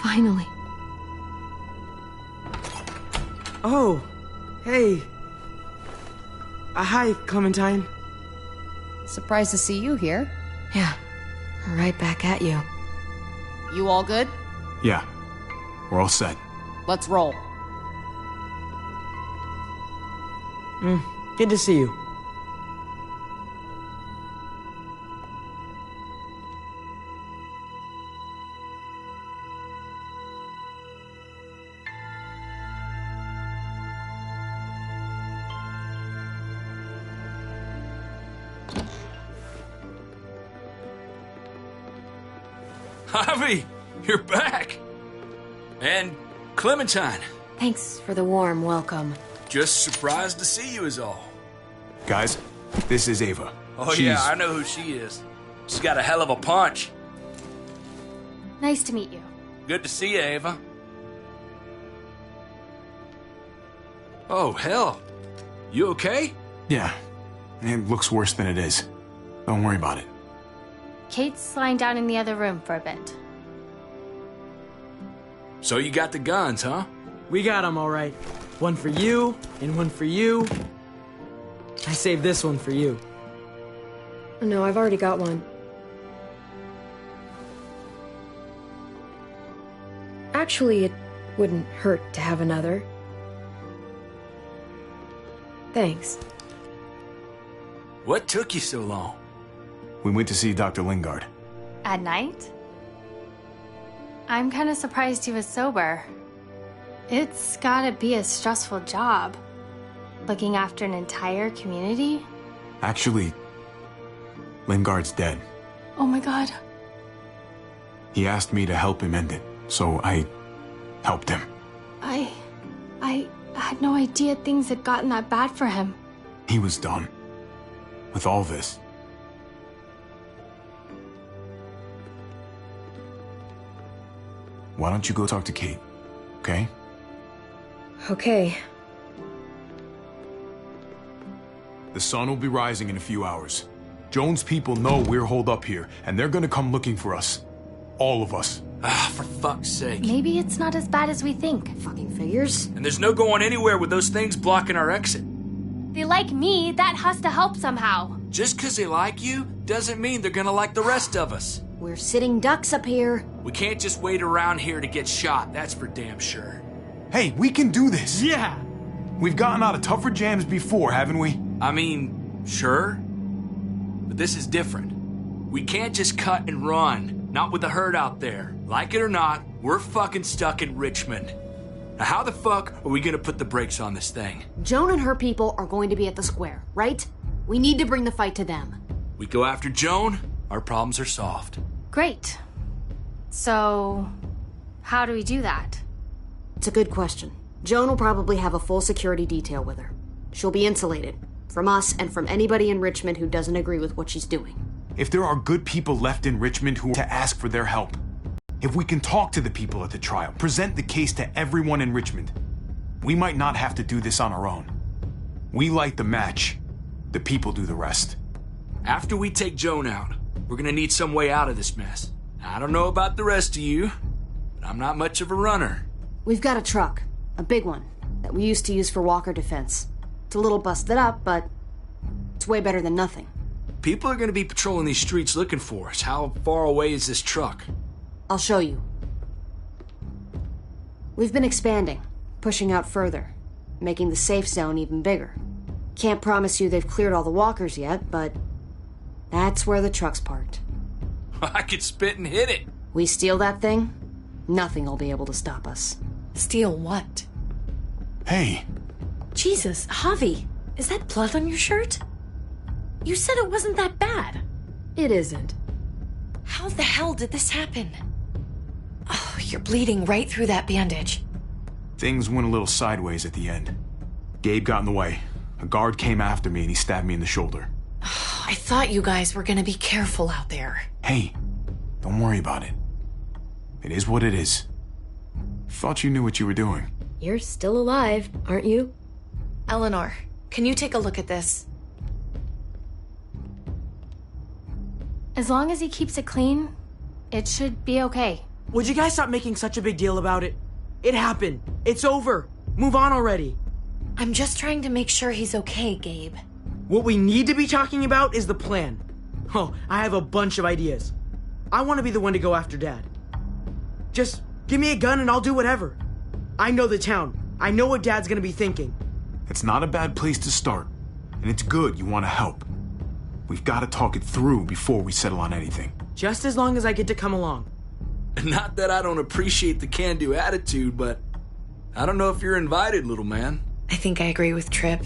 Speaker 14: Finally.
Speaker 1: Oh, hey. Hi, Clementine.
Speaker 15: Surprised to see you here.
Speaker 14: Yeah, right back at you.
Speaker 15: You all good?
Speaker 3: Yeah, we're all set.
Speaker 15: Let's roll.
Speaker 1: Good to see you.
Speaker 5: Javi, you're back. And Clementine.
Speaker 14: Thanks for the warm welcome.
Speaker 5: Just surprised to see you is all.
Speaker 3: Guys, this is Ava.
Speaker 5: Oh yeah, I know who she is. She's got a hell of a punch.
Speaker 4: Nice to meet you.
Speaker 5: Good to see you, Ava. Oh, hell. You okay?
Speaker 3: Yeah, it looks worse than it is. Don't worry about it.
Speaker 4: Kate's lying down in the other room for a bit.
Speaker 5: So you got the guns, huh?
Speaker 1: We got them, all right. One for you, and one for you. I saved this one for you.
Speaker 14: No, I've already got one. Actually, it wouldn't hurt to have another. Thanks.
Speaker 5: What took you so long?
Speaker 3: We went to see Dr. Lingard.
Speaker 4: At night? I'm kind of surprised he was sober. It's gotta be a stressful job. Looking after an entire community?
Speaker 3: Actually, Lingard's dead.
Speaker 4: Oh my god.
Speaker 3: He asked me to help him end it, so I helped him.
Speaker 4: I had no idea things had gotten that bad for him.
Speaker 3: He was done with all this. Why don't you go talk to Kate, okay?
Speaker 14: Okay.
Speaker 3: The sun will be rising in a few hours. Joan's people know we're holed up here, and they're gonna come looking for us. All of us.
Speaker 5: Ah, for fuck's sake.
Speaker 4: Maybe it's not as bad as we think.
Speaker 14: Fucking figures.
Speaker 5: And there's no going anywhere with those things blocking our exit.
Speaker 4: They like me, that has to help somehow.
Speaker 5: Just 'cause they like you doesn't mean they're gonna like the rest of us.
Speaker 15: We're sitting ducks up here.
Speaker 5: We can't just wait around here to get shot, that's for damn sure.
Speaker 3: Hey, we can do this!
Speaker 1: Yeah!
Speaker 3: We've gotten out of tougher jams before, haven't we?
Speaker 5: I mean, sure. But this is different. We can't just cut and run. Not with the herd out there. Like it or not, we're fucking stuck in Richmond. Now how the fuck are we gonna put the brakes on this thing?
Speaker 15: Joan and her people are going to be at the square, right? We need to bring the fight to them.
Speaker 5: We go after Joan, our problems are solved.
Speaker 4: Great. So, how do we do that?
Speaker 15: It's a good question. Joan will probably have a full security detail with her. She'll be insulated. From us and from anybody in Richmond who doesn't agree with what she's doing.
Speaker 3: If there are good people left in Richmond who to ask for their help, if we can talk to the people at the trial, present the case to everyone in Richmond, we might not have to do this on our own. We light the match, the people do the rest.
Speaker 5: After we take Joan out, we're gonna need some way out of this mess. I don't know about the rest of you, but I'm not much of a runner.
Speaker 15: We've got a truck, a big one, that we used to use for walker defense. It's a little busted up, but it's way better than nothing.
Speaker 5: People are gonna be patrolling these streets looking for us. How far away is this truck?
Speaker 15: I'll show you. We've been expanding, pushing out further, making the safe zone even bigger. Can't promise you they've cleared all the walkers yet, but that's where the truck's parked.
Speaker 5: I could spit and hit it.
Speaker 15: We steal that thing, nothing will be able to stop us.
Speaker 9: Steal what?
Speaker 3: Hey.
Speaker 9: Jesus, Javi, is that blood on your shirt? You said it wasn't that bad.
Speaker 14: It isn't.
Speaker 9: How the hell did this happen? Oh, you're bleeding right through that bandage.
Speaker 3: Things went a little sideways at the end. Gabe got in the way. A guard came after me and he stabbed me in the shoulder.
Speaker 9: I thought you guys were gonna be careful out there.
Speaker 3: Hey, don't worry about it. It is what it is. Thought you knew what you were doing.
Speaker 14: You're still alive, aren't you?
Speaker 9: Eleanor, can you take a look at this?
Speaker 4: As long as he keeps it clean, it should be okay.
Speaker 1: Would you guys stop making such a big deal about it? It happened. It's over. Move on already.
Speaker 9: I'm just trying to make sure he's okay, Gabe.
Speaker 1: What we need to be talking about is the plan. Oh, I have a bunch of ideas. I want to be the one to go after Dad. Just give me a gun and I'll do whatever. I know the town. I know what Dad's gonna be thinking.
Speaker 3: It's not a bad place to start, and it's good you want to help. We've got to talk it through before we settle on anything.
Speaker 1: Just as long as I get to come along.
Speaker 5: Not that I don't appreciate the can-do attitude, but I don't know if you're invited, little man.
Speaker 9: I think I agree with Tripp.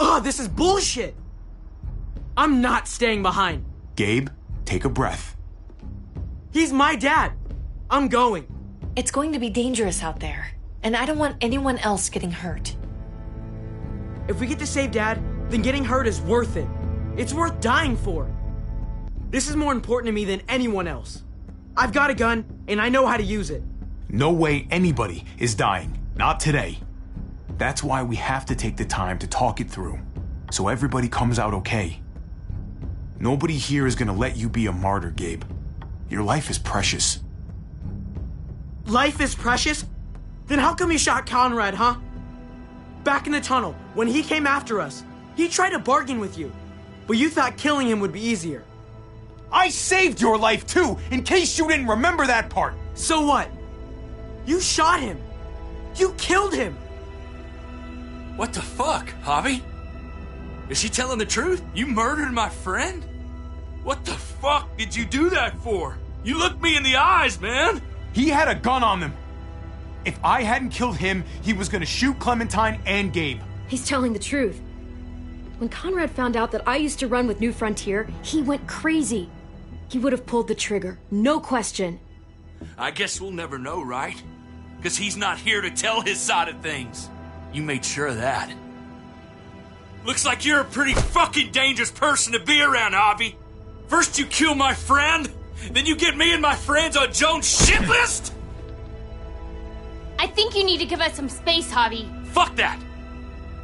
Speaker 1: Ugh, this is bullshit! I'm not staying behind.
Speaker 3: Gabe, take a breath.
Speaker 1: He's my dad. I'm going.
Speaker 9: It's going to be dangerous out there, and I don't want anyone else getting hurt.
Speaker 1: If we get to save Dad, then getting hurt is worth it. It's worth dying for. This is more important to me than anyone else. I've got a gun, and I know how to use it.
Speaker 3: No way anybody is dying. Not today. That's why we have to take the time to talk it through, so everybody comes out okay. Nobody here is gonna let you be a martyr, Gabe. Your life is precious.
Speaker 1: Life is precious? Then how come you shot Conrad, huh? Back in the tunnel, when he came after us, he tried to bargain with you, but you thought killing him would be easier.
Speaker 3: I saved your life too, in case you didn't remember that part.
Speaker 1: So what? You shot him. You killed him.
Speaker 5: What the fuck, Javi? Is she telling the truth? You murdered my friend? What the fuck did you do that for? You looked me in the eyes, man.
Speaker 3: He had a gun on them. If I hadn't killed him, he was gonna shoot Clementine and Gabe.
Speaker 14: He's telling the truth. When Conrad found out that I used to run with New Frontier, he went crazy. He would have pulled the trigger, no question.
Speaker 5: I guess we'll never know, right? Because he's not here to tell his side of things. You made sure of that. Looks like you're a pretty fucking dangerous person to be around, Javi. First you kill my friend, then you get me and my friends on Jones' shit list?
Speaker 4: I think you need to give us some space, Javi.
Speaker 5: Fuck that!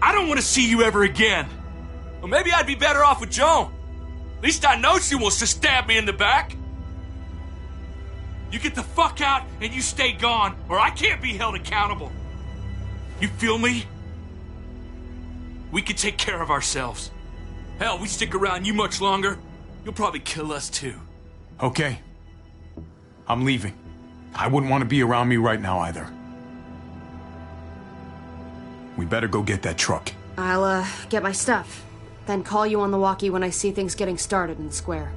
Speaker 5: I don't want to see you ever again. Well, maybe I'd be better off with Joan. At least I know she wants to stab me in the back. You get the fuck out and you stay gone, or I can't be held accountable. You feel me? We can take care of ourselves. Hell, we stick around you much longer, you'll probably kill us too.
Speaker 3: Okay. I'm leaving. I wouldn't want to be around me right now either. We better go get that truck.
Speaker 15: I'll, get my stuff. Then call you on the walkie when I see things getting started in the square.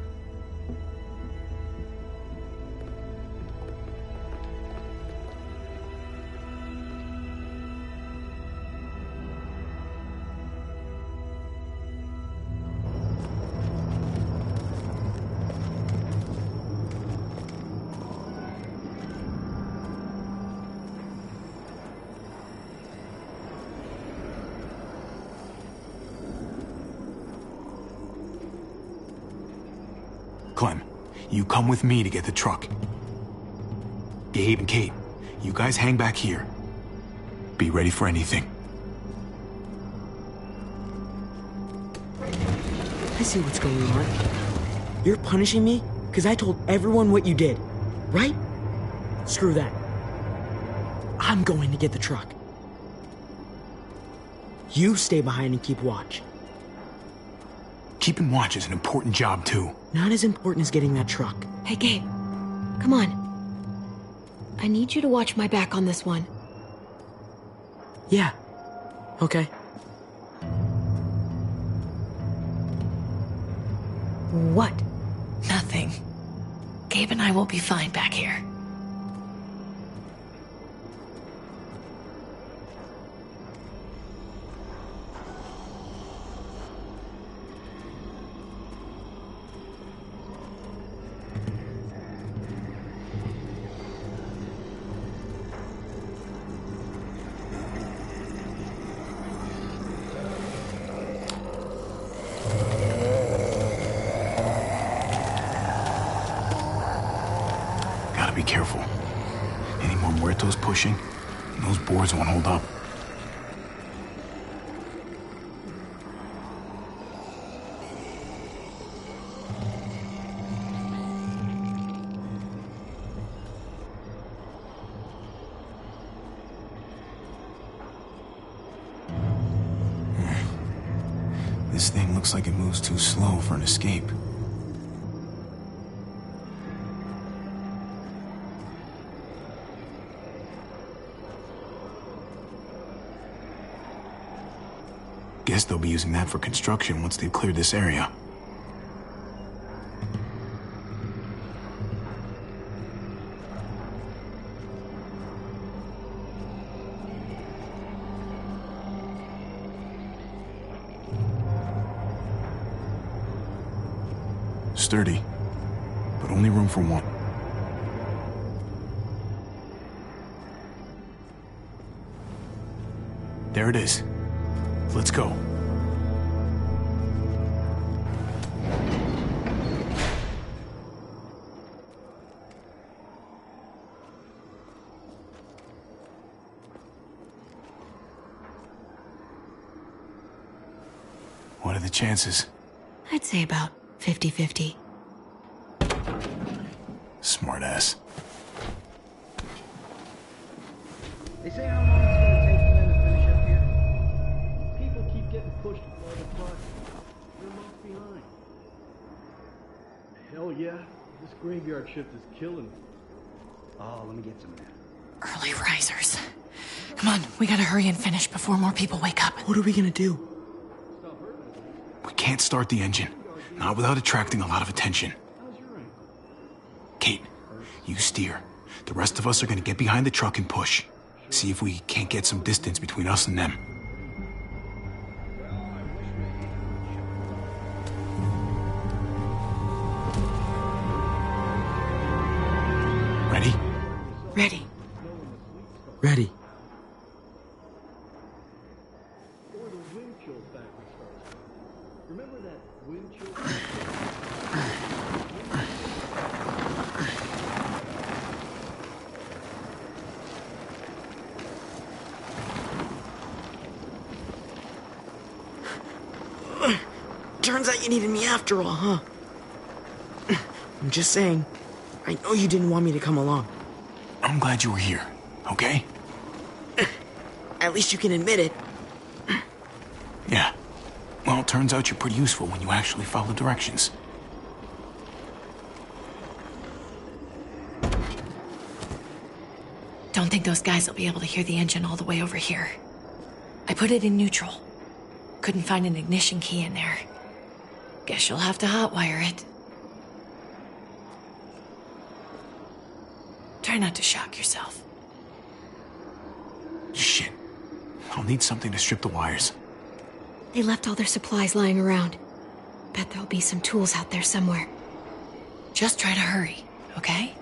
Speaker 3: Clem, you come with me to get the truck. Gabe and Kate, you guys hang back here. Be ready for anything.
Speaker 1: I see what's going on. You're punishing me because I told everyone what you did, right? Screw that. I'm going to get the truck. You stay behind and keep watch.
Speaker 3: Keeping watch is an important job, too.
Speaker 1: Not as important as getting that truck.
Speaker 14: Hey, Gabe. Come on. I need you to watch my back on this one.
Speaker 1: Yeah. Okay.
Speaker 14: What?
Speaker 9: Nothing. Gabe and I will be fine back here.
Speaker 3: be careful. Any more muertos pushing, and those boards won't hold up. This thing looks like it moves too slow for an escape. Guess they'll be using that for construction once they've cleared this area. Sturdy, but only room for one. There it is. Let's go. What are the chances?
Speaker 21: I'd say about 50-50.
Speaker 3: Smartass.
Speaker 16: They say how long it's gonna take for them to finish up here. People keep getting pushed farther apart. They're months behind. Hell yeah, this graveyard shift is killing me. Oh, let me get some of that.
Speaker 9: Early risers. Come on, we gotta hurry and finish before more people wake up.
Speaker 1: What are we gonna do?
Speaker 3: We can't start the engine. Not without attracting a lot of attention. Kate, you steer. The rest of us are gonna get behind the truck and push. See if we can't get some distance between us and them. Ready?
Speaker 9: Ready.
Speaker 1: Ready.
Speaker 16: Remember that wind chill?
Speaker 1: Turns out you needed me after all, huh? I'm just saying, I know you didn't want me to come along.
Speaker 3: I'm glad you were here, okay?
Speaker 1: At least you can admit it.
Speaker 3: Yeah. Well, it turns out you're pretty useful when you actually follow directions.
Speaker 9: Don't think those guys will be able to hear the engine all the way over here. I put it in neutral. Couldn't find an ignition key in there. Guess you'll have to hotwire it. Try not to shock yourself.
Speaker 3: Shit. I'll need something to strip the wires.
Speaker 14: They left all their supplies lying around. Bet there'll be some tools out there somewhere.
Speaker 9: Just try to hurry, okay?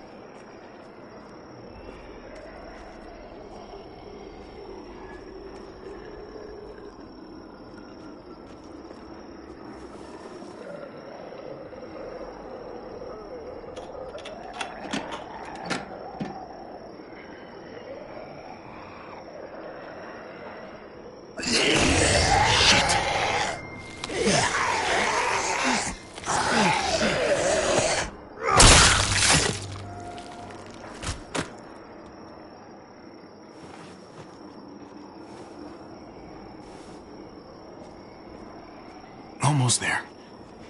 Speaker 3: Almost there.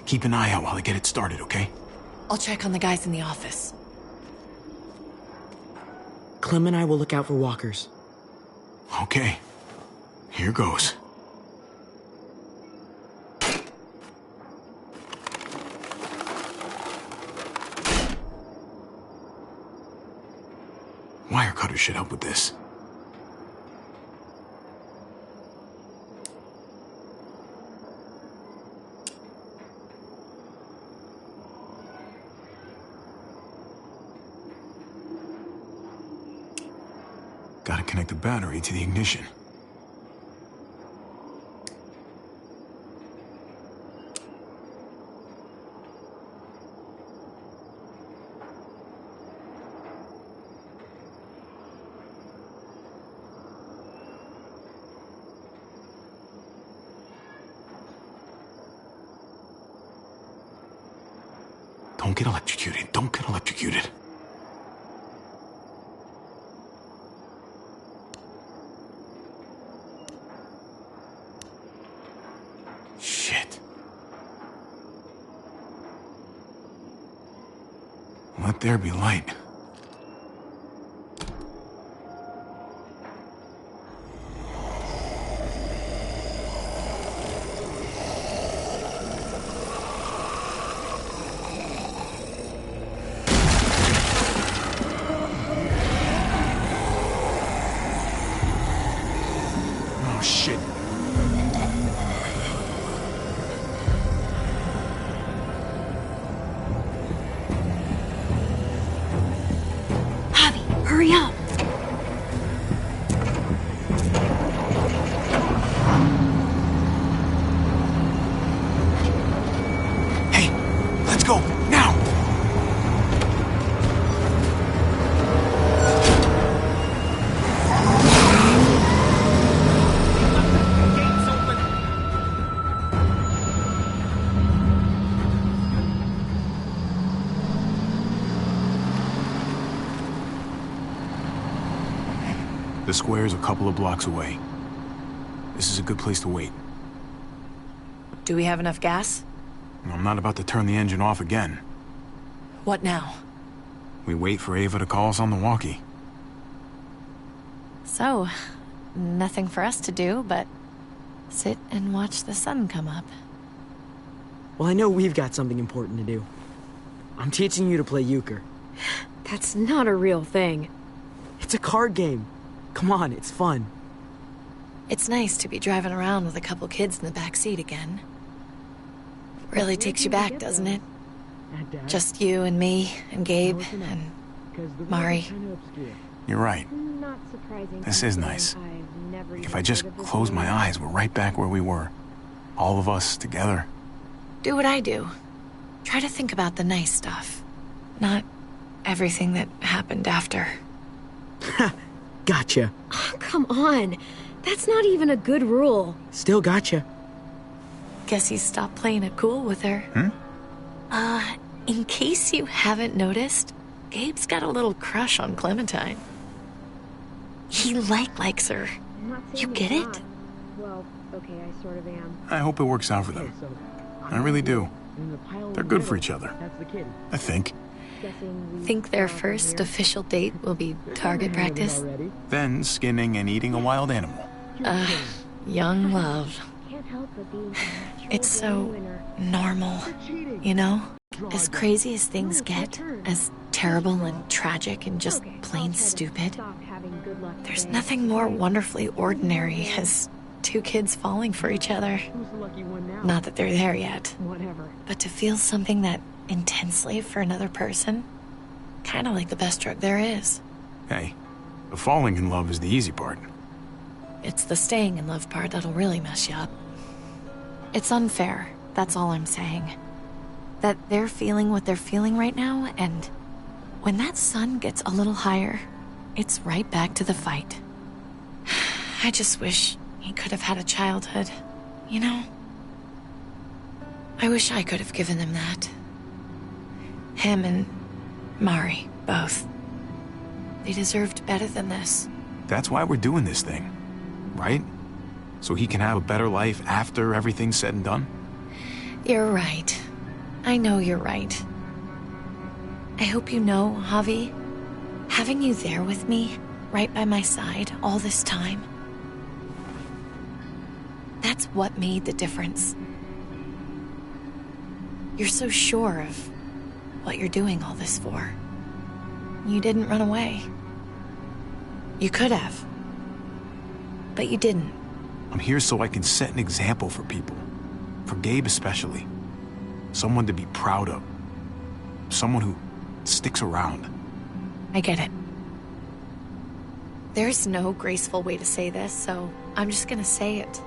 Speaker 3: Keep an eye out while I get it started, okay?
Speaker 9: I'll check on the guys in the office.
Speaker 1: Clem and I will look out for walkers.
Speaker 3: Okay. Here goes. Wire cutter should help with this. Gotta connect the battery to the ignition. Don't get electrocuted. Don't get electrocuted. Shit. Let there be light.
Speaker 20: Oh, shit.
Speaker 21: Javi, hurry up.
Speaker 3: Hey, let's go, now! The square's a couple of blocks away. This is a good place to wait.
Speaker 9: Do we have enough gas?
Speaker 3: I'm not about to turn the engine off again.
Speaker 9: What now?
Speaker 3: We wait for Ava to call us on the walkie.
Speaker 9: So, nothing for us to do but sit and watch the sun come up.
Speaker 1: Well, I know we've got something important to do. I'm teaching you to play euchre.
Speaker 14: That's not a real thing.
Speaker 1: It's a card game. Come on, it's fun.
Speaker 9: It's nice to be driving around with a couple kids in the back seat again. Really takes you back, doesn't it? Just you and me and Gabe and Mari.
Speaker 3: You're right. This is nice. If I just close my eyes, we're right back where we were. All of us together.
Speaker 9: Do what I do. Try to think about the nice stuff. Not everything that happened after.
Speaker 1: Gotcha.
Speaker 14: Oh, come on. That's not even a good rule.
Speaker 1: Still gotcha.
Speaker 9: Guess he stopped playing it cool with her. In case you haven't noticed, Gabe's got a little crush on Clementine. He likes her. You get it?
Speaker 14: Well, okay, I sort of am.
Speaker 3: I hope it works out for them. I really do. They're good for each other. I think.
Speaker 9: Think their first official date will be target practice?
Speaker 3: Then skinning and eating a wild animal.
Speaker 9: Young love. It's so normal, you know? As crazy as things get, as terrible and tragic and just plain stupid, there's nothing more wonderfully ordinary as two kids falling for each other. Not that they're there yet, but to feel something that intensely for another person, kind of like the best drug there is.
Speaker 3: Hey, the falling in love is the easy part.
Speaker 9: It's the staying in love part that'll really mess you up. It's unfair, that's all I'm saying. That they're feeling what they're feeling right now, and when that sun gets a little higher, it's right back to the fight. I just wish he could have had a childhood, you know? I wish I could have given them that. Him and Mari, both. They deserved better than this.
Speaker 3: That's why we're doing this thing, right? So he can have a better life after everything's said and done?
Speaker 9: You're right. I know you're right. I hope you know, Javi, having you there with me, right by my side all this time, that's what made the difference. You're so sure of what you're doing all this for. You didn't run away. You could have. But you didn't.
Speaker 3: I'm here so I can set an example for people. For Gabe especially. Someone to be proud of. Someone who sticks around.
Speaker 9: I get it. There's no graceful way to say this, so I'm just gonna say it.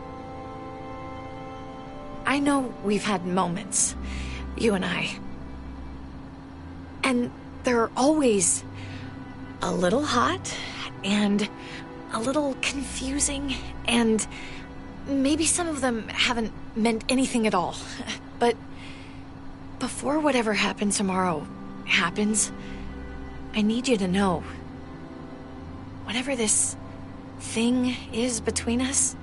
Speaker 9: I know we've had moments, you and I. And they're always a little hot and a little confusing, and maybe some of them haven't meant anything at all. But before whatever happens tomorrow happens, I need you to know. Whatever this thing is between us,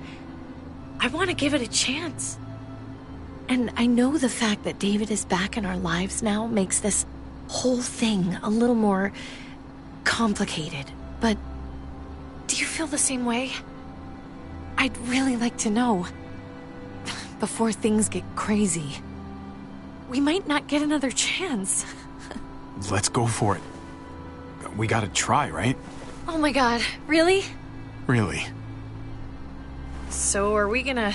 Speaker 9: I want to give it a chance. And I know the fact that David is back in our lives now makes this whole thing a little more complicated. But do you feel the same way? I'd really like to know. Before things get crazy. We might not get another chance.
Speaker 3: Let's go for it. We gotta try, right?
Speaker 9: Oh my god, really?
Speaker 3: Really.
Speaker 9: So are we gonna...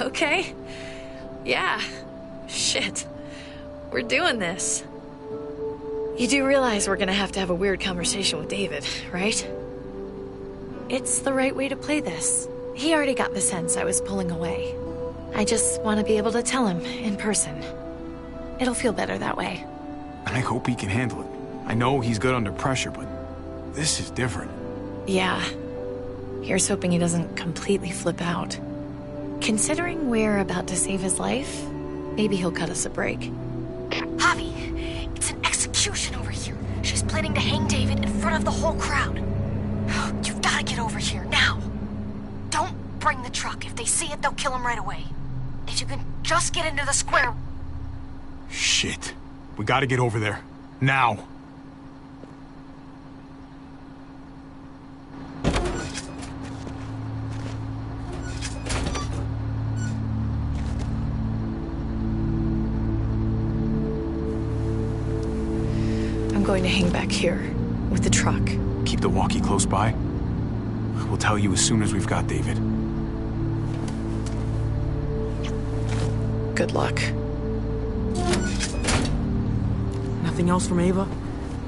Speaker 9: Okay. Yeah. Shit. We're doing this. You do realize we're gonna have a weird conversation with David, right? It's the right way to play this. He already got the sense I was pulling away. I just want to be able to tell him in person. It'll feel better that way.
Speaker 3: I hope he can handle it. I know he's good under pressure, but this is different.
Speaker 9: Yeah. Here's hoping he doesn't completely flip out. Considering we're about to save his life, maybe he'll cut us a break.
Speaker 21: Javi, it's an execution over here. She's planning to hang David in front of the whole crowd. You've got to get over here, now. Don't bring the truck. If they see it, they'll kill him right away. If you can just get into the square...
Speaker 3: Shit. We gotta get over there. Now.
Speaker 9: I'm going to hang back here with the truck.
Speaker 3: Keep the walkie close by. We'll tell you as soon as we've got David.
Speaker 9: Good luck.
Speaker 1: Nothing else from Ava?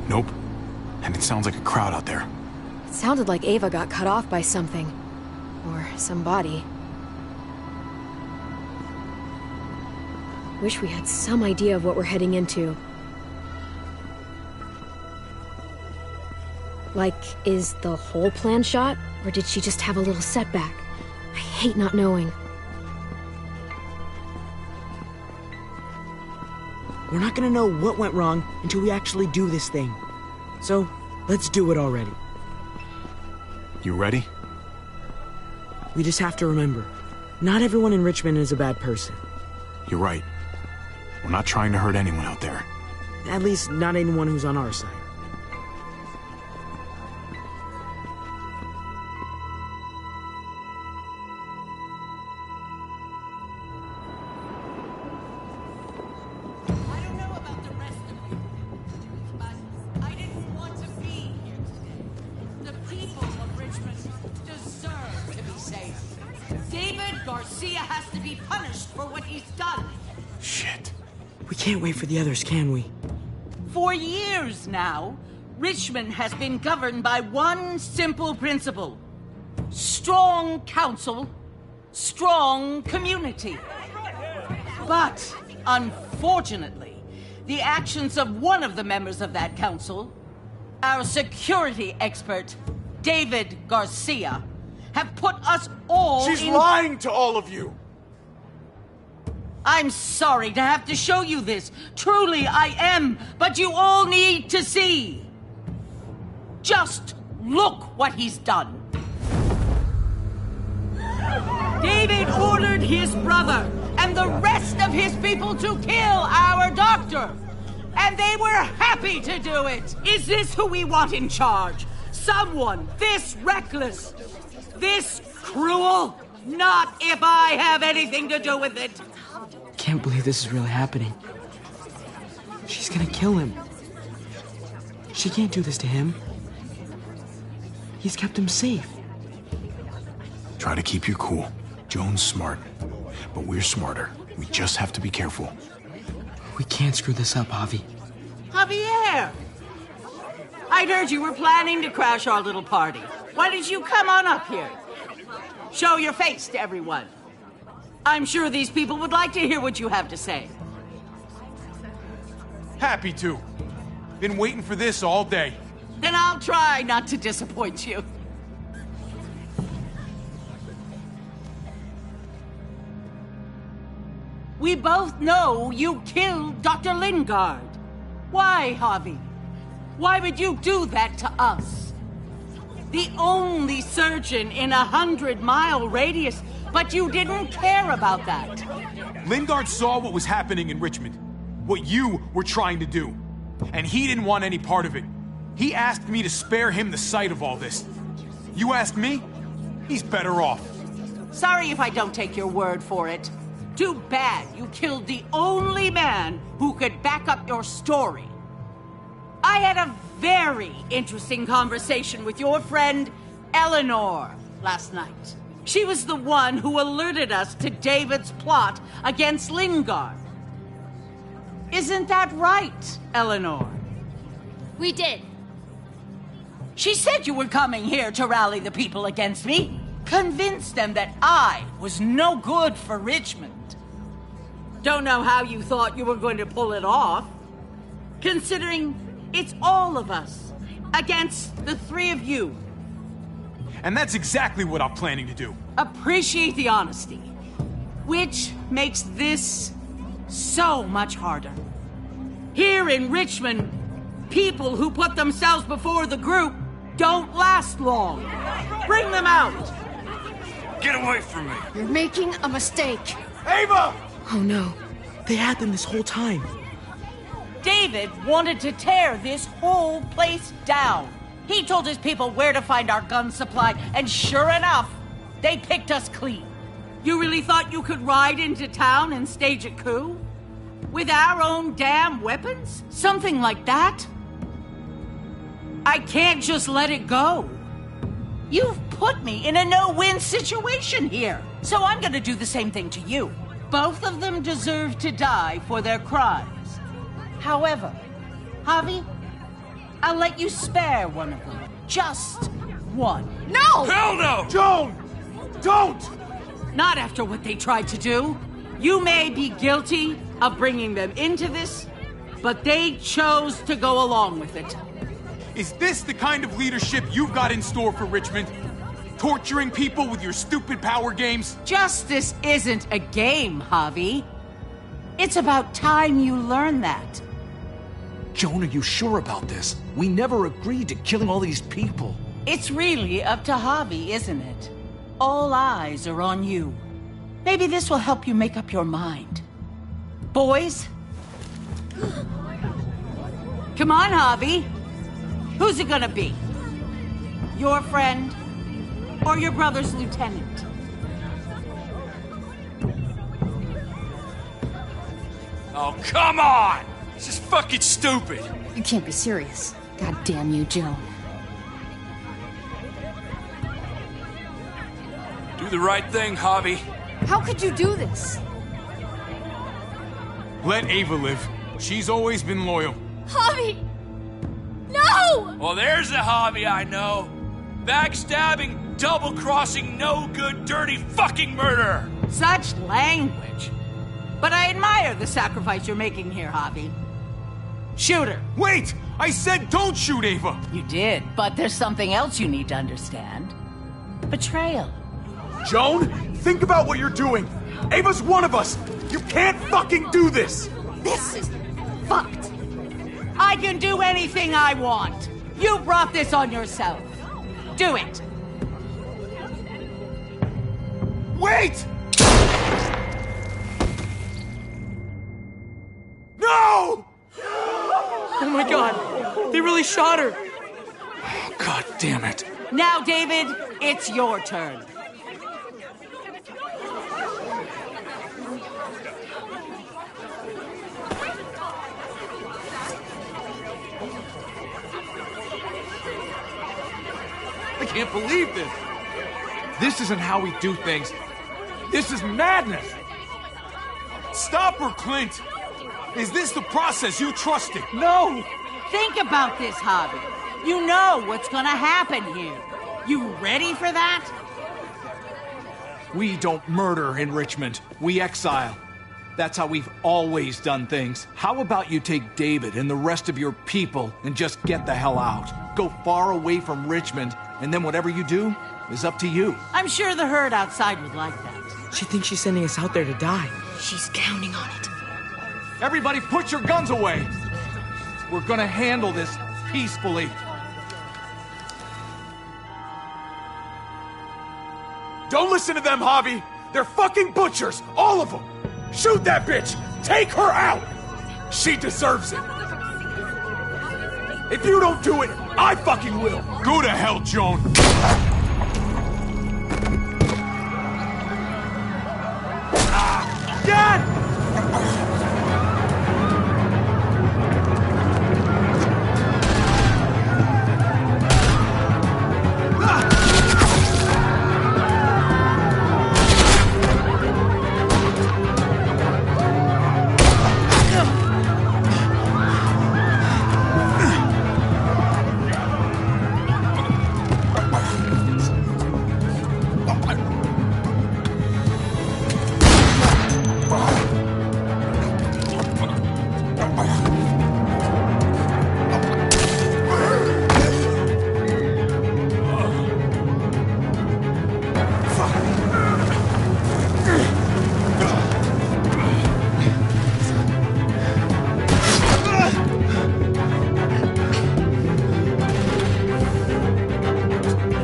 Speaker 3: Nope. And it sounds like a crowd out there.
Speaker 14: It sounded like Ava got cut off by something. Or somebody. Wish we had some idea of what we're heading into. Like, is the whole plan shot? Or did she just have a little setback? I hate not knowing.
Speaker 1: We're not gonna know what went wrong until we actually do this thing. So, let's do it already.
Speaker 3: You ready?
Speaker 1: We just have to remember, not everyone in Richmond is a bad person.
Speaker 3: You're right. We're not trying to hurt anyone out there.
Speaker 1: At least, not anyone who's on our side. Can't wait for the others, can we?
Speaker 12: For years now, Richmond has been governed by one simple principle. Strong council, strong community. But, unfortunately, the actions of one of the members of that council, our security expert, David Garcia, have put us all
Speaker 20: She's lying to all of you!
Speaker 12: I'm sorry to have to show you this. Truly, I am. But you all need to see. Just look what he's done. David ordered his brother and the rest of his people to kill our doctor. And they were happy to do it. Is this who we want in charge? Someone this reckless, this cruel? Not if I have anything to do with it.
Speaker 1: Can't believe this is really happening. She's gonna kill him. She can't do this to him. He's kept him safe.
Speaker 3: Try to keep your cool. Joan's smart, but we're smarter. We just have to be careful.
Speaker 1: We can't screw this up, Javi.
Speaker 12: Javier! I'd heard you were planning to crash our little party. Why did you come on up here? Show your face to everyone. I'm sure these people would like to hear what you have to say.
Speaker 20: Happy to. Been waiting for this all day.
Speaker 12: Then I'll try not to disappoint you. We both know you killed Dr. Lingard. Why, Javi? Why would you do that to us? The only surgeon in a 100-mile radius, but you didn't care about that.
Speaker 3: Lingard saw what was happening in Richmond, what you were trying to do, and he didn't want any part of it. He asked me to spare him the sight of all this. You ask me? He's better off.
Speaker 12: Sorry if I don't take your word for it. Too bad you killed the only man who could back up your story. I had a very interesting conversation with your friend Eleanor last night. She was the one who alerted us to David's plot against Lingard. Isn't that right, Eleanor?
Speaker 21: We did.
Speaker 12: She said you were coming here to rally the people against me, convince them that I was no good for Richmond. Don't know how you thought you were going to pull it off, considering it's all of us against the three of you.
Speaker 3: And that's exactly what I'm planning to do.
Speaker 12: Appreciate the honesty, which makes this so much harder. Here in Richmond, people who put themselves before the group don't last long. Bring them out.
Speaker 5: Get away from me.
Speaker 14: You're making a mistake.
Speaker 3: Ava!
Speaker 1: Oh no, they had them this whole time.
Speaker 12: David wanted to tear this whole place down. He told his people where to find our gun supply, and sure enough, they picked us clean. You really thought you could ride into town and stage a coup? With our own damn weapons? Something like that? I can't just let it go. You've put me in a no-win situation here, so I'm gonna do the same thing to you. Both of them deserve to die for their crimes. However, Javi, I'll let you spare one of them. Just one.
Speaker 21: No!
Speaker 5: Hell no!
Speaker 3: Joan! Don't!
Speaker 12: Not after what they tried to do. You may be guilty of bringing them into this, but they chose to go along with it.
Speaker 3: Is this the kind of leadership you've got in store for Richmond? Torturing people with your stupid power games?
Speaker 12: Justice isn't a game, Javi. It's about time you learn that.
Speaker 6: Joan, are you sure about this? We never agreed to killing all these people.
Speaker 12: It's really up to Javi, isn't it? All eyes are on you. Maybe this will help you make up your mind. Boys? Come on, Javi. Who's it gonna be? Your friend or your brother's lieutenant?
Speaker 5: Oh, come on! This is fucking stupid.
Speaker 14: You can't be serious. God damn you, Joan.
Speaker 5: Do the right thing, Javi.
Speaker 14: How could you do this?
Speaker 3: Let Ava live. She's always been loyal.
Speaker 21: Javi! No!
Speaker 5: Well, there's a Javi I know. Backstabbing, double-crossing, no-good, dirty fucking murderer.
Speaker 12: Such language. But I admire the sacrifice you're making here, Javi. Shoot her.
Speaker 3: Wait! I said don't shoot Ava!
Speaker 12: You did, but there's something else you need to understand. Betrayal.
Speaker 3: Joan, think about what you're doing. Ava's one of us. You can't fucking do this.
Speaker 12: This is fucked. I can do anything I want. You brought this on yourself. Do it.
Speaker 3: Wait! No!
Speaker 1: Oh my god, they really shot her.
Speaker 6: God damn it.
Speaker 12: Now, David, it's your turn.
Speaker 6: I can't believe this. This isn't how we do things. This is madness.
Speaker 3: Stop her, Clint! Is this the process you trusted?
Speaker 12: No! Think about this, Javi. You know what's gonna happen here. You ready for that?
Speaker 6: We don't murder in Richmond. We exile. That's how we've always done things. How about you take David and the rest of your people and just get the hell out? Go far away from Richmond, and then whatever you do is up to you.
Speaker 12: I'm sure the herd outside would like that.
Speaker 1: She thinks she's sending us out there to die.
Speaker 14: She's counting on it.
Speaker 6: Everybody put your guns away! We're gonna handle this peacefully.
Speaker 20: Don't listen to them, Javi! They're fucking butchers! All of them! Shoot that bitch! Take her out! She deserves it! If you don't do it, I fucking will! Go to hell, Joan! Dad!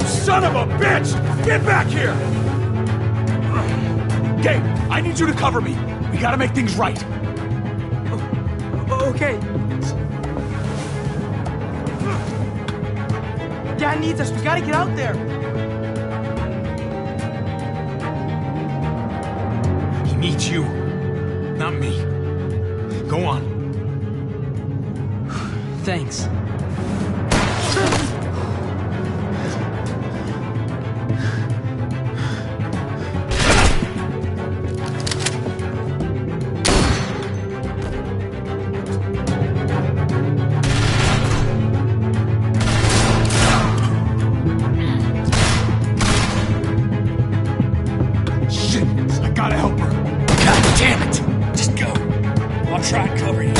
Speaker 20: Son of a bitch! Get back here! Gabe, I need you to cover me. We gotta make things right.
Speaker 1: Okay. Dad needs us. We gotta get out there.
Speaker 20: He needs you, not me. Go on.
Speaker 1: Thanks.
Speaker 20: Gotta help her.
Speaker 5: God damn it! Just go. I'll try and cover you.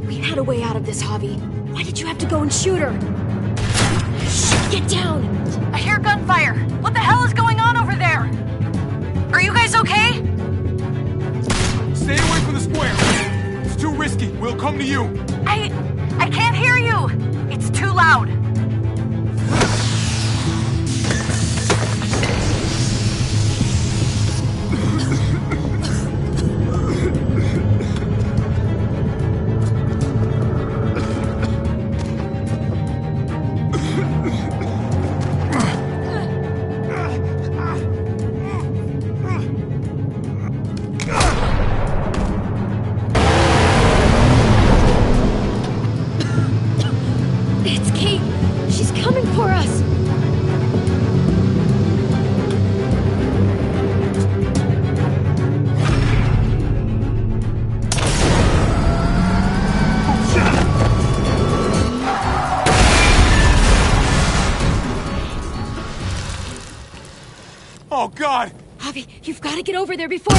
Speaker 14: We had a way out of this, Javi. Why did you have to go and shoot her? Get down!
Speaker 21: I hear gunfire. What the hell is going on over there? Are you guys okay?
Speaker 20: Stay away from the square. It's too risky. We'll come to you.
Speaker 21: I can't hear you! It's too loud!
Speaker 14: It's Kate! She's coming for us!
Speaker 20: Oh, God!
Speaker 14: Javi, you've got to get over there before...